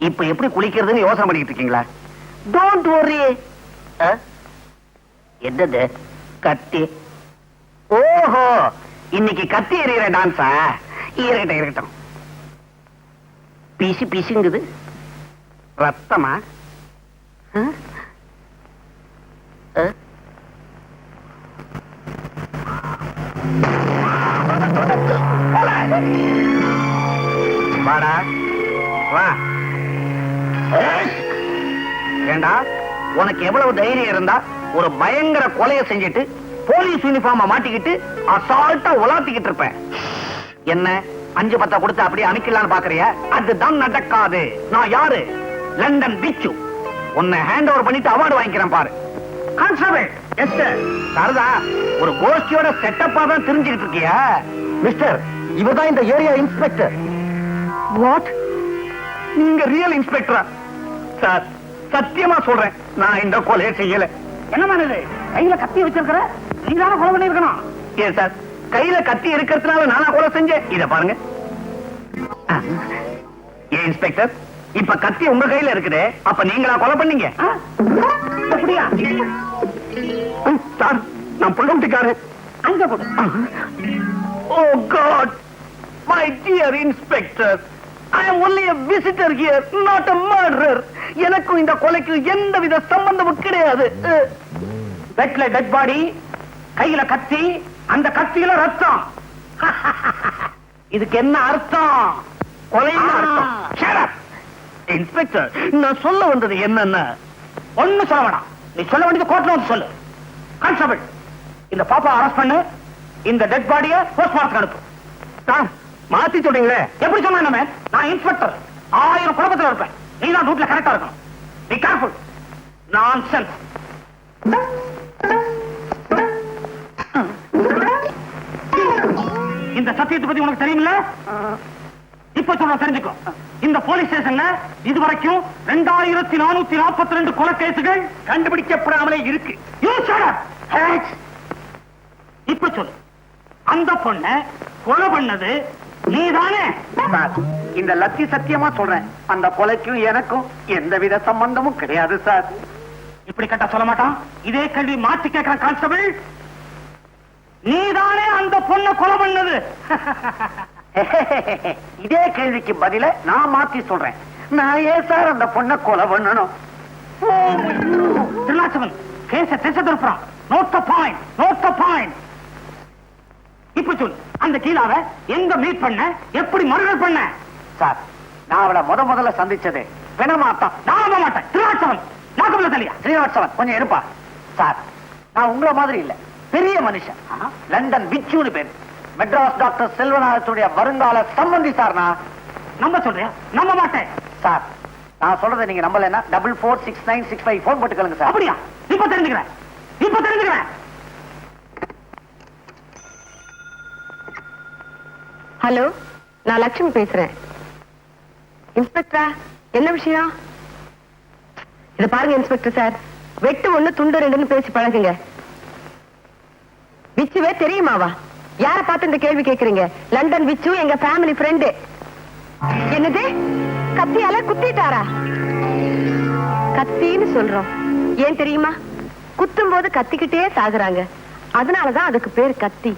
இப்ப எப்படி குளிக்கிறதுன்னு யோசனை பண்ணிட்டு இருக்கீங்களா? Don't worry. என்னது கத்தி? ஓஹோ, இன்னைக்கு கத்தி எறிகிற டான்ஸா? இருக்கட்டும் இருக்கட்டும். பீசி பீசிங்குது. ரத்தமா? வாடா வா. ஏண்டா, உனக்கு எவ்வளவு தைரியம் இருந்தா ஒரு பயங்கர கொலையை செஞ்சுட்டு போலீஸ் யூனிஃபார்ம மாட்டிக்கிட்டு அசால்ட்டா உலாத்திக்கிட்டு இருப்பேன். என்ன 5-10 கொடுத்து அப்படியே அனுக்கலான்னு பாக்குறியா? அதுதான் நடக்காது. நான் யாரு? லண்டன் பிச்சு. உன்னை ஹேண்ட் ஓவர் பண்ணிட்டு அவார்டு வாங்கிக்கிறேன் பாரு. கான்ஸ்டபிள், சாரதா, ஒரு கோஷ்டியோட செட்டப்பா தான் தெரிஞ்சுக்கிட்டு இருக்கியா? மிஸ்டர், இவர்தான் இந்த ஏரியா இன்ஸ்பெக்டர். வாட்? நீங்க ரியல் இன்ஸ்பெக்டரா? சார், சத்தியமா சொல்றேன், நான் இந்த கொலையை செய்யல. என்னமா இது? கையில கத்தி வச்சிருக்கிற, நீதான கொலை பண்ணிருக்கணும். ஏன் சார், கையில கத்தி இருக்கிறதுனால நானா கொலை செஞ்சேன்? இத பாருங்க. ஏன் இன்ஸ்பெக்டர், இப்ப கத்தி உங்க கையில இருக்குது, அப்ப நீங்களா கொலை பண்ணீங்க? அப்படியா? சார், நான் புள்ளோட்டிக்காரு. அங்க போடு. Oh god, my dear inspector, I am only a visitor here, not a murderer. எனக்கும் இந்த கொலைக்கு எந்தவித சம்பந்தமும் கிடையாது. பெட்ல டெட் பாடி, கையில கத்தி, அந்த கத்தியில ரத்தம். இதுக்கு என்ன அர்த்தம்? கொலைன்னு அர்த்தம். Shut up. இன்ஸ்பெக்டர், நான் சொல்ல வந்தது என்னன்னா, ஒண்ணு சொல்ல வேணாம், நீ சொல்ல வேண்டியது கோர்ட்ல வந்து சொல்லு. கான்ஸ்டபிள், இந்த பாப்பா அரெஸ்ட் பண்ணு, இந்த டெட் பாடிய போஸ்ட்மார்ட்டம் அனுப்பு. சார், மாத்தி சொல்றீங்களே? எப்படி சொன்ன? நான் இன்ஸ்பெக்டர், 1000 குழப்பத்தில் இருப்பேன், நீ தான் ரூட்ல கரெக்டா இருக்கணும். Be careful. நான்சென்ஸ். இந்த சத்தியத்தை பத்தி உனக்கு தெரியுமில்ல? இப்ப சொல்ல தெரிஞ்சுக்கோ. இந்த போலீஸ் ஸ்டேஷன்ல இதுவரைக்கும் 2442 கொலை கேசுகள் கண்டுபிடிக்கப்படாமலே இருக்கு. இப்ப சொல்லு, அந்த பொண்ண கொலை பண்ணது நீதானே? இந்த லத்தி சத்தியமா சொல்றேன், அந்த கொலைக்கும் எனக்கும் எந்தவித சம்பந்தமும் கிடையாது சார். இப்படி கேட்டா சொல்ல மாட்டான். இதே கேள்வி மாற்றி கேட்கிற கான்ஸ்டபிள், நீதானே அந்த பொண்ணை கொலை பண்ணது? இதே கேள்விக்கு பதில நான் மாத்தி சொல்றேன், நான் ஏன் சார் அந்த பொண்ணை கொலை பண்ணணும்? திருநாச்சவன் கேச திசை திருப்புறான். Note the point, note the point. இப்ப சொல்லு, அந்த கீழாவை எங்க மீட் பண்ண, எப்படி மர்டர் பண்ண? சார், நான் அவளை முதல்ல சந்திச்சது பிணமாத்தான். நான் நம்ப மாட்டேன். திருநாச்சவன், நாகபுல தலையா? ஸ்ரீனிவாசவன், கொஞ்சம் இருப்பா. சார், நான் உங்களை மாதிரி இல்ல, பெரிய மனுஷன். லண்டன் விச்சுன்னு பேரு, மெட்ராஸ் டாக்டர் செல்வநாதத்துடைய வருங்கால சம்பந்தி சார். நான் நம்ப சொல்றியா? நம்ப மாட்டேன். சார், நான் சொல்றதை நீங்க நம்பலன்னா 446965 போன் போட்டுக்கலுங்க சார். அப்படியா? இப்ப தெரிஞ்சுக்கிறேன், இப்ப தெரிஞ்சுக்கிறேன். ஹலோ, நான் லட்சுமி பேசுறேன். இன்ஸ்பெக்டரா, என்ன விஷயம்? இத பாருங்க இன்ஸ்பெக்டர் சார், வெட்டு 1 துண்டு 2ன்னு பேசி பழகுங்க. விச்சுவே தெரியுமாவா? யார பார்த்து இந்த கேள்வி கேக்குறீங்க? லண்டன் விச்சு எங்க ஃபேமிலி ஃப்ரெண்டு. என்னது, கத்தியால குத்திட்டாரா? கத்தின்னு சொல்றோம், ஏன் தெரியுமா? குத்தும் போது கத்திக்கிட்டே சாகுறாங்க, அதனாலதான் அதுக்கு பேர் கத்தி.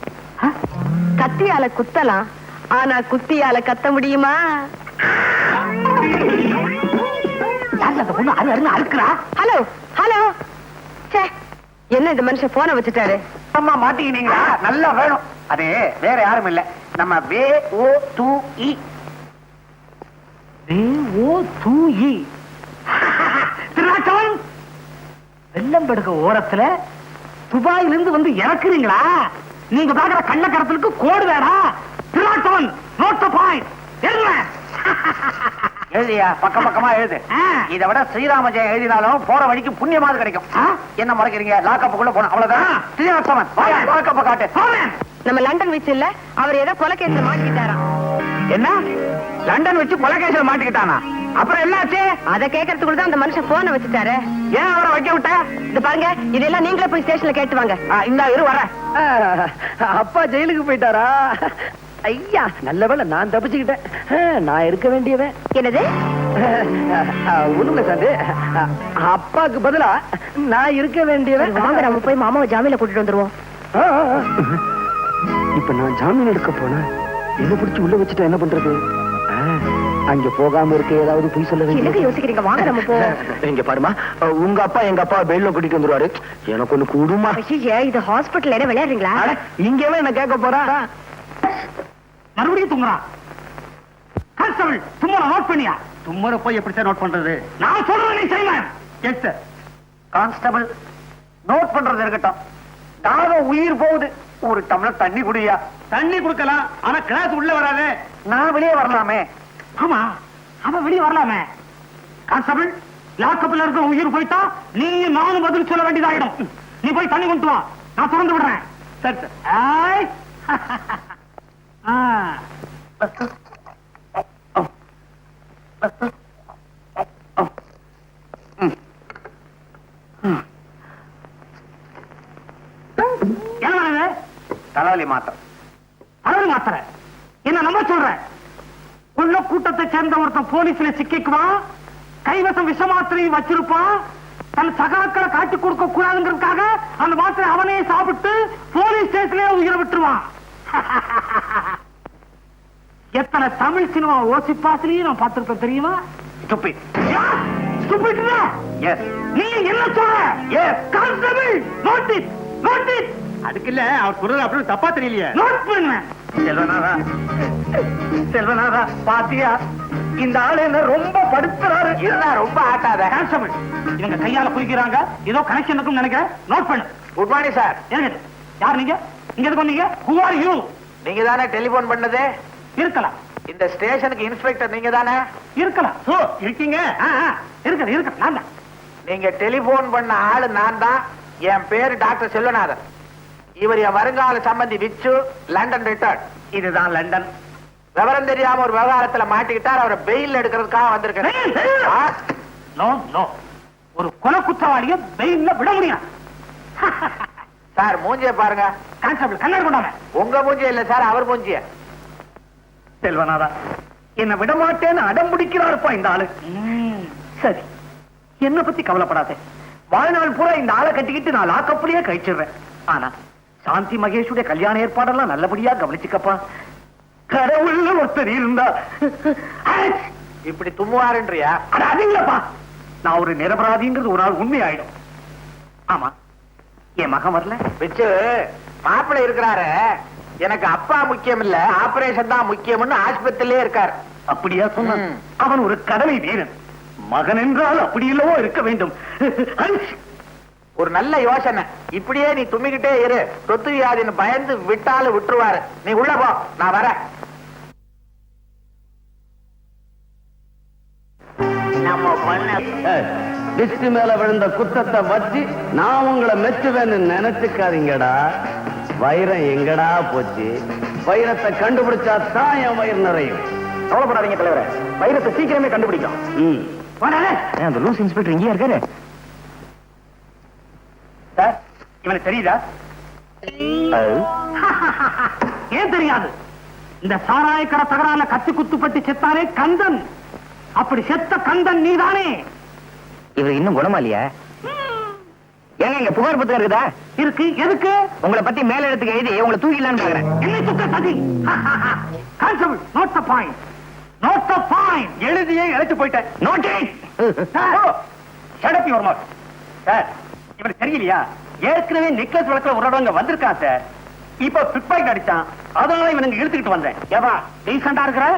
கத்தியால குத்தலாம், ஆனா குத்தியால கத்த முடியுமா? ஹலோ ஹலோ, என்ன இந்த மனுஷன் போன வச்சுட்டாரு? அம்மா மாட்டிக்கினீங்களா? நல்லா வேணும். அது வேற யாரும் இல்ல, நம்ம VO2E. VO2E. திருநாச்சவன், வெள்ளம்படுக ஓரத்துல துபாயிலிருந்து வந்து இறக்குறீங்களா? நீங்க பாக்குற கண்ண கரத்துக்கு கோடு வேணா? திருநாச்சவன், நோட் தி பாயிண்ட். எழுதியா, பக்கம் பக்கமா எழுது. இதை விட ஸ்ரீராம ஜெயம் எழுதினாலும் போற வழிக்கு புண்ணியமாவது கிடைக்கும். என்ன மறைக்கிறீங்க? லாக்கப்புக்குள்ள போன அவ்வளவுதான். ஸ்ரீனிவாசவன், லாக்கப்ப காட்டு. நம்ம லண்டன் வச்சு இல்ல, அவர் ஏதோ கொலை கேஸ்ல மாட்டிக்கிட்டாராம். என்ன, லண்டன் வச்சு கொலை கேஸ்ல மாட்டிக்கிட்டானா? அப்புறம் என்னாச்சு? அதை கேட்கறதுக்குள்ள தான் அந்த மனுஷன் போன வச்சுட்டாரு. ஏன் அவரை வைக்க விட்ட? இது பாருங்க, இதெல்லாம் நீங்களே போய் ஸ்டேஷன்ல கேட்டு வாங்க. இந்த இரு வர. அப்பா ஜெயிலுக்கு போயிட்டாரா? ஐயா, நல்ல வேளை நான் தப்பிச்சுக்கிட்டேன். நான் இருக்க வேண்டியவன். என்னது? ஒண்ணுங்க சார், அப்பாக்கு பதிலா நான் இருக்க வேண்டியவன். வாங்க, நம்ம போய் மாமாவை ஜாமீன்ல கூட்டிட்டு வந்துருவோம். இப்ப நான் ஜாமீன் எடுக்க போனேன், என்ன பிடிச்சு உள்ள வச்சுட்டா என்ன பண்றது? அங்க போகாம இருக்க ஏதாவது போய் சொல்ல வேண்டிய யோசிக்கிறீங்க? வாங்க நம்ம போ. இங்க பாருமா, உங்க அப்பா எங்க அப்பா பெயில்ல கூட்டிட்டு வந்துருவாரு, எனக்கு ஒண்ணு கூடுமா? இது ஹாஸ்பிட்டல் என்ன விளையாடுறீங்களா? இங்கவே என்ன கேட்க போறா? மறுபடியும் தும்முறான். கான்ஸ்டபிள், தும்மற நோட் பண்ணியா? தும்மற போய் எப்படி சார் நோட் பண்றது? நான் சொல்றேன், நீ செய்வேன். Yes sir. கான்ஸ்டபிள், நோட் பண்றது இருக்கட்டும், தாகம் உயிர் போகுது, ஒரு டம்ளர் தண்ணி குடியா. தண்ணி குடுக்கலாம், ஆனா கிளாஸ் உள்ள வராதே. நான் வெளியே வரலாமே. ஆமா, அவன் வெளியே வரலாமே. கான்ஸ்டபிள், லாக்கப்ல இருக்க உயிர் போயிட்டா நீ நானும் பதில் சொல்ல வேண்டியதாயிடும். நீ போய் தண்ணி கொண்டு வா, நான் திறந்து விடுறேன். சரி சார். ஆய். ஆ. என்ன தலைவலி மாத்திரம். அளவு மாத்திர என்ன நம்ப சொல்ற? உள்ள கூட்டத்தை சேர்ந்த ஒருத்தன் போலீஸ்ல சிக்கிக்குவான், கைவசம் விஷ மாத்திரையும் வச்சிருப்பான், தன் சகாக்களை காட்டி கொடுக்க கூடாதுங்கிறதுக்காக அந்த மாத்திரை அவனே சாப்பிட்டு போலீஸ் ஸ்டேஷன்லயே உயிரை விட்டுருவான். எத்தனை தமிழ் சினிமா ஓசிப்பாசிலையும் நான் பார்த்திருப்பேன் தெரியுமா? Stupid. Stupid இல்ல? Yes. நீ என்ன சொல்ற? Yes. Constable, notice notice. அதுக்கு இல்ல, அவர் சொல்றது அப்படி தப்பா தெரியலையே. நோட் பண்ணுவேன். செல்வனாரா, செல்வனாரா, பாத்தியா இந்த ஆளு என்ன ரொம்ப படுத்துறாரு. இதுதான் ரொம்ப ஆட்டாத. கான்ஸ்டபிள், இவங்க கையால குளிக்கிறாங்க, ஏதோ கனெக்ஷன் இருக்குன்னு நினைக்கிறேன். நோட் பண்ணு. Good morning sir. எனக்கு யார் நீங்க? இங்க எதுக்கு வந்தீங்க? Who are you? நீங்க தானே டெலிபோன் பண்ணது? இருக்கலாம், இந்த ஸ்டேஷனுக்கு இன்ஸ்பெக்டர் நீங்க தானே? இருக்கலாம். ஓ, இருக்கீங்க. இருக்க நான் தான். நீங்க டெலிபோன் பண்ண ஆளு நான் தான். என் பேரு டாக்டர் செல்வநாதன். இவர் என் வருங்கால சம்பந்தி விச்சு, லண்டன் ரிட்டர்ன். இதுதான் லண்டன். விவரம் தெரியாம ஒரு விவகாரத்துல மாட்டிக்கிட்டார். அவரை பெயில் எடுக்கிறதுக்காக வந்திருக்கேன். ஆ? நோ நோ, ஒரு கொலை குற்றவாளிய பெயில்ல விட முடியும். சார் மூஞ்சிய பாருங்க. கான்ஸ்டபிள் கண்ணாடி கொண்டாங்க. உங்க மூஞ்சிய இல்ல சார், அவர் மூஞ்சிய. செல்வனாரா, என்ன விடமாட்டேன்னு அடம் பிடிக்கிறாருப்பா இந்த ஆளு. சரி, என்ன பத்தி கவலைப்படாதே. வாழ்நாள் பூரா இந்த ஆளை கட்டிக்கிட்டு நான் லாக்கப்லயே கழிச்சிடுறேன். ஆனா சாந்தி மகேஷுடைய கல்யாண ஏற்பாடெல்லாம் நல்லபடியா கவனிச்சுக்கப்பா. கடவுள்னு ஒருத்தர் இருந்தா இப்படி தும்முவாருன்றியா? அட, அது இல்லப்பா, நான் ஒரு நிரபராதிங்கிறது ஒரு நாள் உண்மை ஆயிடும். ஆமா, என் மகன் வரல. விச்சு, மாப்பிள்ளை இருக்கிறாரு. எனக்கு அப்பா முக்கியம் இல்ல, ஆபரேஷன் தான் முக்கியம்னு ஆஸ்பத்திரியிலே இருக்காரு. அப்படியா சொன்ன? அவன் ஒரு கடமை வீரன். மகன் என்றால் அப்படி இல்லவோ இருக்க வேண்டும். ஒரு நல்ல யோசனை. இப்படியே நீ தும்மிக்கிட்டே இரு, சொத்து வியாதின்னு பயந்து விட்டாலும் விட்டுருவாரு. நீ உள்ள போ, நான் வரேன். நம்ம பண்ண டிஸ்டி மேல விழுந்த குத்தத்தை வச்சு நான் உங்களை மெச்சுவேன்னு நினைச்சுக்காதீங்கடா. வைரம் எங்கடா போச்சு? வைரத்தை கண்டுபிடிச்சா தான் என் வயிறு நிறையும். கவலைப்படாதீங்க தலைவரே, வைரத்தை சீக்கிரமே கண்டுபிடிக்கும். அந்த லூஸ் இன்ஸ்பெக்டர் இங்கேயே இருக்காரு. சார், இவனுக்கு தெரியுதா? ஏன் தெரியாது? இந்த சாராயக்கடை தகரால கத்தி குத்துப்பட்டு செத்தானே கந்தன். அப்படி செத்த கந்தன் நீதானே? இவர் இன்னும் குணமா இல்லையா? ஏங்க, இங்க புகார் புத்தகம் இருக்குதா? இருக்கு. எதுக்கு? உங்களை பத்தி மேல இடத்துக்கு எழுதி உங்களை தூக்கிடலான்னு பாக்குறேன். என்ன சுத்த சதி? Constable, note the point. Note the point. எழுதியே இழைச்சு போயிட்டேன். Notice. Shut your mouth. Sir, இவனுக்கு தெரியலையா? ஏற்கனவே நெக்லஸ் வழக்குல ஒரு இடங்க வந்திருக்கான் சார். இப்ப பிட்பாய்ட் அடிச்சான், அதனால இவனுக்கு இழுத்துக்கிட்டு வந்தேன். ஏவா டீசெண்டா இருக்கிற?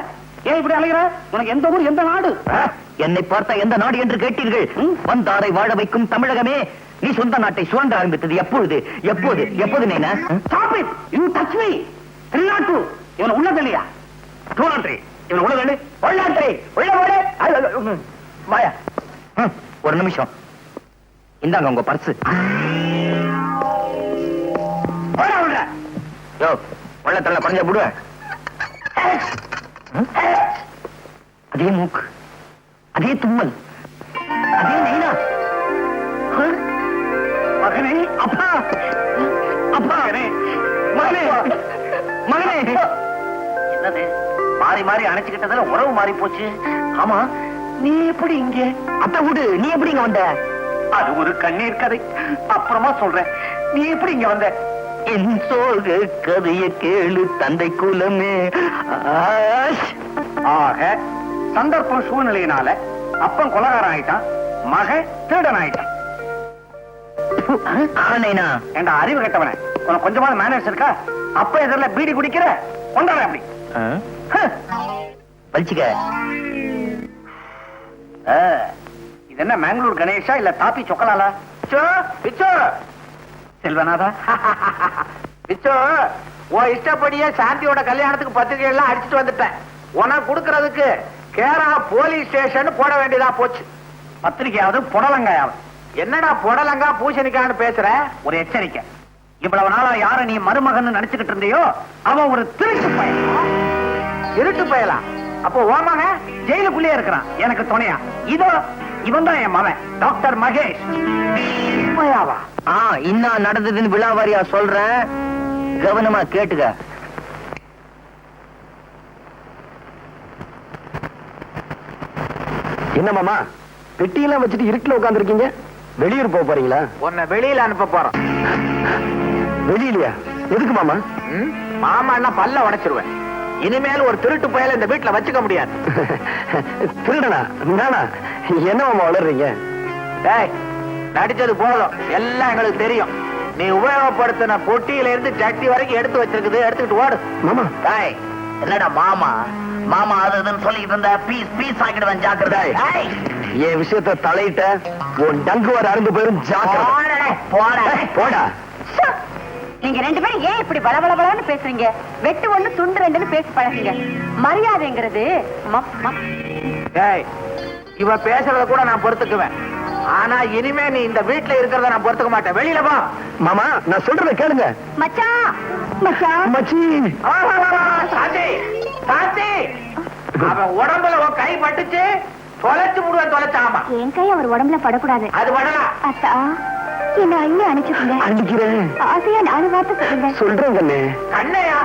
ஏன் இப்படி அலைகிற? உனக்கு எந்த ஊர், எந்த நாடு? என்னை பார்த்தா எந்த நாடு என்று கேட்டீர்கள்? வந்தாரை வாழ வைக்கும் தமிழகமே. நீ சொந்த நாட்டை சுரண்ட ஆரம்பித்தது எப்பொழுது? எப்போது? எப்போது நைனா? Stop it! You touch me! 302. இவனை உள்ள தள்ளியா? 203. இவனை உள்ள தள்ளி. உள்ள போடு. வாயா. ஒரு நிமிஷம். இந்தாங்க உங்க பர்ஸ். யோ, உள்ள தள்ள குறைஞ்ச போடுவேன். அதே மூக்கு, அதே தும்மல், அதே நைனா. மகனே, அப்பா, அப்பா, மகனே, மகனே. என்னது மாறி மாறி அணைச்சுக்கிட்டதுல உறவு மாறி போச்சு. ஆமா, நீ எப்படி இங்க? அத்தை விடு, நீ எப்படி இங்க வந்த? அது ஒரு கண்ணீர் கதை, அப்புறமா சொல்றேன். நீ எப்படி இங்க வந்த? என் சோக கதைய கேளு தந்தை குலமே. ஆக சந்தர்ப்பம் சூழ்நிலையினால அப்பன் கொலகாரம் ஆயிட்டான், மகன் திருடன் ஆயிட்டான். என்ற அறிவு கட்டவன, உனக்கு கொஞ்சமான மேனேஜ் இருக்கா? அப்ப எதிரில பீடி குடிக்கிற கொண்டாட அப்படி பலிச்சுக்க. இது என்ன மேங்களூர் கணேஷா இல்ல தாப்பி சொக்கலாலா? செல்வனாதா, உன் இஷ்டப்படியே சாந்தியோட கல்யாணத்துக்கு பத்திரிகை எல்லாம் அடிச்சுட்டு வந்துட்டேன். உனக்கு கொடுக்கறதுக்கு கேரளா போலீஸ் ஸ்டேஷன் போட வேண்டியதா போச்சு. பத்திரிகையாவது புடலங்காயாவது என்னடா புடலங்கா பூசணிக்கான்னு பேசுற? ஒரு எச்சரிக்கை. இவ்வளவு நாளா யார நீ மருமகன் நினைச்சுக்கிட்டு இருந்தியோ அவன் ஒரு திருட்டு பையன். இருட்டு பயலா? அப்போ ஓமாங்க ஜெயிலுக்குள்ளே இருக்கிறான் எனக்கு துணையா. இதோ இவன் தான் என் மகன் டாக்டர் மகேஷ். உண்மையாவா? இன்னும் நடந்ததுன்னு விழாவாரியா சொல்றேன், கவனமா கேட்டுக்க. என்ன மாமா பெட்டியெல்லாம் வச்சுட்டு இருட்டுல உட்காந்துருக்கீங்க? வெளியூர் போக போறீங்களா? உன்னை வெளியில அனுப்ப போறோம். வெளியிலயா? எதுக்கு மாமா? மாமான்னா பல்ல உடைச்சிருவேன். இனிமேல் ஒரு திருட்டு பயல இந்த வீட்டுல வச்சுக்க முடியாது. திருடனா? நானா? என்ன மாமா வளர்றீங்க? டேய், நடிச்சது போதும், எல்லாம் எங்களுக்கு தெரியும். நீ உபயோகப்படுத்தின பொட்டியில இருந்து சட்டி வரைக்கும் எடுத்து வச்சிருக்குது, எடுத்துக்கிட்டு ஓடு. மாமா டேய், என்னடா மாமா மாமா அது இதுன்னு சொல்லிட்டு இருந்த பீஸ் பீஸ் ஆக்கிடுவேன், ஜாக்கிரதை. டேய், என் விஷயத்த தலையிட்ட உன் டங்குவார் அருந்து போயிரும், ஜாக்கிரதை. போடா. போடா. நீங்க ரெண்டு பேரும் ஏன் இப்படி பலபலபலன்னு பேசுறீங்க? வெட்டு ஒண்ணு துண்டு ரெண்டுன்னு பேசி பழகுங்க. மரியாதைங்கிறது டேய், இவ பேசுறத கூட நான் பொறுத்துக்குவேன். ஆனா இனிமே நீ இந்த வீட்டுல இருக்கிறத நான் பொறுத்துக்க மாட்டேன். வெளியில போ. மாமா நான் சொல்றத கேளுங்க. மச்சான் மச்சான் மச்சி. சாந்தி, சாந்தி, அவன் உடம்புல உன் கை பட்டுச்சு, தொலைச்சு முடுவன் தொலைச்சாமா. என் கை அவர் உடம்புல படக்கூடாது. அது படலாம். அத்தா, என்ன அள்ளி அனுப்பிச்சுக்கோங்க. அடிக்கிறேன். ஆசையா நாலு வார்த்தை சொல்லுங்க. சொல்றேன் கண்ணே. கண்ணையா?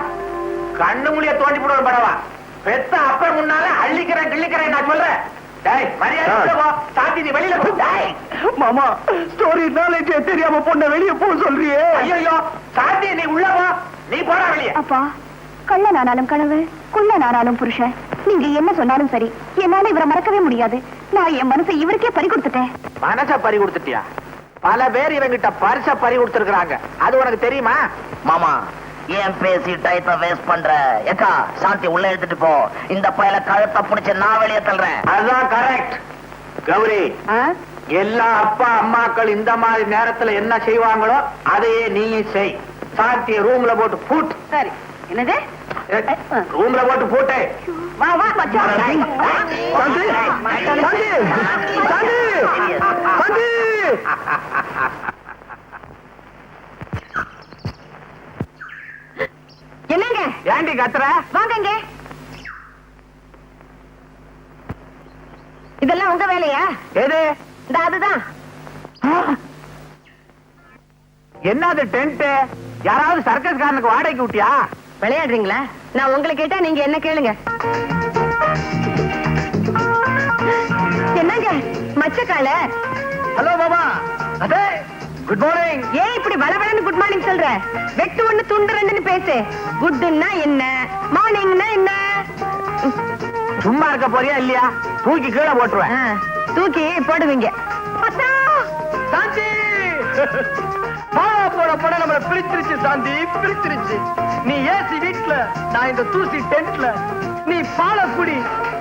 கண்ணு முடிய தோண்டி போடுவன் படவா? பெத்த அப்ப முன்னால அள்ளிக்கிறேன் கிள்ளிக்கிறேன் நான் சொல்றேன். டேய், மரியாதை போ. சாந்தி, நீ வெளியில போ. டேய் மாமா, ஸ்டோரி நாலேஜ் தெரியாம பொண்ண வெளிய போ சொல்றியே. ஐயோ, சாந்தி நீ உள்ள போ. நீ போடா வெளியே. அப்பா, கள்ளனானாலும் கனவு, குள்ளனானாலும் புருஷன். நீங்க என்ன சொன்னாலும் சரி, என்னால இவரை மறக்கவே முடியாது. நான் என் மனசை இவருக்கே பறி கொடுத்துட்டேன். மனச பறி கொடுத்துட்டியா? பல பேர் இவங்கிட்ட பரிச பறி கொடுத்திருக்காங்க, அது உனக்கு தெரியுமா? மாமா ஏன் பேசி டைத்த வேஸ்ட் பண்ற? ஏக்கா, சாந்தி உள்ள எடுத்துட்டு போ. இந்த பயல கழுத்தை புடிச்சு நான் வெளியே தள்ளுறேன். அதுதான் கரெக்ட். கௌரி, எல்லா அப்பா அம்மாக்கள் இந்த மாதிரி நேரத்துல என்ன செய்வாங்களோ அதையே நீயும் செய். சாந்திய ரூம்ல போட்டு பூட்டு. சரி. என்னது? ரூம்ல போட்டு பூட்டு. வா வா மச்சான். சாந்தி, சாந்தி, சாந்தி, சாந்தி. என்னங்க? ஏண்டி கத்துற? வாங்கங்க. இதெல்லாம் உங்க வேலையா? எது? அதுதான். என்னது டென்ட்? யாராவது சர்க்கஸ் காரனுக்கு வாடகைக்கு விட்டியா? விளையாடுறீங்களா? நான் உங்களை கேட்டா நீங்க என்ன கேளுங்க. என்னங்க மச்சக்கால? ஹலோ மாமா. அதே குட் மார்னிங். ஏன் இப்படி பலபலன்னு குட் மார்னிங் சொல்ற? வெட்டு ஒண்ணு துண்டு ரெண்டுன்னு பேசு. குட்னா என்ன, மார்னிங்னா என்ன? சும்மா இருக்க போறியா இல்லையா? தூக்கி கீழே போட்டுருவேன். தூக்கி போடுவீங்க. சாந்தி, பாவா போட போட நம்மள பிடிச்சிருச்சு. சாந்தி பிடிச்சிருச்சு. நீ ஏசி வீட்ல, நான் இந்த தூசி டென்ட்ல. நீ பால குடி,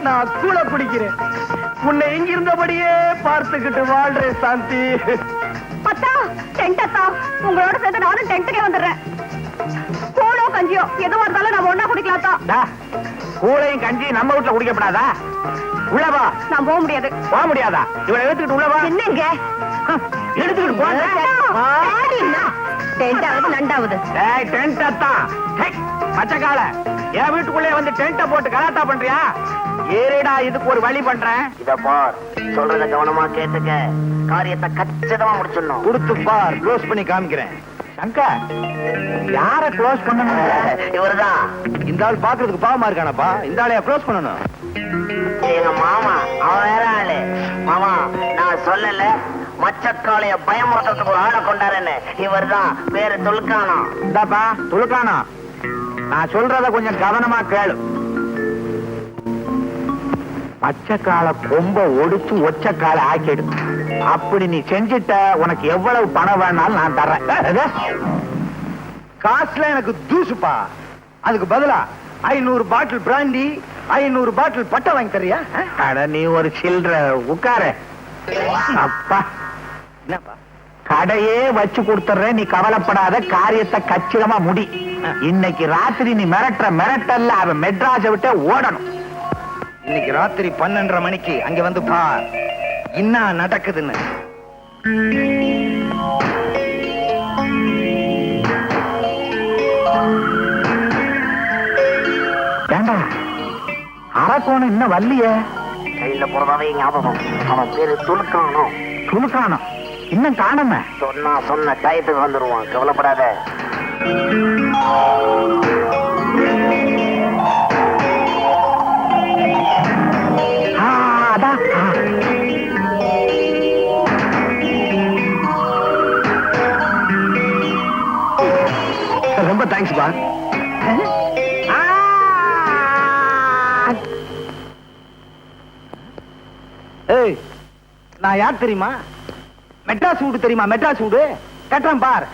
நான் கூழ குடிக்கிறேன். உன்னை எங்க இருந்தபடியே பார்த்துக்கிட்டு வாழ்றேன் சாந்தி. அத்தா, டென்ட் அத்தா, உங்களோட சேர்ந்து நானும் டென்ட்டுக்கே வந்துடுறேன். கூழோ கஞ்சியோ எதுவா இருந்தாலும் நம்ம ஒண்ணா குடிக்கலாம். கூழையும் கஞ்சி நம்ம வீட்டுல குடிக்கப்படாதா? உள்ளவா? நான் போக முடியாது. போக முடியாதா? இவனை எடுத்துக்கிட்டு உள்ளவா? என்னங்க எடுத்துக்கிட்டு போ. டென்டாவது நண்டாவது. டென்ட் அத்தான் பச்சைக்கால என் வீட்டுக்குள்ளே வந்து டென்ட்ட போட்டு கலாட்டா பண்றியா? ஏறிடா, இதுக்கு ஒரு வழி பண்றேன். இத பார், சொல்றத கவனமா கேட்டுக்க. காரியத்தை கச்சிதமா முடிச்சிடணும். கொடுத்து பார், க்ளோஸ் பண்ணி காமிக்கிறேன். சங்கர், யார க்ளோஸ் பண்ணணும்? இவருதான். இந்த ஆள் பாக்குறதுக்கு பாவமா இருக்கானப்பா. இந்த ஆளையா க்ளோஸ் பண்ணணும்? எங்க மாமா, அவன் வேற ஆளு. மாமா, நான் சொல்லல மச்சக்காளைய பயமுறுத்துறதுக்கு ஒரு ஆளை கொண்டாருன்னு. இவர்தான், பேரு துல்கானம். இந்தாப்பா துலுக்கானா, நான் சொல்றத கொஞ்சம் கவனமா கேளு. பச்சைக்கால கொம்ப ஒடிச்சு ஒச்சக்கால ஆக்கிடு. அப்படி நீ செஞ்சிட்ட, உனக்கு எவ்வளவு பணம் வேணாலும் நான் தர்றேன். காசுல எனக்கு தூசுப்பா. அதுக்கு பதிலா 500 பாட்டில் பிராண்டி, 500 பாட்டில் பட்டை வாங்கி தரியா? அட நீ ஒரு சில்ற உட்காரு. அப்பா, என்னப்பா? கடையே வச்சு கொடுத்துறேன், நீ கவலைப்படாத. காரியத்தை கச்சிதமா முடி. இன்னைக்கு ராத்திரி நீ மிரட்டல்ல அவன் மெட்ராஸை விட்டு ஓடணும். இன்னைக்கு ராத்திரி 12:30 மணிக்கு அங்க வந்து பார் என்ன நடக்குதுன்னு. ஏண்டா அரக்கோணம் இன்னும் வரலையே? கையில போறதாவே ஞாபகம். அவன் பேரு துலுக்கானோ. துணுக்கானம் இன்னும் காணமே. சொன்ன டயத்துக்கு வந்துருவான், கவலைப்படாத. அதான் ரொம்ப தேங்க்ஸ் பா. ஏய், நான் யார் தெரியுமா? மெட்ராஸ் வீடு தெரியுமா? மெட்ராஸ் வீடு கட்டுறேன் பார்.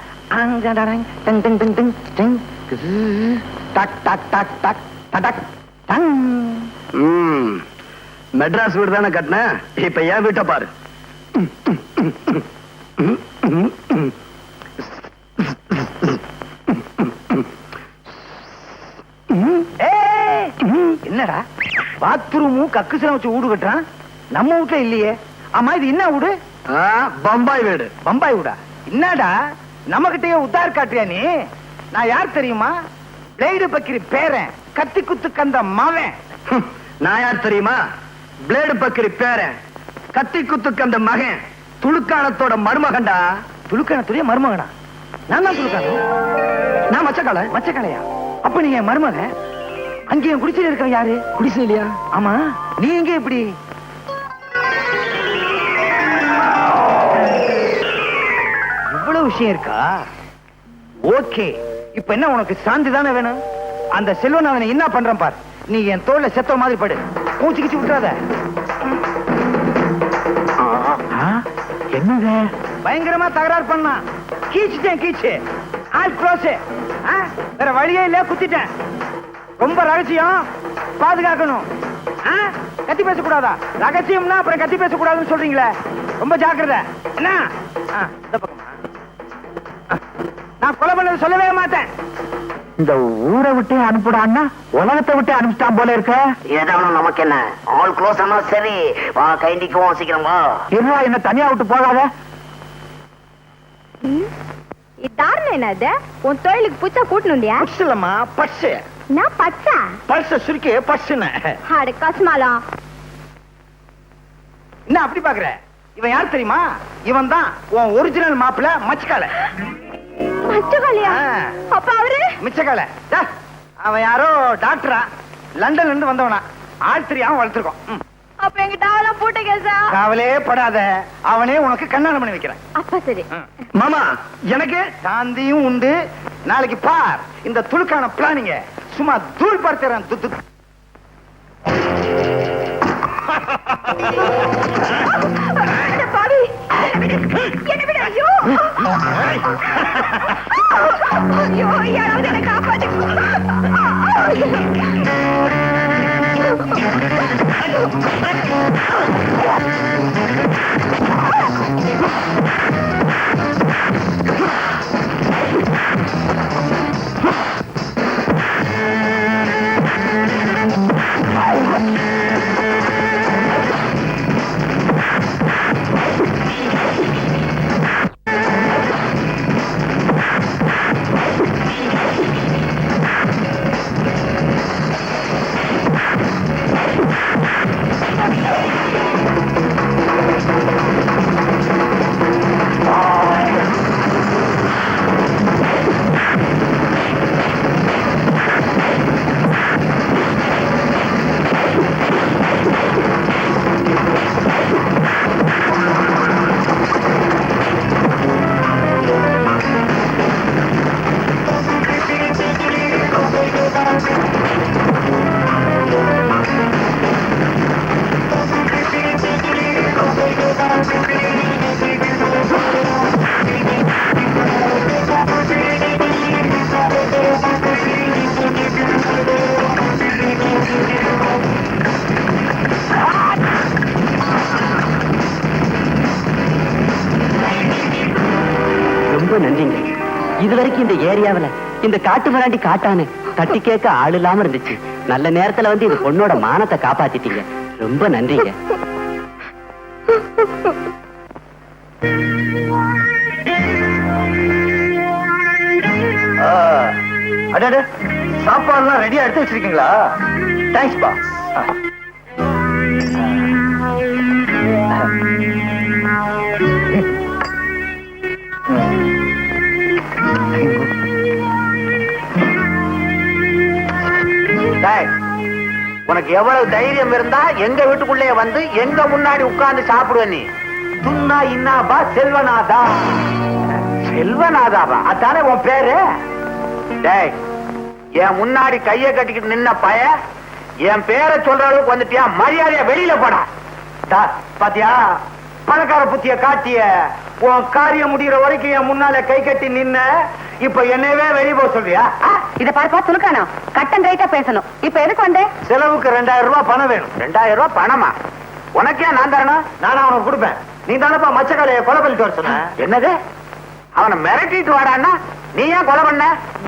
மெட்ராஸ் வீடு தானே கட்டின, இப்ப ஏன் வீட்டை பாரு. என்னடா பாத்ரூமும் கக்குசலம் வச்சு வீடு கட்டுறான், நம்ம வீட்டுல இல்லையே. ஆமா இது என்ன வீடு? பம்பாய் வீடு. பம்பாய் வீடா? என்னடா நம்ம கிட்டயே உத்தார் காட்டியா நீ? நான் யார் தெரியுமா? பிளேடு பக்கிரி பேரன், கத்தி குத்து கந்த மவன். நான் யார் தெரியுமா? பிளேடு பக்கிரி பேரன், கத்தி குத்து கந்த மகன், துலுக்கானத்தோட மருமகன்டா. துலுக்கானத்துடைய மருமகனா? நான் தான் துலுக்கானம். நான் மச்சக்கால. மச்சக்காலையா? அப்ப நீங்க மருமகன். அங்கேயும் குடிசையில இருக்க யாரு? குடிசையிலையா? ஆமா. நீ எங்க இப்படி? இவ்வளவு விஷயம் இருக்கா? ஓகே, இப்ப என்ன உனக்கு சாந்தி தானே வேணும்? அந்த செல்வநாதனை என்ன பண்றான் பார். நீ என் தோல்ல செத்த மாதிரி படு, மூச்சு கிச்சு விட்டுறாத. என்னங்க பயங்கரமா தகராறு பண்ணா, கீச்சுட்டேன். கீச்சு ஆல் க்ளோஸ். வேற வழியே இல்ல, குத்திட்டேன். ரொம்ப ரகசியம், பாதுகாக்கணும். கத்தி பேசக்கூடாதா? ரகசியம்னா அப்புறம் கத்தி பேசக்கூடாதுன்னு சொல்றீங்களே, ரொம்ப ஜாக்கிரதை. என்ன இந்த பக்கமா? நான் கொலை பண்ணது சொல்லவே மாட்டேன். இந்த ஊரை விட்டு அனுப்புடான்னா உலகத்தை விட்டு அனுப்பிச்சிட்டான் போல இருக்க. ஏதாவது நமக்கு என்ன, ஆல் க்ளோஸ் ஆனா சரி. வா கைண்டிக்குவோம், சீக்கிரம் வா. இருவா, என்ன தனியா விட்டு போகாத. என்னது உன் தொழிலுக்கு புச்சா கூட்டணுண்டியா? இல்லம்மா, பர்ஸ். நான் பச்சா பர்ஸ் சுருக்கி பர்ஸ்னு. அட கஸ்மாலா. என்ன அப்படி பாக்குற? இவன் யார் தெரியுமா? இவன் தான் உன் ஒரிஜினல் மாப்பிள்ள மச்சக்கால. மச்சக்காலையா? அப்ப அவரு மிச்சக்கால. அவன் யாரோ டாக்டரா, லண்டன்ல இருந்து வந்தவனா. ஆள் தெரியாம வளர்த்திருக்கோம். அப்ப எங்க டாவெல்லாம் போட்ட கேசா? காவலே படாத, அவனே உனக்கு கல்யாணம் பண்ணி வைக்கிறேன். அப்ப சரி. மாமா, எனக்கு சாந்தியும் உண்டு. நாளைக்கு பார் இந்த துளுக்கான பிளானிங்க சும்மா தூள் பார்த்துறேன். பாவி என்ன விட. ஐயோ ஐயோ, யாராவது என்ன காப்பாத்து. ரொம்ப நன்றிங்க. இதுவரைக்கும் இந்த ஏரியாவில இந்த காட்டு மிராண்டி காட்டானு தட்டி கேட்க ஆள் இல்லாம இருந்துச்சு. நல்ல நேரத்துல வந்து இந்த பொண்ணோட மானத்தை காப்பாத்திட்டீங்க. ரொம்ப நன்றிங்க. அடடே, சாப்பாடுலாம் ரெடியா எடுத்து வச்சிருக்கீங்களா? தேங்க்ஸ் பா. உனக்கு எவ்வளவு தைரியம் இருந்தா எங்க வீட்டுக்குள்ளே வந்து எங்க முன்னாடி உட்கார்ந்து சாப்பிடுவ நீ? துன்னா இன்னாபா செல்வநாதா. செல்வநாதாவா? அதானே உன் பேரு? டேய், என் முன்னாடி கைய கட்டிக்கிட்டு நின்ன பய என் பேரை சொல்ற அளவுக்கு வந்துட்டியா? மரியாதையா வெளியில போடா. பாத்தியா, பணக்கார புத்திய காட்டிய உன் காரியம் முடிகிற வரைக்கும் என் முன்னால கை கட்டி நின்ன, இப்ப என்னவே வெளியே போக சொல்றியா? இத பார்ப்பா துலுக்கானா, கட்டன் ரைட்டா பேசணும். இப்ப எதுக்கு வந்தே? செலவுக்கு 2000 ரூபாய் பணம் வேணும். 2000 ரூபாய் பணமா? உனக்கே நான் தரணும்? நானும் அவனுக்கு கொடுப்பேன். நீ தானப்பா மச்சக்காலைய கொலை பண்ணிட்டு வர சொன்ன. என்னது? அவனை மிரட்டிட்டு வாடான்னா நீ ஏன் கொலை பண்ண?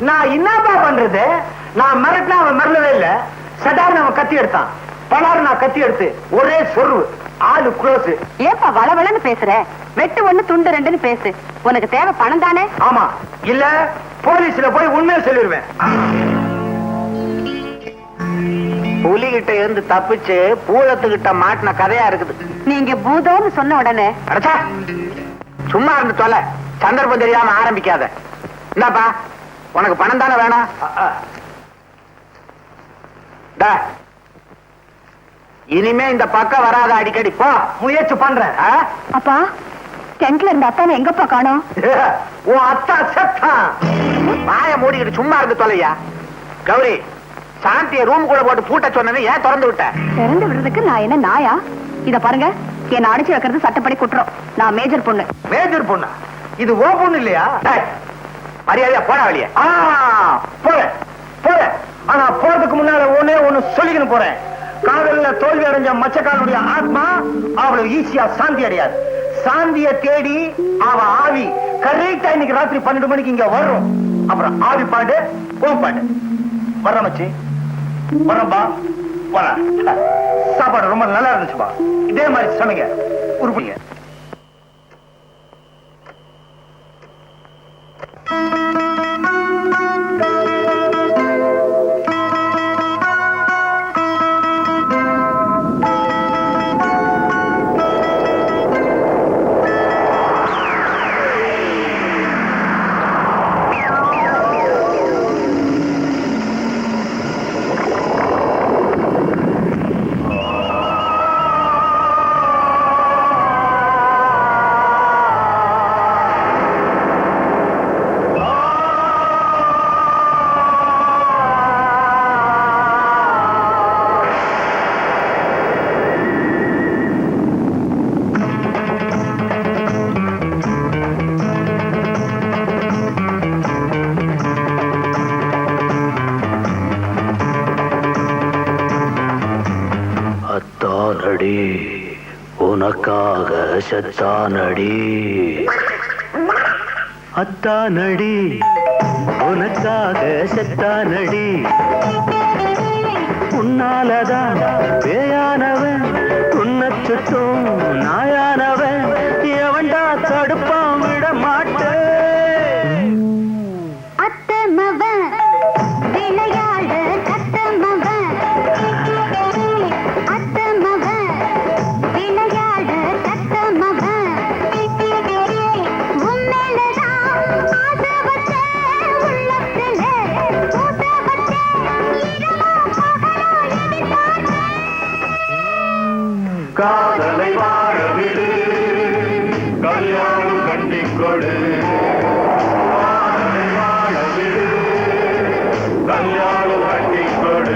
நான் என்னப்பா பண்றது? நான் மிரட்டினா அவன் மிரளவே இல்ல. சடார்னு அவன் கத்தி எடுத்தான். பலாறு நான் கத்தி எடுத்து ஒரே சொருவு. ஆளு க்ளோஸ். ஏப்பா வளவளன்னு பேசுற? வெட்டு ஒண்ணு துண்டு ரெண்டுன்னு பேசு. உனக்கு தேவை பணம் தானே? ஆமா, இல்ல போலீஸ்ல போய் உண்மையை சொல்லிடுவேன். புலிகிட்ட இருந்து தப்பிச்சு பூதத்துக்கிட்ட மாட்டின கதையா இருக்குது. நீங்க பூதம்னு சொன்ன உடனே அடச்சா, சும்மா இருந்து தொலை. சந்தர்ப்பம் தெரியாம ஆரம்பிக்காத. என்னப்பா, உனக்கு பணம் தானே வேணும்? இனிமே இந்த பக்கம் வராத, அடிக்கடி போ. முயற்சி பண்றேன். அப்பா, டென்ட்ல இருந்த அத்தானை எங்கப்பா காணோம்? உன் அத்தா செத்தான். வாய மூடிக்கிட்டு சும்மா இருந்து தொலையா. கௌரி, சாந்திய ரூம் கூட போட்டு பூட்ட சொன்னது ஏன் திறந்து விட்ட? திறந்து விடுறதுக்கு நான் என்ன நாயா? இத பாருங்க, என்ன அடிச்சு வைக்கிறது சட்டப்படி குற்றம். நான் மேஜர் பொண்ணு. மேஜர் பொண்ணா? இது ஓ பொண்ணு இல்லையா? மரியாதையா போட வழிய. போறேன் போறேன். ஆனா போறதுக்கு முன்னால ஒண்ணு சொல்லிக்கணும் போறேன். காதல்ல தோல்வி அடைஞ்ச மச்சக்காரனுடைய ஆத்மா அவ்வளவு ஈஸியா சாந்தி அடையாது. சாந்திய தேடி அவ ஆவி கரெக்டா இன்னைக்கு ராத்திரி 12 மணிக்கு இங்க வரும். அப்புறம் ஆவி பாடு, ஓம் பாடு. வர்ற மச்சி, வரம்பா, வர. சாப்பாடு ரொம்ப நல்லா இருந்துச்சுப்பா. இதே மாதிரி சமைங்க, உருப்பிங்க. அத்தானடி உனக்காக செத்தானடி, அத்தானடி உனக்காக செத்தானடி, உன்னாலதான் பேயானவன் உன்னை சுத்தும் நாயானவன் எவன்டா தடுப்பான் விட மாட்டேன். காதலை வாழ விடு, கல்யாணம் கண்டிக்கொடு. காதலை வாழ விடு, கல்யாணம் கண்டிக்கொடு.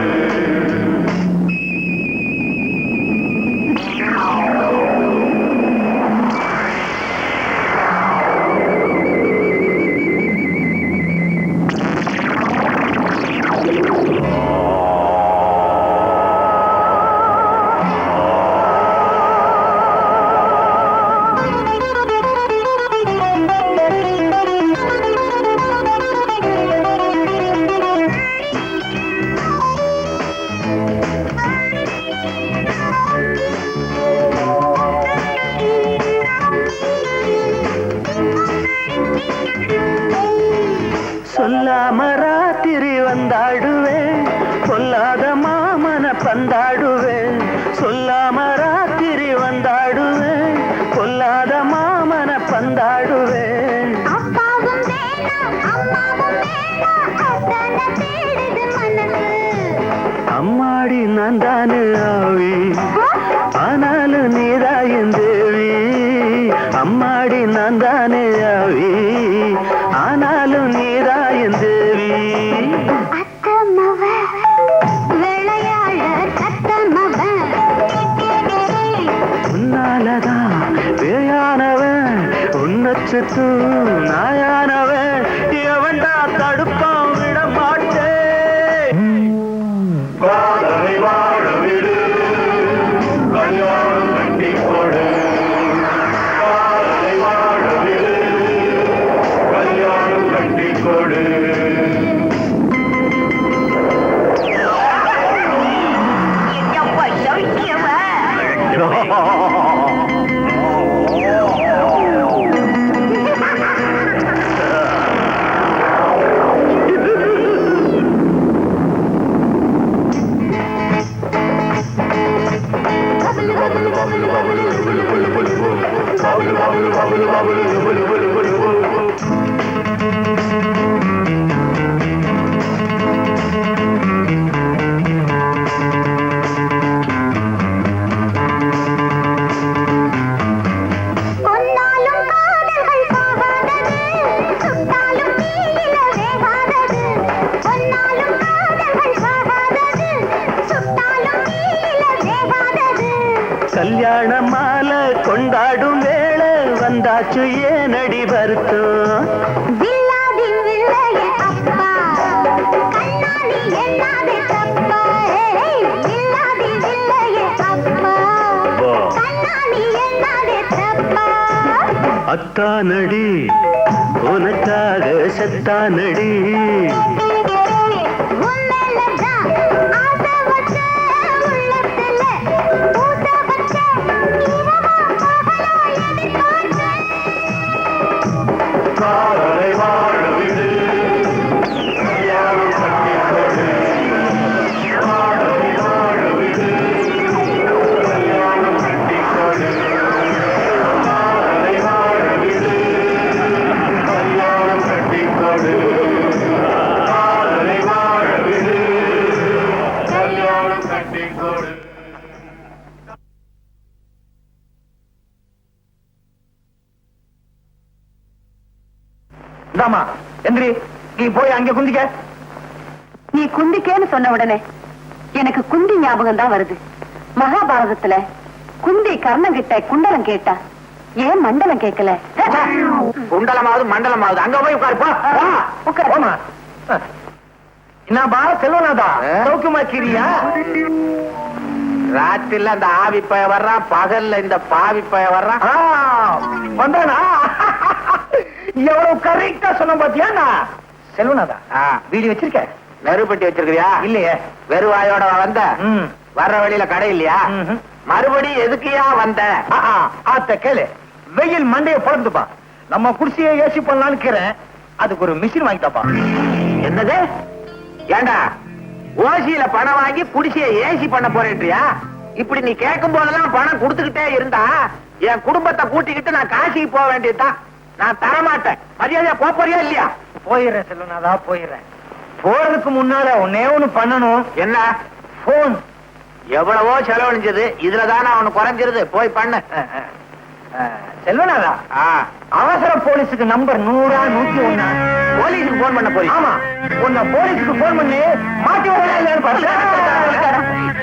வந்தாடுவேன் பொல்லாத மாமன பந்தாடுவேன் சொல்லாம ராத்திரி வந்தாடுவேன் பொல்லாத மாமன பந்தாடுவேன் அப்பாவும் வேணாம் அம்மாவும் வேணாம் அத்தனை தேடுது மனசு அம்மாடி நான் தானே ஆவி ஆனாலும் நீதாயின் தேவி அம்மாடி நான் தானே ஆவி ஆனாலும் நீதாயின் தேவி அத்தமவ விளையாட கத்தமவ உன்னாலதான் பேயானவன் உன்னச்சுத்து நாயானவன் எவன்டா தடுப்பான் விட மாட்டேன் வாழ விடு கல்யாணம் கட்டி கொடு வாழ விடு கல்யாணம் கட்டி கொடு கொன்னாலும் காதல்கள் போகாதது சுட்டாலும் தீயில வேகாதது கொன்னாலும் காதல்கள் போகாதது சுட்டாலும் தீயில வேகாதது கல்யாண மாலை கொண்டாடும் வேளை வந்தாச்சு ஏனடி வருத்தம் வில்லாதி வில்லையே அப்பா கண்ணாடி என்னாதே தப்பா வில்லாதி வில்லையே அப்பா கண்ணாடி என்னாதே தப்பா அத்தானடி உனக்காக செத்தானடி உன்மேலதான் ஆசை வச்ச உள்ளத்துல பூச வச்ச இரவா பகலா எதிர்பார்த்தேன் காதலை வாழ விடு கல்யாணம் கட்டி கொடு காதலை வாழ விடு கல்யாணம் கட்டி கொடு காதலை வாழ விடு கல்யாணம் கட்டி கொடு காதலை வாழ விடு கல்யாணம் கட்டி கொடு இந்தாமா எந்திரி நீ போய் அங்க குந்திக்க நீ குந்திக்கேன்னு சொன்ன உடனே எனக்கு குந்தி ஞாபகம் தான் வருது மகாபாரதத்துல குந்தி கர்ணன் கிட்ட குண்டலம் கேட்டா ஏன் மண்டலம் கேட்கல குண்டலமாவது மண்டலமாவது அங்க போய் உட்காரு போ உட்காரு. போமா என்னப்பா செல்வனாதா சௌக்கியமா கிரியா ராத்திரில அந்த ஆவி பய வர்றான் பகல்ல இந்த பாவி பய வர்றான் வந்தானா எவ்வளவு கரெக்டா சொன்ன பாத்தியா செல்வனாதா வீடு வச்சிருக்க நெருப்பட்டி வச்சிருக்கியா இல்லையே வெறுவாயோட வந்த வர்ற வழியில கடை இல்லையா மறுபடியும் எதுக்குயா வந்த ஆத்த கேளு வெயில் மண்டைய பொழந்துப்பா நம்ம குடிசையை ஏசி பண்ணலான்னு இருக்கிறேன் அதுக்கு ஒரு மிஷின் வாங்கிட்டாப்பா என்னது ஏண்டா ஓசியில பணம் வாங்கி குடிசையை ஏசி பண்ண போறேன்றியா இப்படி நீ கேட்கும் போதெல்லாம் பணம் கொடுத்துக்கிட்டே இருந்தா என் குடும்பத்தை கூட்டிக்கிட்டு நான் காசிக்கு போக வேண்டியதுதான் நான் தரமாட்டேன் மரியாதையா போறியா இல்லையா போயிடுறேன் செல்வனாதா போயிடுறேன் போறதுக்கு முன்னால ஒன்னே ஒண்ணு பண்ணணும் என்ன போன் எவ்வளவோ செலவழிஞ்சது இதுலதானே அவனு குறைஞ்சிருது போய் பண்ணு செல்வனாதா அவசர போலீஸுக்கு நம்பர் 100 101 போலீஸுக்கு போன் பண்ண போய் ஆமா உன்ன போலீஸுக்கு போன் பண்ணி மாட்டி வரல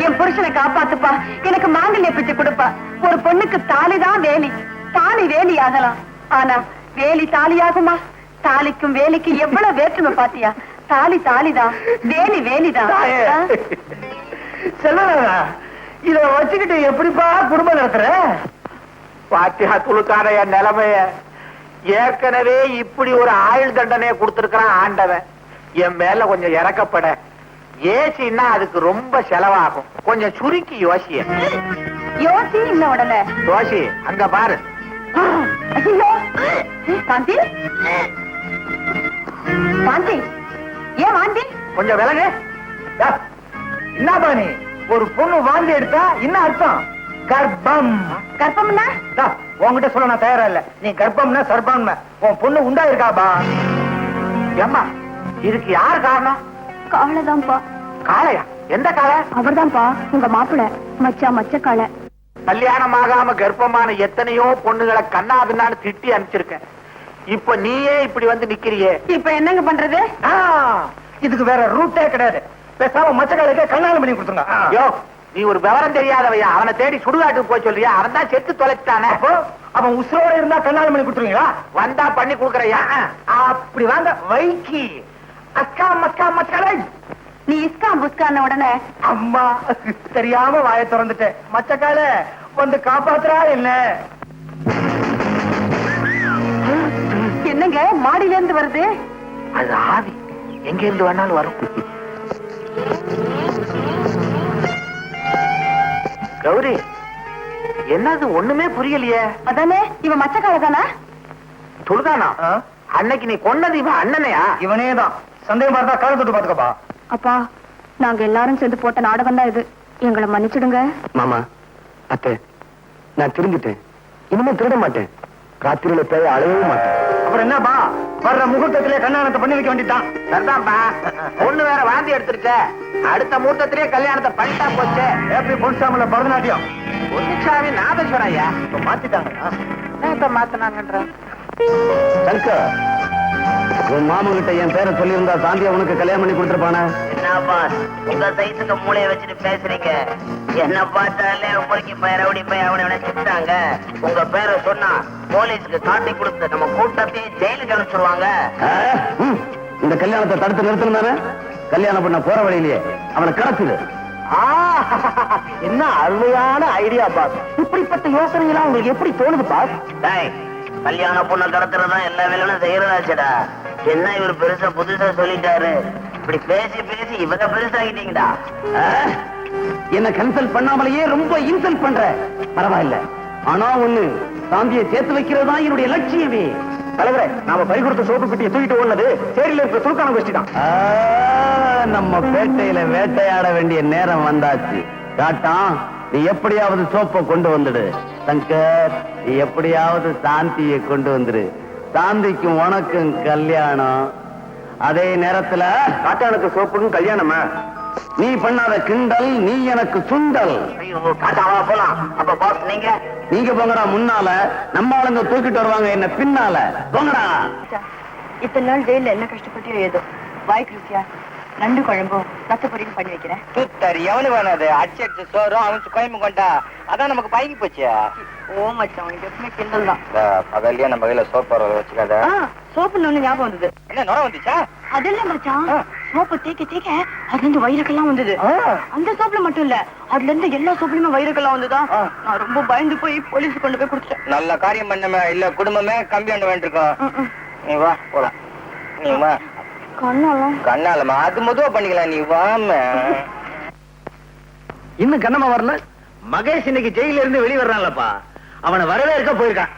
என் புருஷனை காப்பாத்துப்பா எனக்கு மாங்கல்ய பிச்சை கொடுப்பா ஒரு பொண்ணுக்கு தாலிதான் வேலி தாலி வேலி ஆகலாம் ஆனா வேலி தாலியாகுமா தாலிக்கும் வேலிக்கு எவ்வளவு வேற்றுமை பாத்தியா தாலி தாலிதான் வேலி வேலிதான் செல்வனாதா இத வச்சுக்கிட்டு எப்படிப்பா குடும்பம் நடத்துற பாத்தியா துளுக்கான என் நிலைமைய ஏற்கனவே இப்படி ஒரு ஆயுள் தண்டனையை கொடுத்திருக்கிறான் ஆண்டவன் என் மேல கொஞ்சம் இறக்கப்பட ஏசின்னா அதுக்கு ரொம்ப செலவாகும் கொஞ்சம் சுருக்கி யோசிய யோசி இல்ல உடனே யோசி அங்க பாரு ஐயோ சாந்தி சாந்தி ஏன் வாந்தி கொஞ்சம் விலகு. என்ன பாணி, ஒரு பொண்ணு வாந்தி எடுத்தா என்ன அர்த்தம்? கர்ப்பம். கர்ப்பம்னா உன்கிட்ட சொல்ல நான் தயாரா இல்ல. நீ கர்ப்பம்னா சர்ப்பம். உன் பொண்ணு உண்டா இருக்காபா? ஏம்மா, இதுக்கு யார் காரணம்? காளைதான்ப்பா. காளையா? எந்த காளை? அவர்தான்ப்பா உங்க மாப்பிள்ள மச்ச காளை. கல்யாணம் ஆகாம கர்ப்பமான எத்தனையோ பொண்ணுகளை கண்ணா பின்னான்னு திட்டி அனுப்பிச்சிருக்கேன். இப்ப நீயே இப்படி வந்து நிக்கிறியே. இப்ப என்னங்க பண்றது? இதுக்கு வேற ரூட்டே கிடையாது. பேசாம மச்சக்காலுக்கு கல்யாணம் பண்ணி கொடுத்துங்க. யோ, நீ ஒரு விவரம் தெரியாதவையா. அவனை தேடி சுடுகாட்டுக்கு போய் சொல்றியா? அவன் தான் செத்து தொலைச்சிட்டானே. அவன் உசுரோட இருந்தா கல்யாணம் பண்ணி கொடுத்துருவீங்களா? வந்தா பண்ணி கொடுக்கறையா? அப்படி வாங்க வைக்கி. அக்கா மக்கா மச்சக்காலை. நீ இஸ்கா புஸ்கான உடனே அம்மா தெரியாம வாயை திறந்துட்டேன். மச்சக்கால வந்து காப்பாத்துறா என்ன? என்னங்க மாடியில இருந்து வருது? அது ஆவி எங்க இருந்து வேணாலும் வரும். கௌரி, என்னது ஒண்ணுமே புரியலையே. அதானே இவன் மச்ச காளை தானா? துளுதானா? அன்னைக்கு நீ கொன்னது இவன் அண்ணனையா? இவனே தான். சந்தேகம் பார்த்தா கால தொட்டு பாத்துக்கப்பா. அப்பா, நாங்க எல்லாரும் சேர்ந்து போட்ட நாடகம் தான் இது. எங்களை மன்னிச்சிடுங்க. மாமா, அத்தை, நான் திரும்பிட்டேன். இனிமே திருட மாட்டேன். ராத்திரியில பேய அழையவே மாட்டேன். அப்புறம் என்னப்பா, வர்ற முகூர்த்தத்திலே கல்யாணத்தை பண்ணி வைக்க வேண்டியதான். சரிதான்ப்பா. பொண்ணு வேற வாந்தி எடுத்துருச்ச. அடுத்த முகூர்த்தத்திலே கல்யாணத்தை பண்ணிட்டா போச்சு. எப்படி பொன்சாமில பரதநாட்டியம் பொன்னுச்சாமி நாதஸ்வரையா இப்ப மாத்திட்டாங்க. இப்ப மாத்தினாங்கன்ற சங்கர், உன் மாமன் கிட்ட என் பேரை சொல்லியிருந்தா சாந்தியா உனக்கு கல்யாணம் பண்ணி கொடுத்துருப்பானே. என்னப்பா உங்க சைஸுக்கு மூளைய வச்சுட்டு பேசுறீங்க? என்ன பார்த்தாலே உங்களுக்கு ரவுடி பைய அவனை திட்டாங்க. உங்க பேரை சொன்னா போலீஸுக்கு காட்டி கொடுத்து நம்ம கூட்டத்தையும் ஜெயிலுக்கு அனுப்பிச்சிருவாங்க. இந்த கல்யாணத்தை தடுத்து நிறுத்தினானே. கல்யாணம் பண்ண போற வழியிலேயே அவனை கடத்துது. என்ன அருமையான ஐடியா பாஸ். இப்படிப்பட்ட யோசனை எல்லாம் உங்களுக்கு எப்படி தோணுது பாஸ்? டேய், கல்யாண பொண்ணை கடத்துறதா எல்லா வேலையும் செய்யறதாச்சடா. என்ன இவர் பெருசா புதுசா சொல்லிட்டாரு. இப்படி பேசி பேசி இவங்க பெருசாகிட்டீங்கடா. என்ன கன்சல்ட் பண்ணாமலேயே ரொம்ப இன்சல்ட் பண்ற. பரவாயில்ல, ஆனா ஒண்ணு, சாந்தியை சேர்த்து வைக்கிறதா என்னுடைய லட்சியமே. தலைவரே, நாம பறி கொடுத்த சோப்பு பெட்டியை தூக்கிட்டு ஓடுனது சேரியில இருக்கிற துருக்கான கோஷ்டி தான். நம்ம பேட்டையில வேட்டையாட வேண்டிய நேரம் வந்தாச்சு. காட்டான், நீ எப்படியாவது சோப்பை கொண்டு வந்துடு. சங்கர், நீ எப்படியாவது சாந்தியை கொண்டு வந்துரு. சாந்திக்கும் உனக்கும் கல்யாணம். அதே நேரத்துல காட்டானுக்கு சோப்புக்கும் கல்யாணமா? நீ பண்ணாத கிண்டல், நீ எனக்கு சுண்டல். ஐயோ, காட்டாவா போலாம். அப்ப பாஸ் நீங்க நீங்க போங்கடா முன்னால, நம்ம ஆளுங்க தூக்கிட்டு வருவாங்க என்ன பின்னால. போங்கடா. இத்தனை நாள் ஜெயில என்ன கஷ்டப்பட்டு ஏதோ வாய்க்கு ருசியா நண்டு குழம்பும் ரத்த பொரியும் பண்ணி வைக்கிறேன். சுத்தரி எவனு வேணாது. அடிச்சு சோறும் அவன் குழம்பு கொண்டா அதான் நமக்கு பழகி போச்சு. ஓ மச்சான், உனக்கு எப்பவுமே கிண்டல் தான். பகல்லையே நம்ம கையில சோப்பு வச்சுக்காத. சோப்புன்னு ஒண்ணு ஞாபகம் வந்தது. என்ன நுர வந்துச்சா? அது இல்ல மச்சான், சோப்பு தேய்க்க தேய்க்க அதுல இருந்து வயிறுக்கெல்லாம் வந்தது. அந்த சோப்புல மட்டும் இல்ல, அதுல இருந்து எல்லா சோப்புலயுமே வயிறுக்கெல்லாம் வந்துதா. நான் ரொம்ப பயந்து போய் போலீஸ் கொண்டு போய் கொடுத்துட்டேன். நல்ல காரியம் பண்ணமே, இல்ல குடும்பமே கம்பி பண்ண வேண்டியிருக்கோம். நீ வா போலாம். நீ வா. கண்ணாலமா அது மொதவா பண்ணிக்கலாம். நீ வாம. இன்னும் கண்ணமா வரல. மகேஷ் இன்னைக்கு ஜெயில இருந்து வெளியே வர்றான்லப்பா. அவனை வரவேற்க போயிருக்கான்.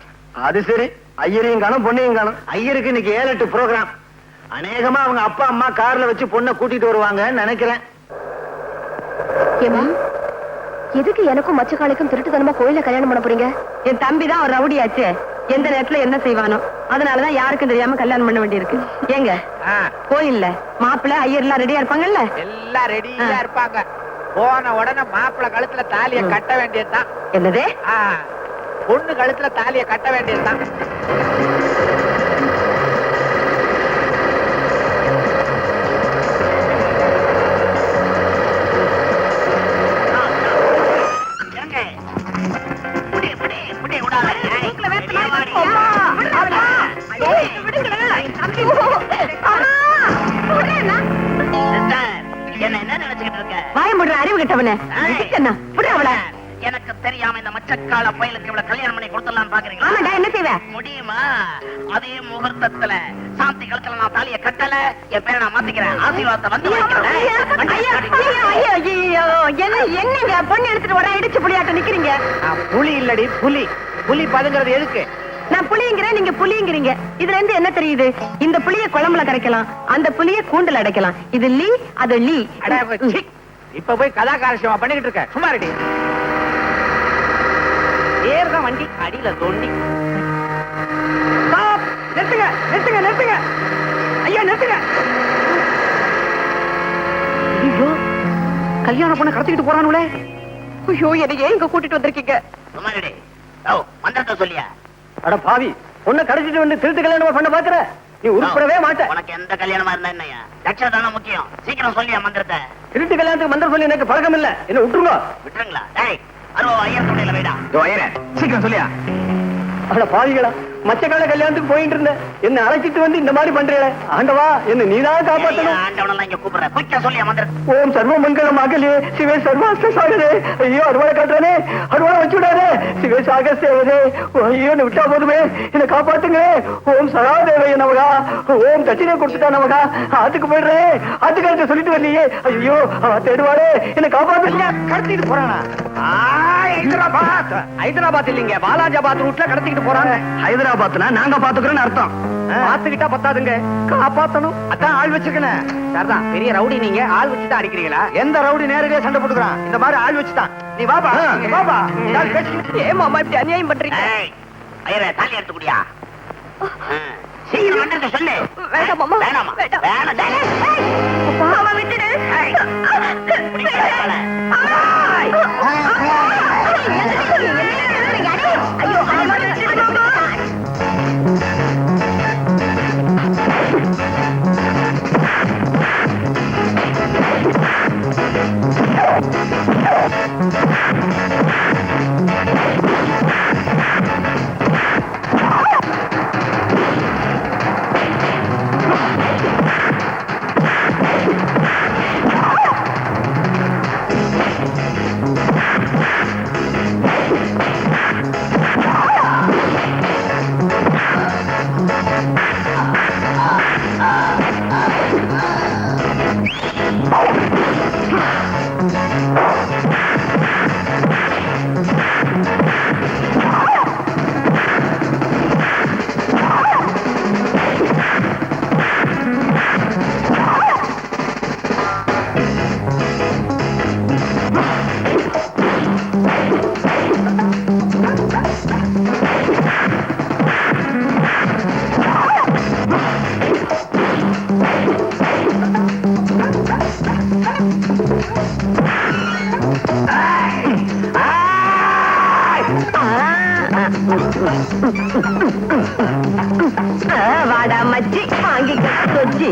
அது சரி, ஐயரையும் காணும் பொண்ணையும் காணும். ஐயருக்கு இன்னைக்கு 7-8 ப்ரோக்ராம். அநேகமா அவங்க அப்பா அம்மா கார்ல வச்சு பொண்ணை கூட்டிட்டு வருவாங்கன்னு நினைக்கிறேன். எதுக்கு எனக்கும் மச்சக்காளிக்கும் திருட்டுத்தனமா கோயில கல்யாணம் பண்ண போறீங்க? என் தம்பி தான் ஒரு ரவுடியாச்சு. எந்த நேரத்துல என்ன செய்வானோ, அதனாலதான் யாருக்கும் தெரியாம கல்யாணம் பண்ண வேண்டியிருக்கு. ஏங்க, கோயில்ல மாப்பிள்ளை ஐயர் எல்லாம் ரெடியா இருப்பாங்கல்ல? எல்லாம் ரெடியா இருப்பாங்க. போன உடனே மாப்பிள்ளை கழுத்துல தாலிய கட்ட வேண்டியதுதான். என்னது? பொண்ணு கழுத்துல தாலிய கட்ட வேண்டியதுதான். என்ன நினைச்சுக்கிட்டு இருக்க? வாய முடுற அறிவு கிட்டவனே. எனக்கு தெரியாம இந்த மச்சக்கால பயலுக்கு இவ்வளவு கல்யாணம் பண்ணி கொடுத்துடலாம் பாக்குறீங்களா? ஆமாடா, என்ன செய்வ? முடியுமா? அதே முகூர்த்தத்துல சாந்தி கழுத்துல நான் தாலிய கட்டல, என் பேரை நான் மாத்திக்கிறேன். ஆசீர்வாதத்தை வந்து என்னங்க பொண்ணு எடுத்துட்டு வர இடிச்சு புளியாட்ட நிக்கிறீங்க? புலி இல்லடி புலி. புலி பதுங்கிறது எதுக்கு? நான் புளிங்கிறேன், நீங்க புளிங்கிறீங்க. இதுல இருந்து என்ன தெரியுது? இந்த புளிய குழம்புல கரைக்கலாம், அந்த புளிய கூண்டுல அடைக்கலாம். இது லீ, அது லீ. இப்ப போய் கதாகாரசியமா பண்ணிக்கிட்டு இருக்க. சும்மா ரெடி ஏறுதான் வண்டி அடியில தோண்டி. Stop! நிறுத்துங்க நிறுத்துங்க நிறுத்துங்க ஐயா நிறுத்துங்க. ஐயோ கல்யாணம் பண்ண கடத்திக்கிட்டு போறானுங்களே. ஐயோ, என்னை ஏன் இங்க கூட்டிட்டு வந்திருக்கீங்க? சும்மாடி மந்திரத்தை சொல்லியா? அட பாவி, பொண்ணை கடத்திட்டு வந்து திருட்டு கல்யாணமா பண்ண பாக்குற? நீ உருப்படவே மாட்ட. உனக்கு எந்த கல்யாணமா இருந்தா என்னையா? லட்சம் முக்கியம். சீக்கிரம் சொல்லியா மந்திரத்தை. திருட்டு கல்யாணத்துக்கு மந்திரம் சொல்லி எனக்கு பழக்கம் இல்ல. என்ன விட்டுருங்க. விட்டுருங்களா? டேய் அரோ ஐயர் துணையில வைடா. சீக்கிரம் சொல்லியா? அட பாவிகளா, மச்சக்கால கல்யாணத்துக்கு போயிட்டு இருந்த என்ன அழைச்சிட்டு வந்து இந்த மாதிரி பண்றீங்களே. ஆண்டவா, என்ன நீதான் காப்பாத்தணும். ஆண்டவனெல்லாம் இங்க கூப்பிடுற. குயிக்கா சொல்லியா மந்திரத்தை. ஓம் சர்வ மங்கள மகளே சிவே சர்வாஸ்த சாகரே. ஐயோ அருவாளை காட்டுறனே, அருவாளை வச்சு விடாதே. சிவே சாகசேவரே, ஐயோ என்ன விட்டா போதுமே, என்ன காப்பாத்துங்க. ஓம் சராதேவைய நமகா, ஓம் தட்சிணை கொடுத்துட்டா நமகா. ஆத்துக்கு போயிடுறேன். ஆத்துக்காரத்தை சொல்லிட்டு வரலையே. ஐயோ தேடுவாளே, என்ன காப்பாத்துங்க. கடத்திட்டு போறானா? ஹைதராபாத். ஹைதராபாத் இல்லீங்க, பாலாஜாபாத் ரூட்ல கடத்திட்டு போறாங்க. ஹைதராபாத்னா நாங்க பாத்துக்கிறோம்னு அர்த்தம். பாத்துக்கிட்டா பத்தாதுங்க, காப்பாத்தணும். அதான் ஆள் வச்சிருக்கேன். சரிதான், பெரிய ரவுடி நீங்க. ஆள் வச்சுதான் அடிக்கிறீங்களா? எந்த ரவுடி நேரடியா சண்டை போட்டுக்கிறான்? இந்த மாதிரி ஆள் வச்சுதான். நீ வாபா வாபா. ஏன் மாமா இப்படி அநியாயம் பண்றீங்க? ஐயரே தாலி எடுத்து குடியா. சீக்கிரம் மந்திரத்தை சொல்லு. வேண்டாம் மாமா, வேணாமா? வேண்டாம். வேணாம். மாமா விட்டுடு. ஐயோ வாடா மச்சி, வாங்கிக்க சொச்சி.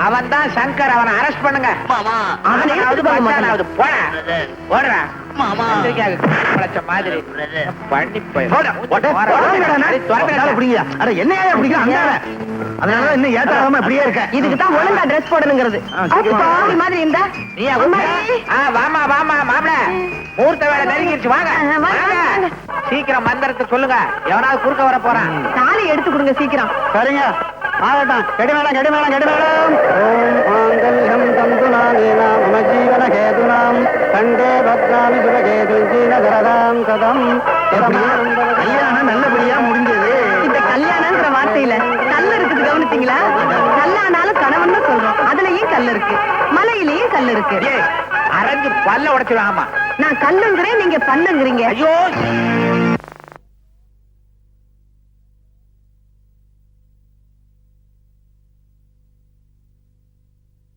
அவன் தான் சங்கர், அவனை அரெஸ்ட் பண்ணுங்க. மாமா அவனாவது மச்சானாவது போட ஓடுறா மாமா படைச்ச மாதிரி பிரதர் பண்ணி போய் என்னையா பிடிக்கும் அதனால இன்னும் ஏத்தாம இப்படியே இருக்க. இதுக்கு தான் ஒழுங்கா ட்ரெஸ் போடணுங்கிறது. பாவி மாதிரி இருந்தா வாமா வாமா மாமல மூர்த்த வேலை நெருங்கிருச்சு. வாங்க வாங்க. சீக்கிரம் மந்திரத்தை சொல்லுங்க, எவனாவது குறுக்க வர போறான். தாலி எடுத்து கொடுங்க சீக்கிரம். சரிங்க ஆகட்டும். கெடி மேளம் கெடி மேளம் கெடி மேளம். ஓம் மாங்கல்யம் தந்துநானேன மம ஜீவன கேதுனாம் கண்டே பத்ராமி சுபகேது ஜீனதரதாம் கதம். கல்யாணம் நல்லபடியா முடிஞ்சது. இந்த கல்யாணம்ங்கிற வார்த்தையில கல் இருக்குது கவனிச்சீங்களா? கல்லானாலும் கணவன் தான் சொல்றோம். அதுலயும் கல் இருக்கு, மலையிலயும் கல் இருக்கு. அரைஞ்சு பல்ல உடைச்சிருவாமா. நான் கல்லுங்கிறேன், நீங்க பல்லுங்கிறீங்க. ஐயோ